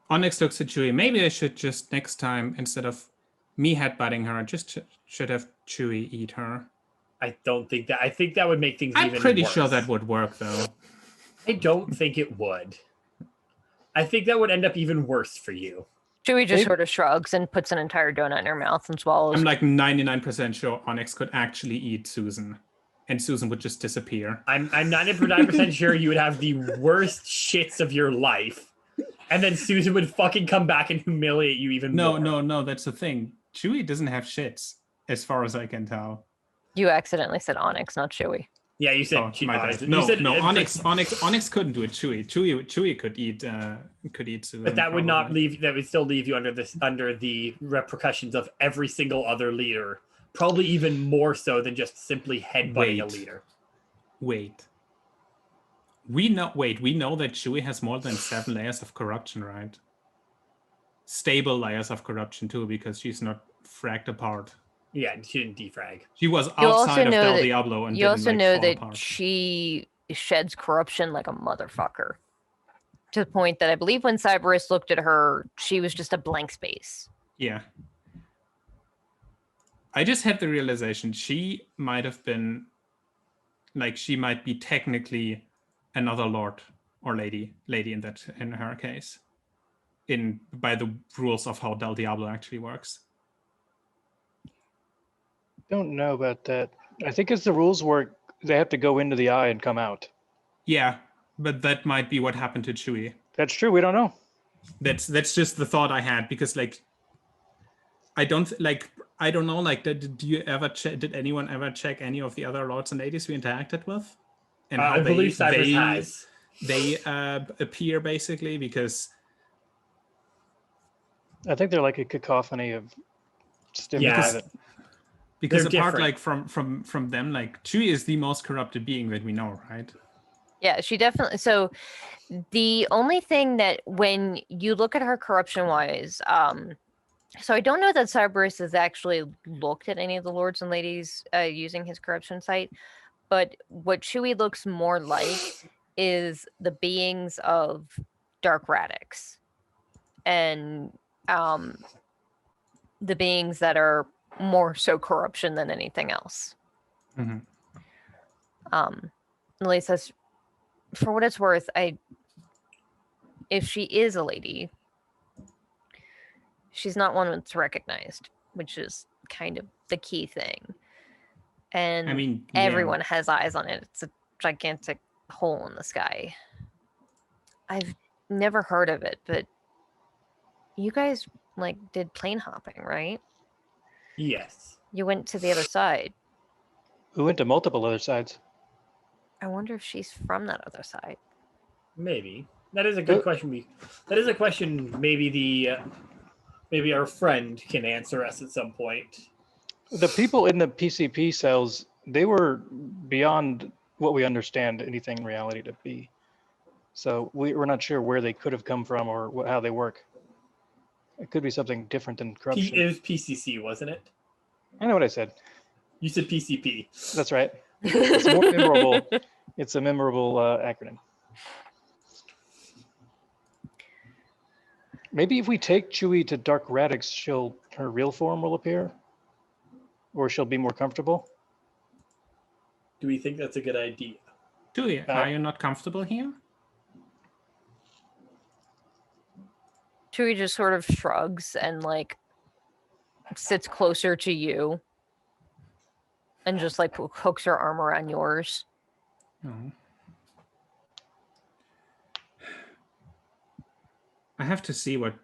Onyx looks at Chewie. Maybe I should just next time, instead of me headbutting her, just should have Chewie eat her. I don't think that. I think that would make things I'm even pretty worse. sure that would work, though. I don't think it would. I think that would end up even worse for you. Chewie just sort of shrugs and puts an entire donut in her mouth and swallows. I'm like 99% sure Onyx could actually eat Susan, and Susan would just disappear. I'm 99% sure you would have the worst shits of your life, and then Susan would fucking come back and humiliate you even more. No, that's the thing. Chewie doesn't have shits, as far as I can tell. You accidentally said Onyx, not Chewie. Yeah, you said. My bad. No, Onyx couldn't do it. Chewie could eat Susan. But that would not leave. That would still leave you under the repercussions of every single other leader. Probably even more so than just simply headbutting a leader. Wait. We know that Chewie has more than 7 layers of corruption, right? Stable layers of corruption too, because she's not fragged apart. Yeah, she didn't defrag. She was outside of Del Diablo and you also know that apart. she sheds corruption like a motherfucker. To the point that I believe when Cyberus looked at her, she was just a blank space. Yeah. I just had the realization she might have been, like, she might be technically another lord or lady in her case, by the rules of how Del Diablo actually works. Don't know about that. I think as the rules work, they have to go into the eye and come out. Yeah, but that might be what happened to Chewie. That's true. We don't know. That's just the thought I had, because like I don't know, like, did anyone ever check any of the other lords and ladies we interacted with? And how I believe Cyberus has. They appear, basically, because I think they're like a cacophony of stimuli. Yeah. Because They're apart, different. like, from them, like, Chewie is the most corrupted being that we know, right? Yeah, she definitely. So the only thing that when you look at her corruption wise, so I don't know that Cyberus has actually looked at any of the lords and ladies using his corruption site, but what Chewie looks more like is the beings of Dark Radix and the beings that are more so corruption than anything else. Mm-hmm. Lily says, for what it's worth, if she is a lady, she's not one that's recognized, which is kind of the key thing. And I mean, everyone has eyes on it. It's a gigantic hole in the sky. I've never heard of it, but you guys like did plane hopping, right? Yes. You went to the other side. We went to multiple other sides. I wonder if she's from that other side. Maybe. That is a good question. That is a question maybe our friend can answer us at some point. The people in the PCP cells, they were beyond what we understand anything in reality to be. So we're not sure where they could have come from or how they work. It could be something different than corruption. It was PCC, wasn't it? I know what I said. You said PCP. That's right. It's more memorable. It's a memorable acronym. Maybe if we take Chewie to Dark Radix, her real form will appear, or she'll be more comfortable. Do we think that's a good idea? Are you not comfortable here? Chewie just sort of shrugs and like sits closer to you and just like hooks her arm around yours. Oh. I have to see what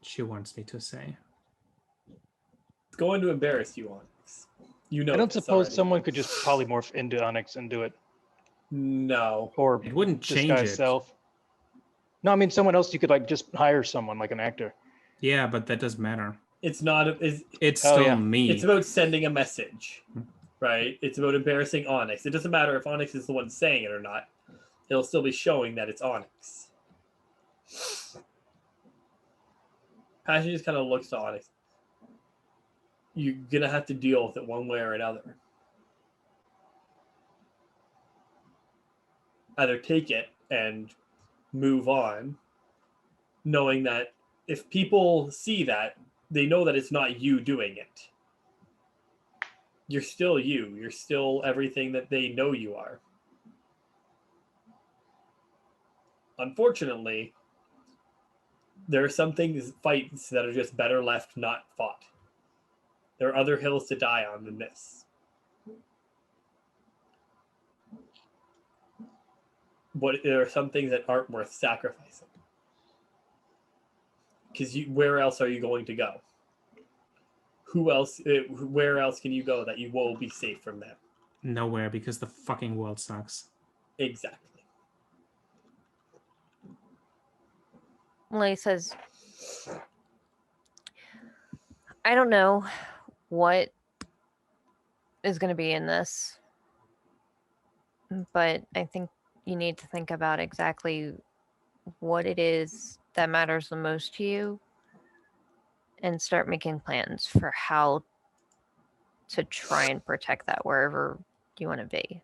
she wants me to say. It's going to embarrass you, Onyx. You know. I don't suppose already. someone could just polymorph into Onyx and do it. No. Or it wouldn't change disguise it. Self. No, I mean someone else. You could like just hire someone like an actor. Yeah, but that doesn't matter. It's not. It's still me. It's about sending a message, right? It's about embarrassing Onyx. It doesn't matter if Onyx is the one saying it or not. It'll still be showing that it's Onyx. Passion just kind of looks to Onyx. You're gonna have to deal with it one way or another. Either take it and move on, knowing that if people see that, they know that it's not you doing it. You're still you. You're still everything that they know you are. Unfortunately, there are some fights that are just better left not fought. There are other hills to die on than this. But there are some things that aren't worth sacrificing. Because where else are you going to go? Who else? Where else can you go that you will be safe from them? Nowhere, because the fucking world sucks. Exactly. Lay says, I don't know what is going to be in this, but I think you need to think about exactly what it is that matters the most to you and start making plans for how to try and protect that wherever you want to be.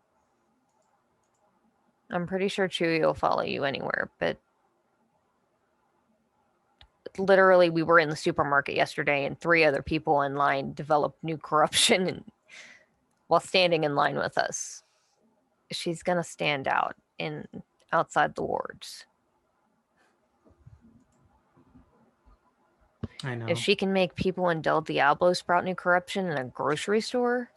I'm pretty sure Chewie will follow you anywhere, but literally we were in the supermarket yesterday and 3 other people in line developed new corruption and while standing in line with us. She's going to stand out outside the wards. I know. If she can make people in Del Diablo sprout new corruption in a grocery store,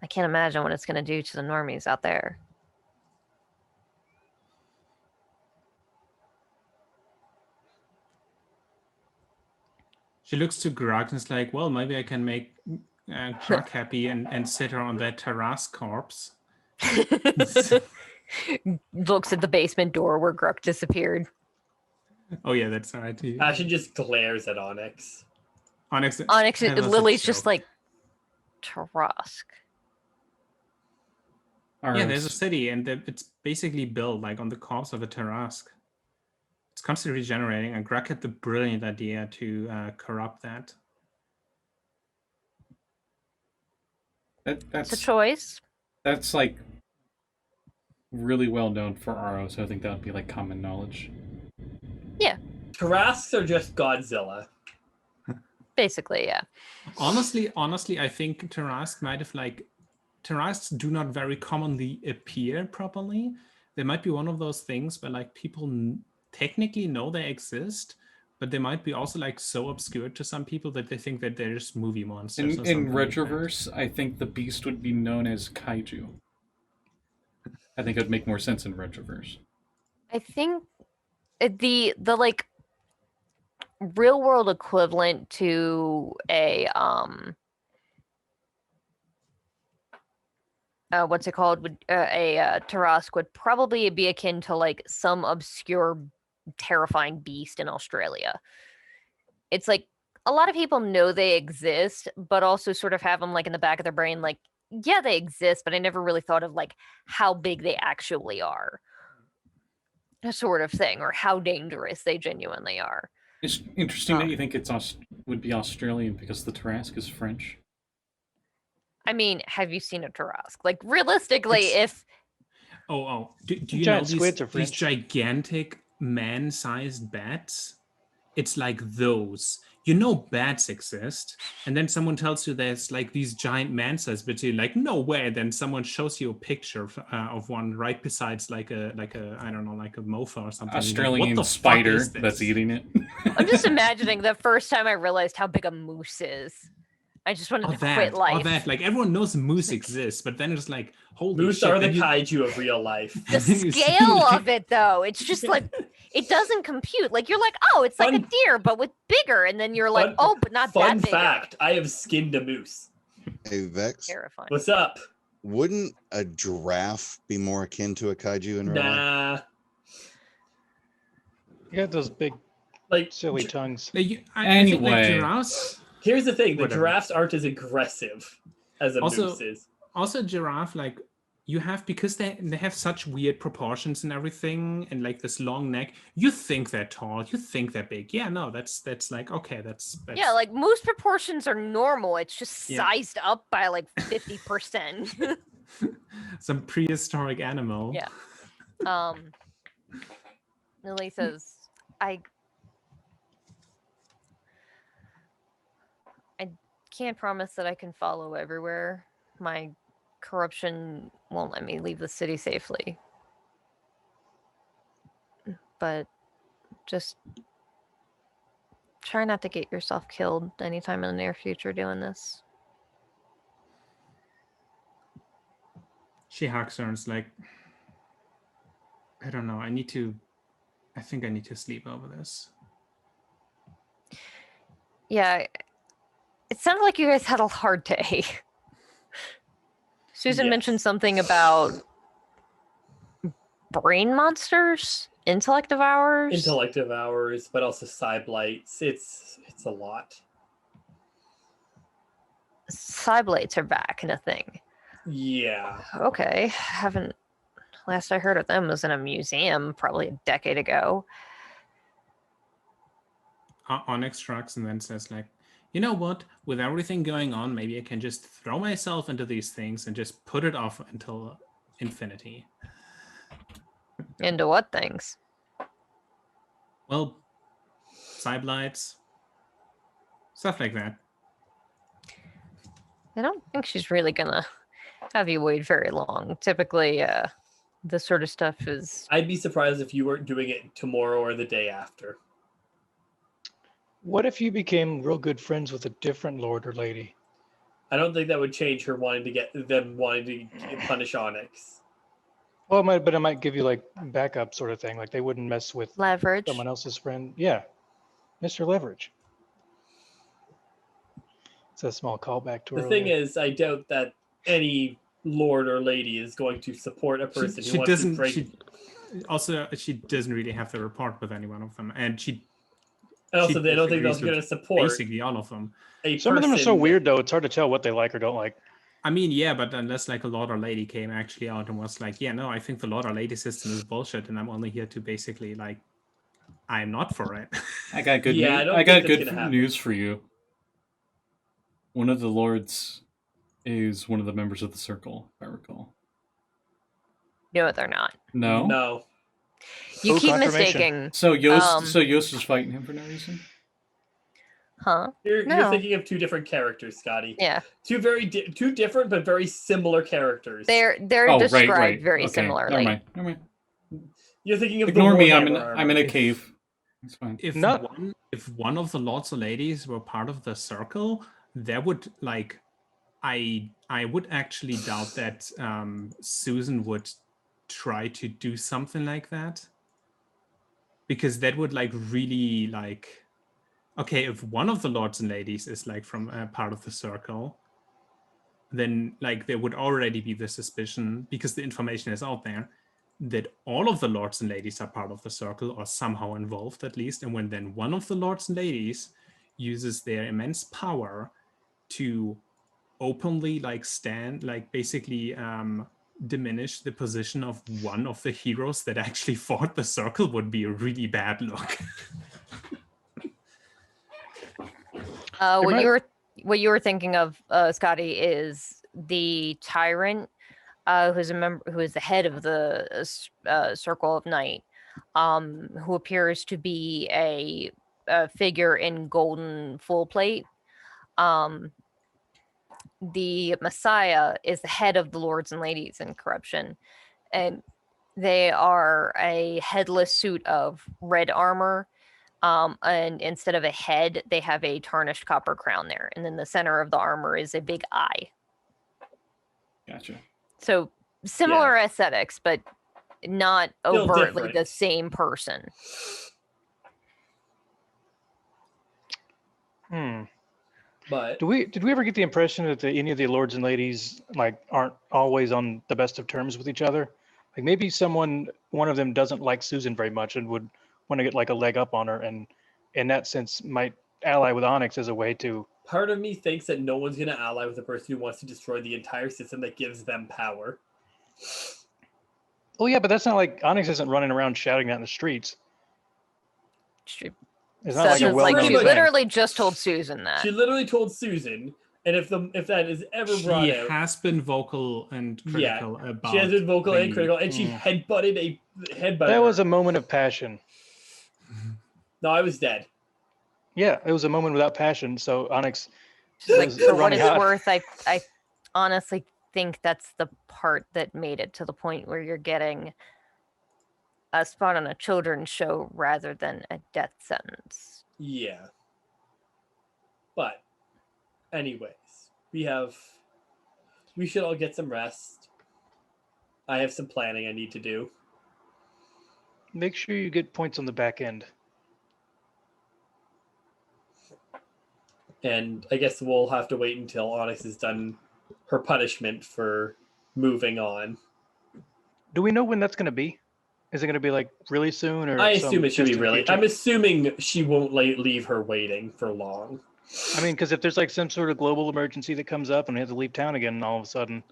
I can't imagine what it's going to do to the normies out there. She looks to Gruk and is like, well, maybe I can make Gruk happy and sit her on that Taras corpse. Looks at the basement door where Gruk disappeared. Oh yeah, that's right. Ashen just glares at Onyx. Onyx Lily's just like, Tarask. Yeah, there's a city and it's basically built like on the corpse of a Tarask. It's constantly regenerating, and Gruk had the brilliant idea to corrupt that. That's a choice. That's like really well known for RO, so I think that would be like common knowledge. Yeah. Tarasks are just Godzilla. Basically, yeah. Honestly, I think Tarask might have like Tarasks do not very commonly appear properly. There might be one of those things where like people technically know they exist, but they might be also like so obscure to some people that they think that they're just movie monsters. In Retroverse, I think the beast would be known as Kaiju. I think it would make more sense in Retroverse. I think the like real world equivalent to a what's it called? A Tarask would probably be akin to like some obscure terrifying beast in Australia. It's like a lot of people know they exist, but also sort of have them like in the back of their brain, like, yeah, they exist, but I never really thought of like how big they actually are. A sort of thing, or how dangerous they genuinely are. It's interesting that you think would be Australian because the Tarask is French. I mean, have you seen a Tarask? Like, realistically, if... Do you know these gigantic man-sized bats, it's like those. You know bats exist, and then someone tells you there's like these giant man-sized bats. You're like, no way. Then someone shows you a picture of one right besides like a I don't know, like a mofa or something. Australian what the spider fuck is this? that's eating it. I'm just imagining the first time I realized how big a moose is. I just wanted to quit life. Like everyone knows moose exists, but then it's like, holy Moose shit. are the kaiju of real life. The scale of it, though, it's just like it doesn't compute. Like you're like, oh, it's like a deer, but with bigger, and then you're like, oh, but not that Fun big. fact: I have skinned a moose. Hey Vex, Terrifying. What's up? wouldn't a giraffe be more akin to a kaiju in real life? Nah. You got those big, Like silly tongues. I think like Anyway. giraffes. Here's the thing: the Whatever. giraffes aren't as aggressive as a Also- moose is. Also, giraffe, like you have, because they have such weird proportions and everything, and like this long neck. You think they're tall. You think they're big. Yeah, no, that's like okay. That's Yeah, like moose proportions are normal. It's just Yeah. sized up by like 50%. some prehistoric animal. Yeah. Lily says, I can't promise that I can follow everywhere. My corruption won't let me leave the city safely. But just try not to get yourself killed anytime in the near future doing this. She hugs her and is like, I don't know. I think I need to sleep over this. Yeah, it sounded like you guys had a hard day. Susan Yes. mentioned something about brain monsters, intellect devours. Intellective hours, but also cyblights. It's a lot. Cyblights are back in a thing. Yeah. Okay, haven't. Last I heard of them was in a museum probably a decade ago. Onyx shrugs and then says like, you know what? With everything going on, maybe I can just throw myself into these things and just put it off until infinity. Into what things? Well, cyblights, stuff like that. I don't think she's really gonna have you wait very long. Typically, this sort of stuff is. I'd be surprised if you weren't doing it tomorrow or the day after. What if you became real good friends with a different lord or lady? I don't think that would change her wanting to punish Onyx. Well, it might give you like backup sort of thing. Like they wouldn't mess with Leverage. someone else's friend. Yeah, Mr. Leverage. It's a small callback to The her. thing is, I doubt that any lord or lady is going to support a person who wants to break. She doesn't really have to report with any one of them, and And also, I don't think disagrees they're going to with support basically all of them. Some of them are so weird though. It's hard to tell what they like or don't like. I mean, yeah, but unless like a lord or lady came actually out and was like, yeah, no, I think the lord or lady system is bullshit, and I'm only here to basically like, I'm not for it. I got good. Yeah, I news. don't I got think that's good gonna happen. news for you. One of the lords is one of the members of the circle, if I recall. No, they're not. No. No. You Full keep confirmation. mistaking. So Yost was fighting him for no reason. Huh? You're No. thinking of two different characters, Scotty. Yeah. Two different but very similar characters. They're Oh, described right. very Okay, similarly. Never mind. You're thinking of Ignore the me. Warhammer I'm in a armor. cave. It's fine. If Not- one of the lords or ladies were part of the circle, that would like, I would actually doubt that Susan would try to do something like that, because that would like really like, okay, if one of the lords and ladies is like from a part of the circle, then like there would already be the suspicion, because the information is out there, that all of the lords and ladies are part of the circle or somehow involved at least. And when then one of the lords and ladies uses their immense power to openly like stand, like basically diminish the position of one of the heroes that actually fought the circle, would be a really bad look. What you were thinking of, Scotty, is the tyrant who is the head of the Circle of Night. who appears to be a figure in golden full plate. The Messiah is the head of the lords and ladies in corruption, and they are a headless suit of red armor, and instead of a head they have a tarnished copper crown there, and then the center of the armor is a big eye. Gotcha. So similar aesthetics, but not Still overtly different. the same person. But Did we ever get the impression that any of the lords and ladies like aren't always on the best of terms with each other? Like maybe one of them doesn't like Susan very much and would want to get like a leg up on her, and in that sense might ally with Onyx as a way to. part of me thinks that no one's going to ally with a person who wants to destroy the entire system that gives them power. Oh yeah, but that's not like Onyx isn't running around shouting that in the streets. It's not like a Such well-known like she thing. literally just told Susan that. She literally told Susan, and if that is ever brought She out, has been vocal and critical about. she has been vocal and the- critical, and she headbutted That was a moment of passion. No, I was dead. Yeah, it was a moment without passion. So Onyx Like, was for what running it's hot. worth, I honestly think that's the part that made it to the point where you're getting a spot on a children's show rather than a death sentence. Yeah. But, anyways, we should all get some rest. I have some planning I need to do. Make sure you get points on the back end. And I guess we'll have to wait until Onyx has done her punishment for moving on. Do we know when that's going to be? Is it going to be like really soon, or I assume it should be distant really. future? I'm assuming she won't leave her waiting for long. I mean, because if there's like some sort of global emergency that comes up and we have to leave town again all of a sudden.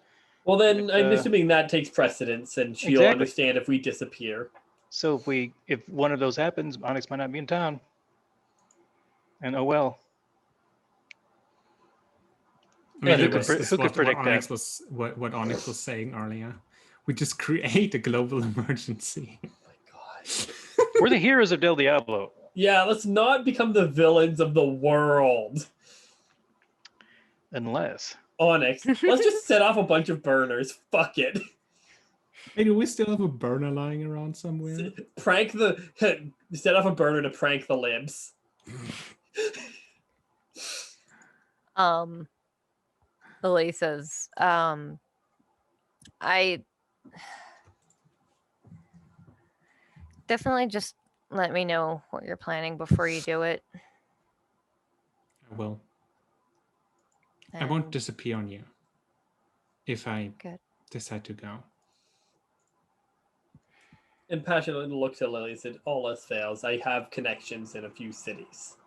Well, then I'm Uh, assuming that takes precedence, and she'll Exactly. understand if we disappear. So if one of those happens, Onyx might not be in town. And oh well. I mean, Anyways, that's who could what predict Onyx that? was what Onyx was saying earlier. We just create a global emergency. Oh my god. We're the heroes of Del Diablo. Yeah, let's not become the villains of the world. Unless. Onyx, let's just set off a bunch of burners. Fuck it. Hey, do we still have a burner lying around somewhere? Set off a burner to prank the libs. Lily says, I definitely just let me know what you're planning before you do it. I will. I won't And- disappear on you if I Good. decide to go. And passionately looked at Lily and said, all else fails, I have connections in a few cities.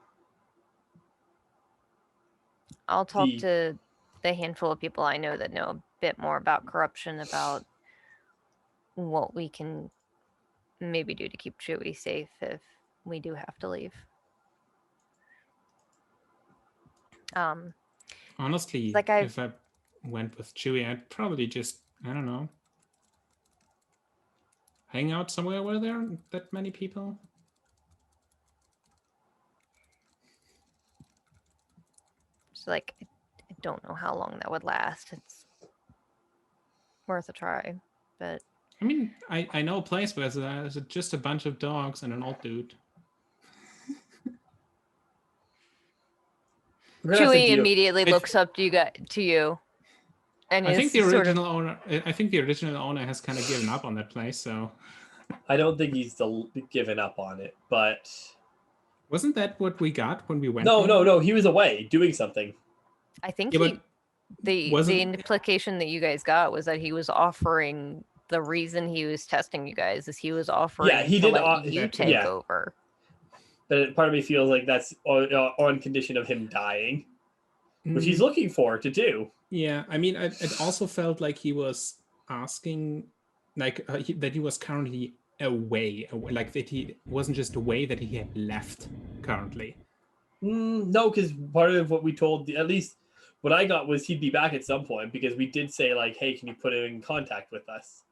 I'll talk The- to the handful of people I know that know a bit more about corruption, about what we can maybe do to keep Chewie safe if we do have to leave. Honestly, Like if I went with Chewie, I'd probably just, I don't know, hang out somewhere where there aren't that many people. It's like, I don't know how long that would last. It's worth a try, but I mean, I know a place where there's just a bunch of dogs and an old dude. We're gonna have to Chewie deal- immediately It's- looks up to you, and I think is the sort of- original owner. I think the original owner has kind of given up on that place. So I don't think he's given up on it, but wasn't that what we got when we went? no, there? no, no. He was away doing something. I think Yeah, he, but the wasn't- implication that you guys got was that he was offering. The reason he was testing you guys is he was offering he to did let you that too. take Yeah. over. But part of me feels like that's on condition of him dying, which he's looking for to do. Yeah, I mean, it also felt like he was asking, like that he was currently away, like that he wasn't just away, that he had left currently. No, because part of what we told, at least what I got, was he'd be back at some point, because we did say like, "Hey, can you put him in contact with us?"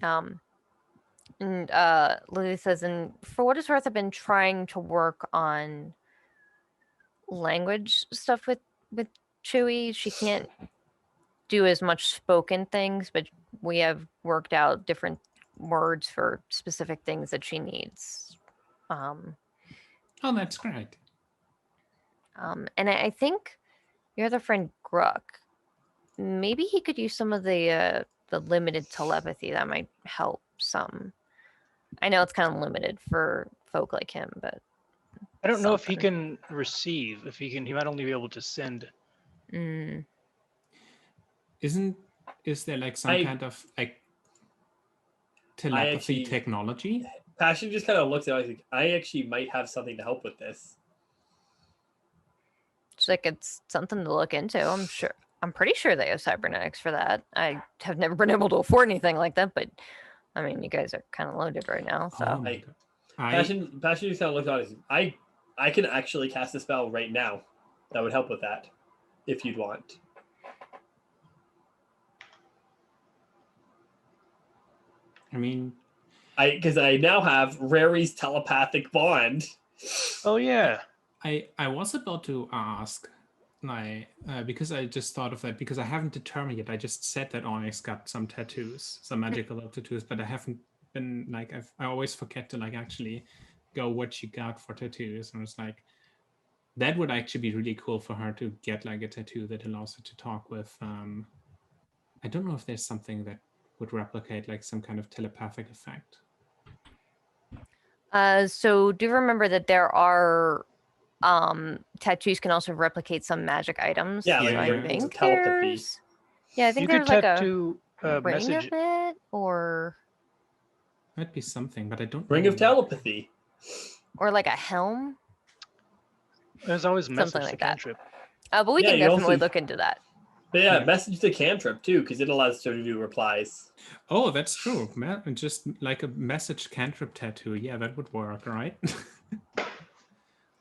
And Lily says, and for what it's worth, I've been trying to work on language stuff with Chewie. She can't do as much spoken things, but we have worked out different words for specific things that she needs. Oh, that's great. And I think your other friend Gruk, maybe he could use some of the limited telepathy that might help some. I know it's kind of limited for folk like him, but I don't know if he something. can receive. If he can, he might only be able to send. Is there like some kind of like telepathy technology? Passion just kind of looks at it. I think I actually might have something to help with this. It's like it's something to look into. I'm pretty sure they have cybernetics for that. I have never been able to afford anything like that, but I mean, you guys are kind of loaded right now, so. Oh my God. Passion just kind of looks at it. I can actually cast a spell right now that would help with that, if you'd want. I mean, because I now have Rary's telepathic bond. Oh yeah. I was about to ask, like, because I just thought of that because I haven't determined yet. I just said that Onyx got some tattoos, some magical tattoos, but I haven't been like I always forget to like actually go what she got for tattoos, and it's like that would actually be really cool for her to get like a tattoo that allows her to talk with. I don't know if there's something that would replicate like some kind of telepathic effect. So do remember that there are tattoos can also replicate some magic items. Yeah, so like I think there's I think you there's could like tattoo a ring message. of it, or Might be something, but I don't Ring know. of telepathy. Or like a helm. There's always Something message like to that. cantrip. But we Yeah, can you definitely also- look into that. But yeah, message to cantrip too, because it allows her to do replies. Oh, that's true. Just like a message cantrip tattoo. Yeah, that would work, right?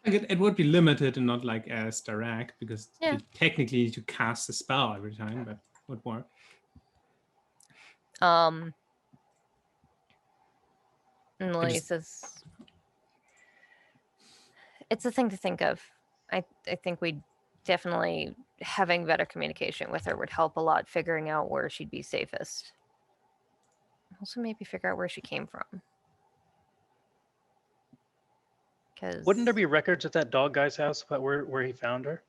Like it would be limited and not like as direct because Yeah. you technically need to cast a spell every time, but would work. And Lily just- says, it's a thing to think of. I think we definitely having better communication with her would help a lot figuring out where she'd be safest. Also maybe figure out where she came from. Wouldn't there be records at that dog guy's house about where he found her?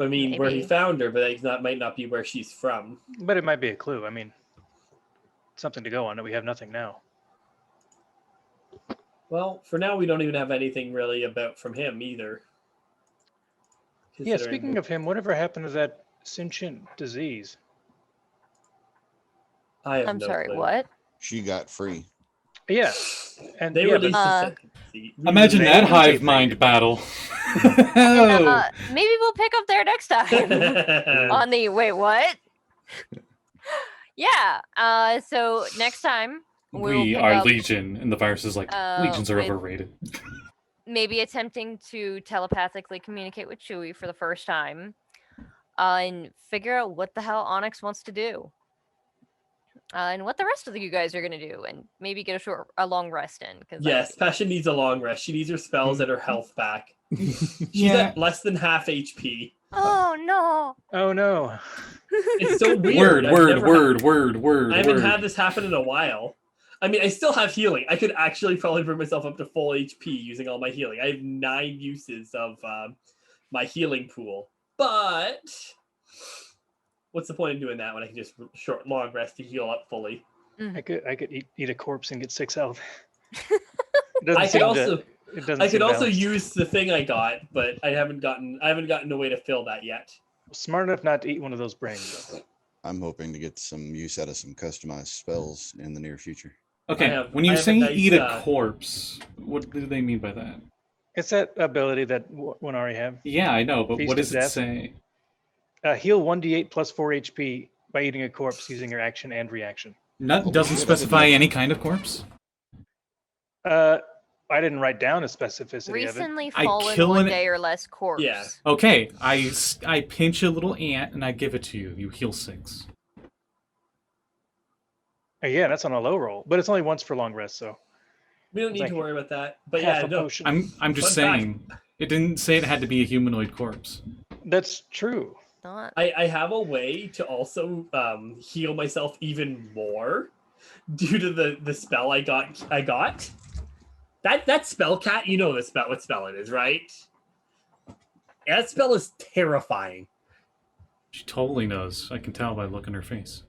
I mean, where he Maybe. found her, but that might not be where she's from. But it might be a clue. I mean, something to go on. We have nothing now. Well, for now, we don't even have anything really from him either. Yeah, speaking of him, whatever happened to that sentient disease? I have I'm no sorry, clue. what? She got free. Yeah, and They yeah, released but the Imagine that hive mind battle. Oh. Maybe we'll pick up there next time. On the wait, what? Yeah. So next time we'll We pick are up, Legion, and the virus is like, Legions are with overrated. maybe attempting to telepathically communicate with Chewie for the first time, and figure out what the hell Onyx wants to do, and what the rest of you guys are gonna do, and maybe get a long rest in. Yes, Passion needs a long rest. She needs her spells and her health back. She's Yeah. at less than half HP. Oh no! oh no, It's so weird. Word. I haven't had this happen in a while. I mean, I still have healing. I could actually probably bring myself up to full HP using all my healing. I have 9 uses of my healing pool. But what's the point of doing that when I can just long rest to heal up fully? I could eat a corpse and get 6 health. I could also use the thing I got, but I haven't gotten a way to fill that yet. Smart enough not to eat one of those brains, though. I'm hoping to get some use out of some customized spells in the near future. Okay, when I you have say a nice, eat a corpse, what do they mean by that? It's that ability that Winari have. Yeah, I know, but Feast what of does it Death. say? Heal 1d8 plus 4 HP by eating a corpse using your action and reaction. Doesn't specify any kind of corpse? I didn't write down a specificity of it. Recently I fallen kill 1 an- day or less corpse. Yeah. Okay, I pinch a little ant and I give it to you. You heal 6. Yeah, that's on a low roll, but it's only once for long rest, so We don't It's need like to worry about that. But half yeah, a no. potion. I'm just Fun fact. saying. It didn't say it had to be a humanoid corpse. That's true. Not. I have a way to also heal myself even more due to the spell I got. That spell, Cat. You know what spell it is, right? That spell is terrifying. She totally knows. I can tell by looking her face.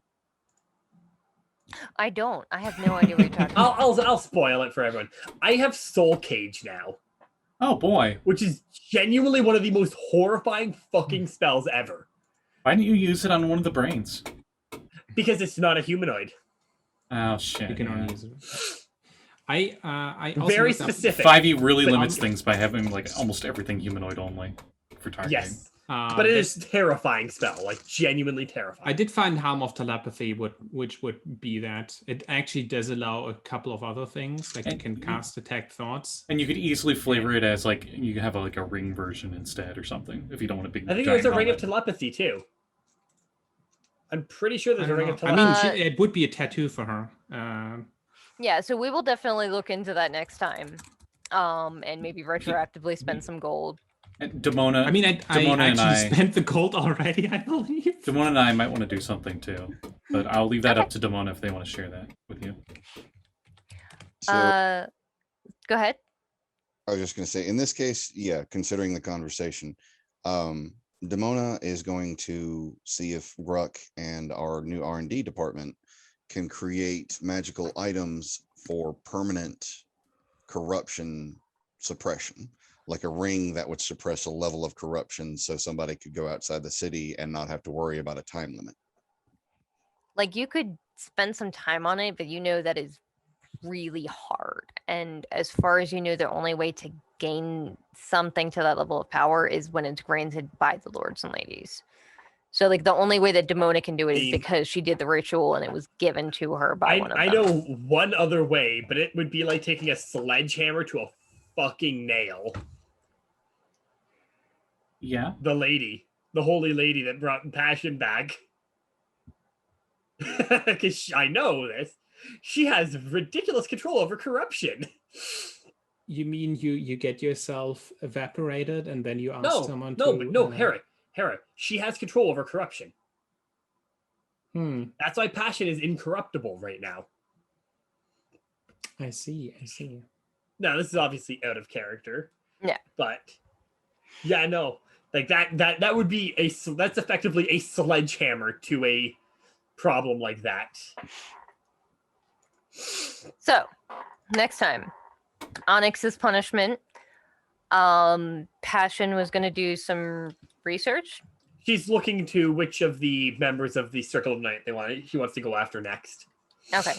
I don't. I have no idea what you're talking about. I'll spoil it for everyone. I have Soul Cage now, Oh boy. which is genuinely one of the most horrifying fucking spells ever. Why didn't you use it on one of the brains? Because it's not a humanoid. Oh shit. You can yeah. only use it. I also Very looked up- specific. 5e really But limits on- things by having like almost everything humanoid only for targeting. Yes. But it is terrifying spell, like genuinely terrifying. I did find Helm of Telepathy, which would be that. It actually does allow a couple of other things, like you And can you- cast Detect Thoughts. And you could easily flavor it as like you have a ring version instead or something if you don't want a big. I think giant there's a ring of helmet. telepathy too. I'm pretty sure I there's a don't ring know. of I telepathy. mean, it would be a tattoo for her. Yeah, so we will definitely look into that next time. And maybe retroactively spend some gold. And Demona. I mean, I Demona and actually spent the gold already, I believe. Demona and I might want to do something too, but I'll leave that Okay. up to Demona if they want to share that with you. So Go ahead. I was just going to say, in this case, yeah, considering the conversation, Demona is going to see if Gruk and our new R&D department can create magical items for permanent corruption suppression, like a ring that would suppress a level of corruption so somebody could go outside the city and not have to worry about a time limit. Like you could spend some time on it, but you know that is really hard. And as far as you know, the only way to gain something to that level of power is when it's granted by the lords and ladies. So like the only way that Demona can do it is The- because she did the ritual and it was given to her by one of them. I know one other way, but it would be like taking a sledgehammer to a fucking nail. Yeah. The holy lady that brought passion back. Because I know this. She has ridiculous control over corruption. You mean you get yourself evaporated and then you ask No, someone no, to... but no, Hera, she has control over corruption. That's why passion is incorruptible right now. I see. Now, this is obviously out of character. Yeah. But yeah, no. Like that would be that's effectively a sledgehammer to a problem like that. So, next time, Onyx's punishment. Passion was going to do some research. She's looking to which of the members of the Circle of Night she wants to go after next. Okay.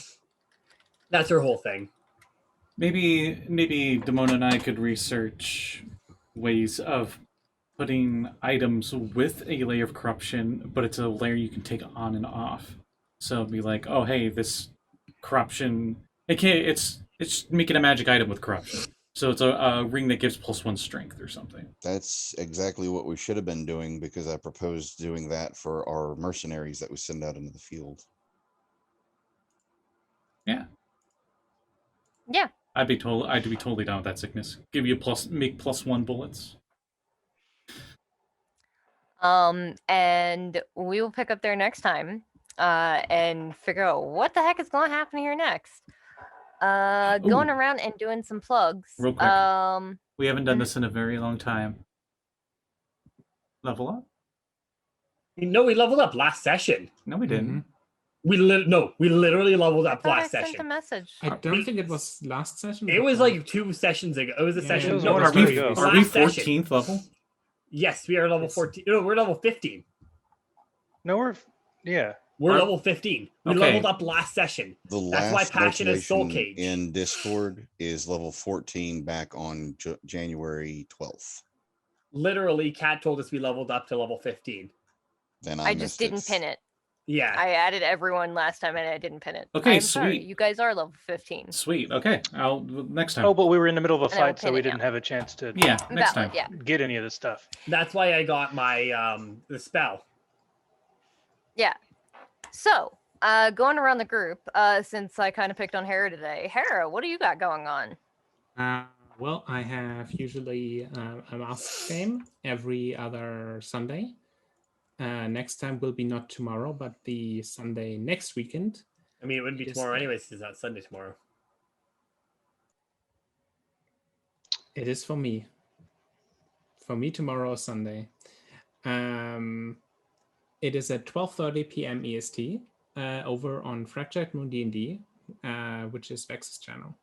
That's her whole thing. Maybe Demona and I could research ways of putting items with a layer of corruption, but it's a layer you can take on and off. So it'd be like, oh hey, this corruption. It's making a magic item with corruption. So it's a ring that gives +1 strength or something. That's exactly what we should have been doing, because I proposed doing that for our mercenaries that we send out into the field. Yeah. Yeah. I'd be totally down with that sickness. Give you make +1 bullets. And we will pick up there next time and figure out what the heck is going to happen here next. Going Ooh. around and doing some plugs. Real quick. We haven't done this in a very long time. Level up? No, we leveled up last session. No, we didn't. We literally leveled up I thought I last sent session. a message. I don't think it was last session. It was like 2 sessions ago. It was a Yeah, session. it was No, one Are or we, two ago. are we Last session. 14th level? Yes, we are level Yes. 14. No, we're level 15. No, we're We're Are- level 15. We Okay. leveled up last session. The That's why last Passion is Soul notation Cage. in Discord is level 14 back on January 12th. Literally, Kat told us we leveled up to level 15. Then I just didn't pin it. Yeah. I added everyone last time and I didn't pin it. Okay, I'm sorry. sweet. You guys are level 15. Sweet. Okay. I'll next time. Oh, but we were in the middle of a And I will fight, so pin we it didn't now. have a chance to Yeah, next Valid, time. yeah. get any of this stuff. That's why I got my the spell. So, Going around the group, since I kind of picked on Hera today. Hera, what do you got going on? Well, I have usually a mask game every other Sunday. Next time will be not tomorrow, but the Sunday next weekend. I mean, it wouldn't be tomorrow anyways, because it's not Sunday tomorrow. It is for me. For me, tomorrow is Sunday. It is at 12:30 p.m. EST over on Fractured Moon D&D, which is Vex's channel,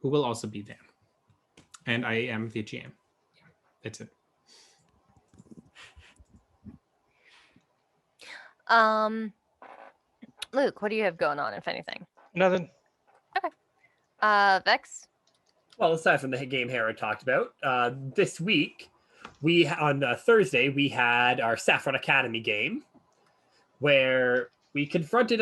who will also be there. And I am the GM. Yeah, that's it. Luke, what do you have going on, if anything? Nothing. Okay. Vex? Well, aside from the game Hera talked about, this week, on Thursday, we had our Saffron Academy game where we confronted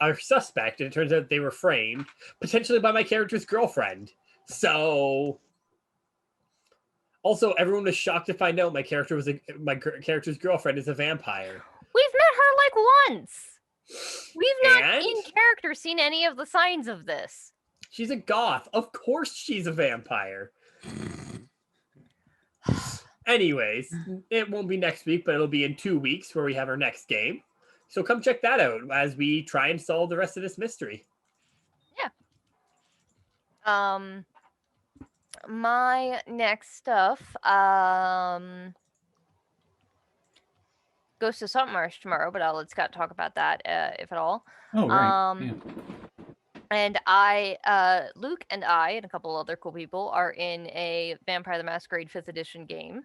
our suspect, and it turns out they were framed, potentially by my character's girlfriend. So, also, everyone was shocked to find out my character's girlfriend is a vampire. We've met her like once. We've not in character seen any of the signs of this. She's a goth. Of course she's a vampire. Anyways, it won't be next week, but it'll be in 2 weeks where we have our next game. So come check that out as we try and solve the rest of this mystery. Yeah. My next stuff, goes to Saltmarsh tomorrow, but I'll let Scott talk about that, if at all. Oh, right. Yeah. And Luke and I and a couple other cool people are in a Vampire the Masquerade 5th edition game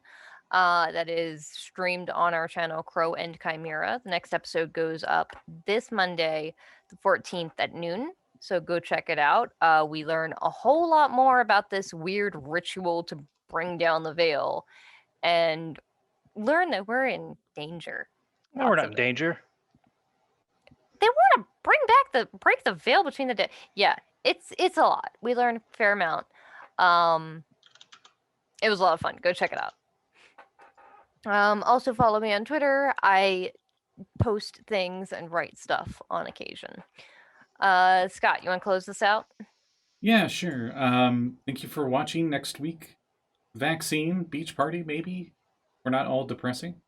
that is streamed on our channel, Crow and Chimera. The next episode goes up this Monday, the 14th at noon. So go check it out. We learn a whole lot more about this weird ritual to bring down the veil and learn that we're in danger. No, we're not in danger. They want to break the veil between the dead. Yeah, it's a lot. We learned a fair amount. It was a lot of fun. Go check it out. Also follow me on Twitter. I post things and write stuff on occasion. Scott, you want to close this out? Yeah, sure. Thank you for watching. Next week, vaccine, beach party, maybe. We're not all depressing.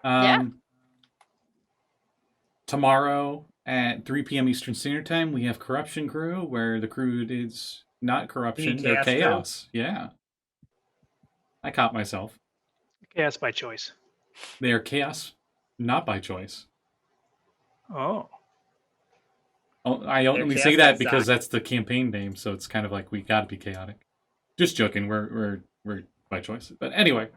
Yeah. Tomorrow at 3 p.m. Eastern Standard Time, we have Corruption Crew, where the crew is not corruption, they're chaos. Yeah. I caught myself. Chaos by choice. They are chaos, not by choice. Oh. I only say that because that's the campaign name, so it's kind of like we gotta be chaotic. Just joking, we're by choice. But anyway,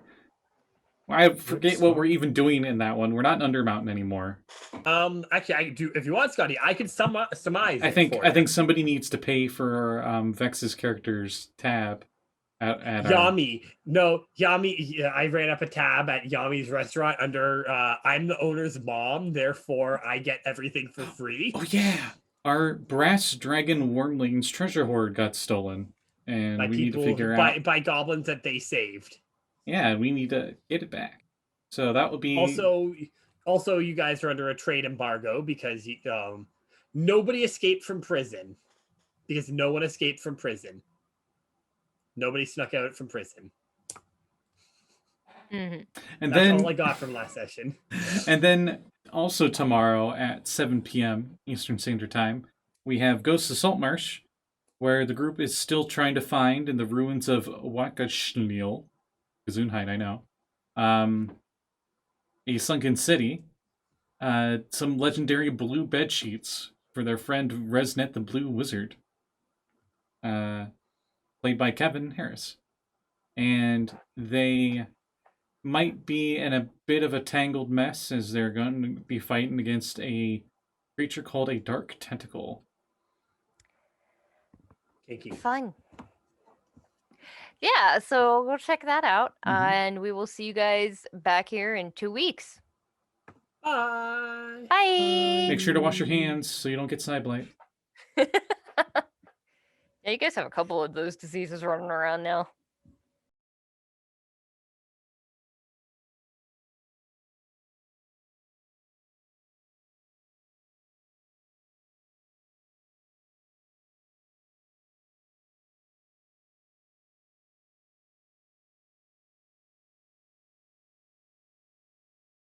I forget what we're even doing in that one. We're not in Undermountain anymore. Actually, I do. If you want, Scotty, I can surmise. I think somebody needs to pay for Vex's character's tab at Yami. No, Yami. Yeah, I ran up a tab at Yami's restaurant under I'm the owner's mom, therefore I get everything for free. Oh yeah, our brass dragon wormlings treasure hoard got stolen, and we need to figure out by goblins that they saved. Yeah, we need to get it back. So that would be also you guys are under a trade embargo because nobody escaped from prison. Because no one escaped from prison. Nobody snuck out from prison. And that's then all I got from last session. And then also tomorrow at 7 p.m. Eastern Standard Time, we have Ghosts of Saltmarsh, where the group is still trying to find in the ruins of Wakashnil, Gesundheit, I know, a sunken city, some legendary blue bed sheets for their friend Resnet the Blue Wizard, played by Kevin Harris. And they might be in a bit of a tangled mess as they're going to be fighting against a creature called a Dark Tentacle. Fine. Yeah, so go check that out, and we will see you guys back here in 2 weeks. Bye. Bye. Make sure to wash your hands so you don't get side blight. Yeah, you guys have a couple of those diseases running around now.